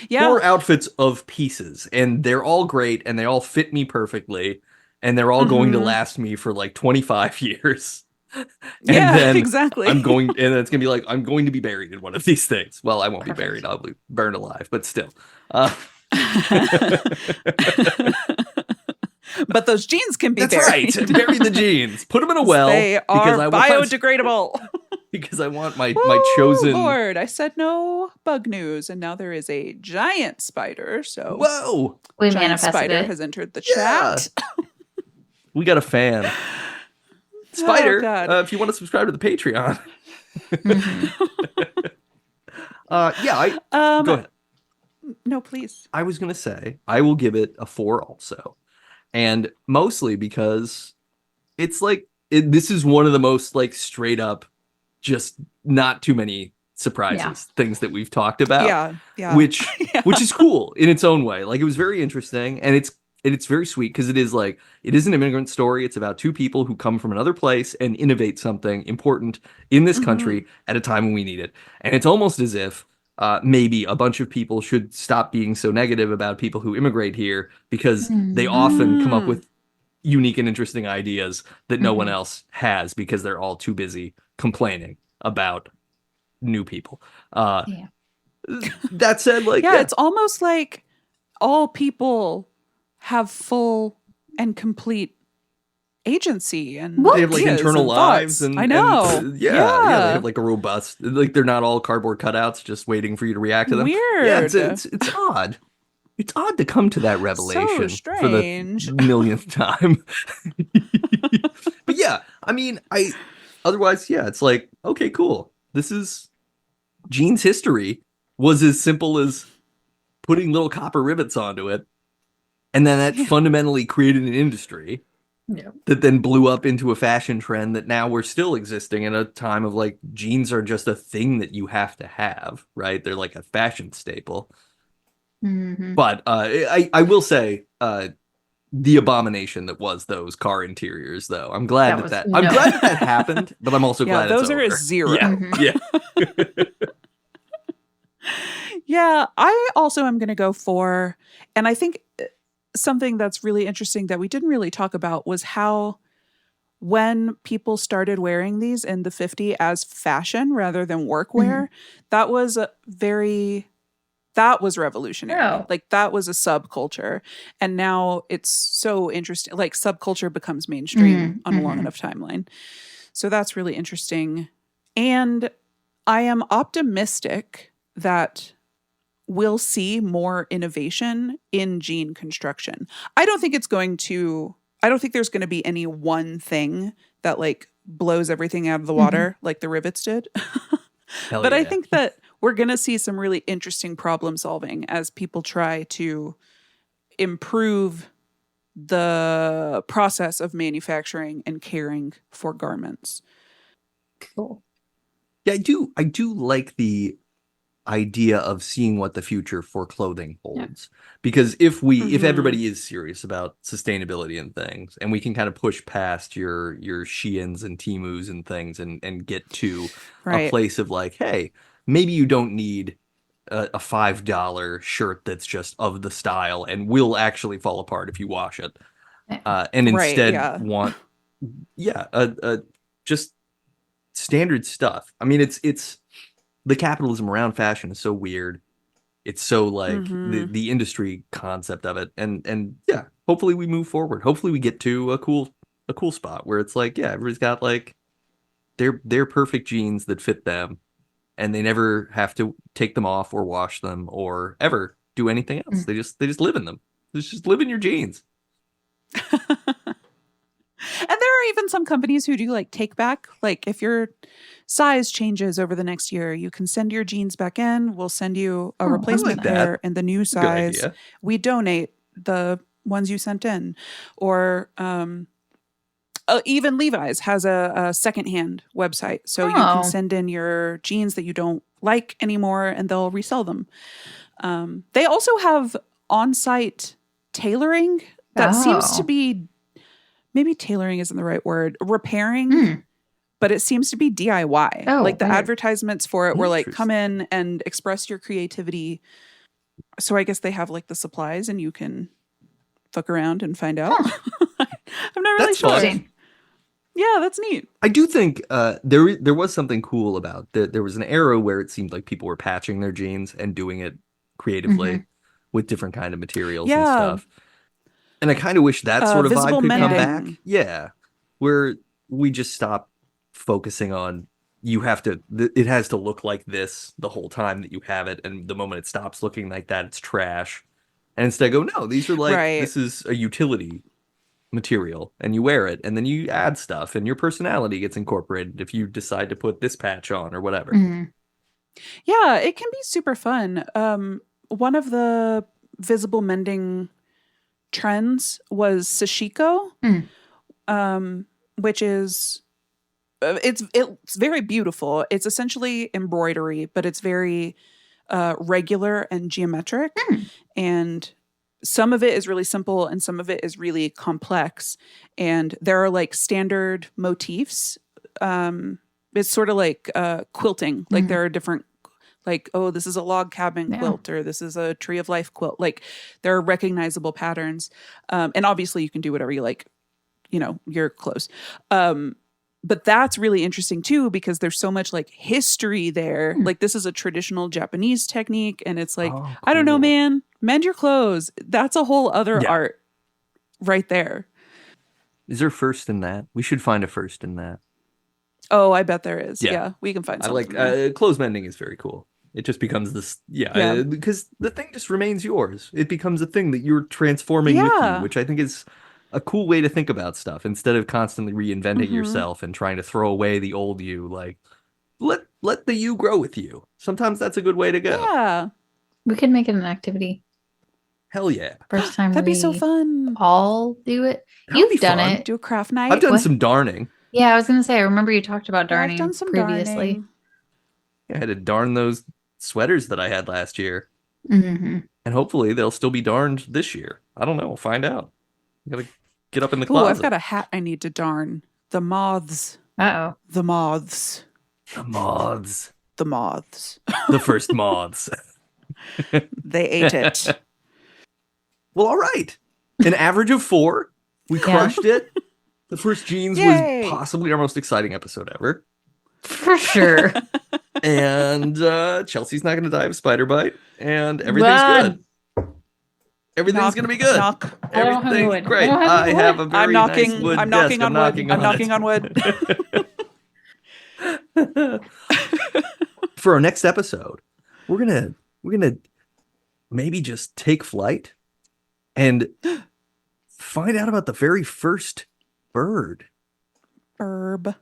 4 outfits of pieces, and they're all great and they all fit me perfectly, and they're all going to last me for like 25 years. And then exactly. and it's gonna be like, I'm going to be buried in one of these things. Well, I won't be buried, I'll be burned alive, but still. But those jeans can be That's buried. right. Bury the jeans. Put them in a well. They are biodegradable. Because I want my chosen. Lord, I said no bug news, and now there is a giant spider. So whoa, we giant manifested spider it. has entered the chat. We got a fan. Spider, if you want to subscribe to the Patreon. Go ahead. No, please. I was going to say, I will give it a 4 also. And mostly because it's like, this is one of the most like straight up, just not too many surprises, things that we've talked about. Yeah. Which is cool in its own way. Like, it was very interesting, and it's very sweet because it is an immigrant story. It's about 2 people who come from another place and innovate something important in this country at a time when we need it. And it's almost as if maybe a bunch of people should stop being so negative about people who immigrate here, because they often come up with unique and interesting ideas that no one else has, because they're all too busy complaining about new people. That said, like, it's almost like all people have full and complete agency, and they have like internal lives, and I know. And, they have like a robust, like, they're not all cardboard cutouts just waiting for you to react to them. Weird. Yeah, it's odd. It's odd to come to that revelation for the millionth time. But yeah, I mean, it's like, okay, cool. This is jeans history was as simple as putting little copper rivets onto it. And then that fundamentally created an industry that then blew up into a fashion trend that now we're still existing in a time of like, jeans are just a thing that you have to have, right? They're like a fashion staple. Mm-hmm. But I will say the abomination that was those car interiors, though. I'm glad I'm glad that happened, but I'm also glad those it's are over. a zero. Yeah, Mm-hmm. yeah. Yeah, I also am going to go for, and I think something that's really interesting that we didn't really talk about was how when people started wearing these in the 50s as fashion rather than workwear, that was revolutionary. Oh. Like that was a subculture. And now it's so interesting. Like subculture becomes mainstream on a long enough timeline. So that's really interesting. And I am optimistic that we'll see more innovation in jean construction. I don't think there's going to be any one thing that like blows everything out of the water like the rivets did. But I think that we're going to see some really interesting problem solving as people try to improve the process of manufacturing and caring for garments. Cool. Yeah, I do like the idea of seeing what the future for clothing holds. Because if everybody is serious about sustainability and things, and we can kind of push past your Sheins and Temus and things and get to a place of like, hey, maybe you don't need a $5 shirt that's just of the style and will actually fall apart if you wash it. And instead want just standard stuff. I mean, it's the capitalism around fashion is so weird. It's so like the industry concept of it. And yeah, hopefully we move forward. Hopefully we get to a cool spot where it's like, yeah, everybody's got like their perfect jeans that fit them and they never have to take them off or wash them or ever do anything else. They just live in them. Just live in your jeans. And there are even some companies who do like take back. Like if your size changes over the next year, you can send your jeans back in. We'll send you a replacement pair in the new size. We donate the ones you sent in. Or even Levi's has a secondhand website. So you can send in your jeans that you don't like anymore and they'll resell them. They also have on-site tailoring that seems to be, maybe tailoring isn't the right word, repairing, but it seems to be DIY. Like the advertisements for it were like, come in and express your creativity. So I guess they have like the supplies and you can fuck around and find out. I'm not really sure. Fun. Yeah, that's neat. I do think there was something cool about that. There was an era where it seemed like people were patching their jeans and doing it creatively with different kind of materials and stuff. And I kind of wish that sort of vibe could come back. Yeah. Where we just stop focusing on it has to look like this the whole time that you have it. And the moment it stops looking like that, it's trash. And instead go, no, these are like, this is a utility material and you wear it and then you add stuff and your personality gets incorporated if you decide to put this patch on or whatever. Yeah, it can be super fun. One of the visible mending trends was sashiko, which is it's very beautiful. It's essentially embroidery, but it's very regular and geometric. And some of it is really simple and some of it is really complex. And there are like standard motifs. It's sort of like quilting. Like there are different, like, oh, this is a log cabin quilt or this is a tree of life quilt. Like there are recognizable patterns. And obviously you can do whatever you like, your clothes. But that's really interesting too, because there's so much like history there. Like this is a traditional Japanese technique. And it's like, cool. I don't know, man, mend your clothes. That's a whole other art right there. Is there first in that? We should find a first in that. Oh, I bet there is. Yeah, we can find something. I like clothes mending is very cool. It just becomes this, because the thing just remains yours. It becomes a thing that you're transforming with you, which I think is a cool way to think about stuff instead of constantly reinventing yourself and trying to throw away the old you. Like, let the you grow with you. Sometimes that's a good way to go. Yeah, we could make it an activity. Hell yeah! First time that'd be so fun. All do it. You've done it. Do a craft night. I've done some darning. Yeah, I was gonna say. I remember you talked about darning I've done some previously. darning. I had to darn those sweaters that I had last year. Mm-hmm. And hopefully they'll still be darned this year. I don't know. We'll find out. Gotta get up in the Ooh, closet. I've got a hat I need to darn. The moths. Uh-oh. The moths. The moths. The moths. The first moths. They ate it. Well, all right. An average of 4. We crushed it. The first jeans was possibly our most exciting episode ever. For sure. And Chelsea's not going to die of a spider bite. And everything's good. Everything's going to be good. Knock. Everything's great. I have a very nice wood I'm knocking desk. on wood. I'm knocking on wood. For our next episode, we're gonna maybe just take flight and find out about the very first bird. Herb.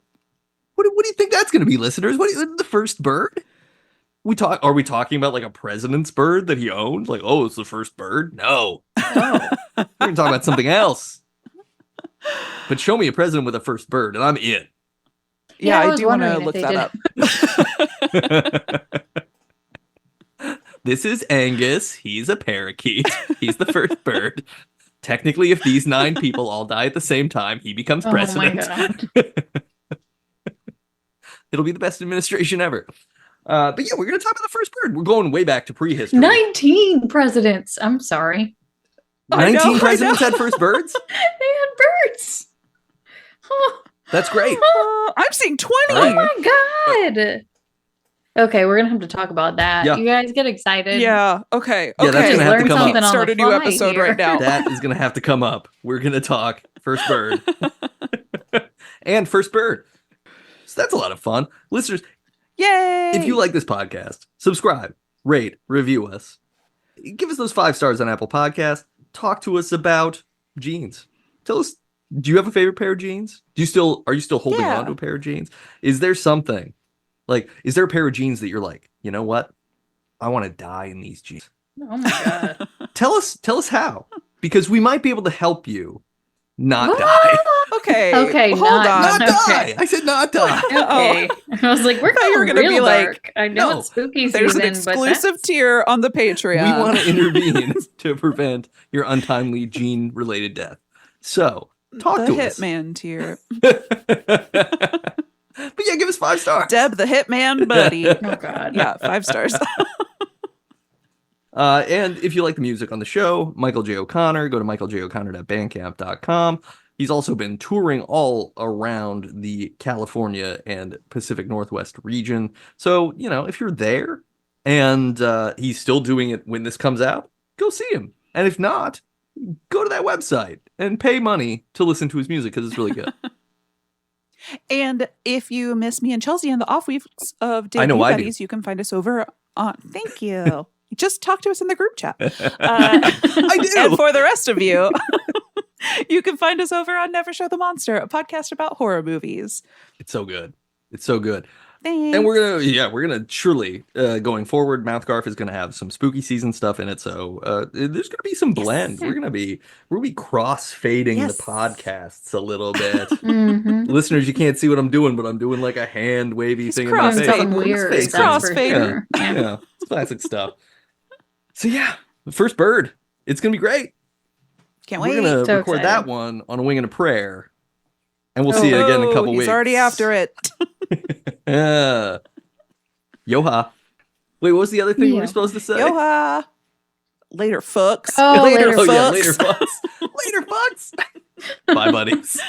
What do you think that's going to be, listeners? The first bird? Are we talking about like a president's bird that he owned? Like, oh, it's the first bird? No. We're going to talk about something else. But show me a president with a first bird, and I'm in. Yeah, I do want to look that up. This is Angus. He's a parakeet. He's the first bird. Technically, if these 9 people all die at the same time, he becomes president. Oh my God. It'll be the best administration ever. But yeah, we're going to talk about the first bird. We're going way back to prehistory. 19 presidents. I'm sorry. 19 presidents had first birds? They had birds. Oh. That's great. I'm seeing 20. Oh my God. Okay, we're gonna have to talk about that. Yeah. You guys get excited. Yeah. Okay. Yeah, that's gonna have to come up. Start a new episode right now. That is gonna have to come up. We're gonna talk first bird and first bird. So that's a lot of fun, listeners. Yay! If you like this podcast, subscribe, rate, review us. Give us those 5 stars on Apple Podcasts. Talk to us about jeans. Tell us, do you have a favorite pair of jeans? Are you still holding on to a pair of jeans? Is there something? Like, is there a pair of jeans that you're like, you know what? I want to die in these jeans. Oh my God. Tell us how, because we might be able to help you not die. Okay. Okay. Hold on. Not die. I said not die. Okay. I was like, we're going to be like, dark. I know it's spooky season. There's an exclusive tier on the Patreon. We want to intervene to prevent your untimely gene-related death. So talk to us. The Hitman tier. But yeah, give us 5 stars. Deb, the Hitman buddy. Oh God. Yeah, 5 stars. And if you like the music on the show, Michael J. O'Connor, go to michaeljoconnor.bandcamp.com. He's also been touring all around the California and Pacific Northwest region. So, if you're there and he's still doing it when this comes out, go see him. And if not, go to that website and pay money to listen to his music because it's really good. And if you miss me and Chelsea in the off weeks of Debut Buddies, you can find us over on. Thank you. Just talk to us in the group chat. I do. And for the rest of you, you can find us over on Never Show the Monster, a podcast about horror movies. It's so good. It's so good. Thanks. And we're gonna surely going forward, MouthGarf is gonna have some spooky season stuff in it. So there's gonna be some blend. We're gonna be cross-fading the podcasts a little bit. Mm-hmm. Listeners, you can't see what I'm doing, but I'm doing like a hand wavy thing in my face. It's crossfader. Yeah, it's classic stuff. So yeah, the first bird. It's gonna be great. Can't wait. We're gonna record that one on a wing and a prayer, and we'll see you again in a couple weeks. He's already after it. Yoha. Wait, what was the other thing we were supposed to say? Yoha. Later, fucks. Oh, later, fucks. Yeah, later, fucks. Later, fucks. Bye, buddies.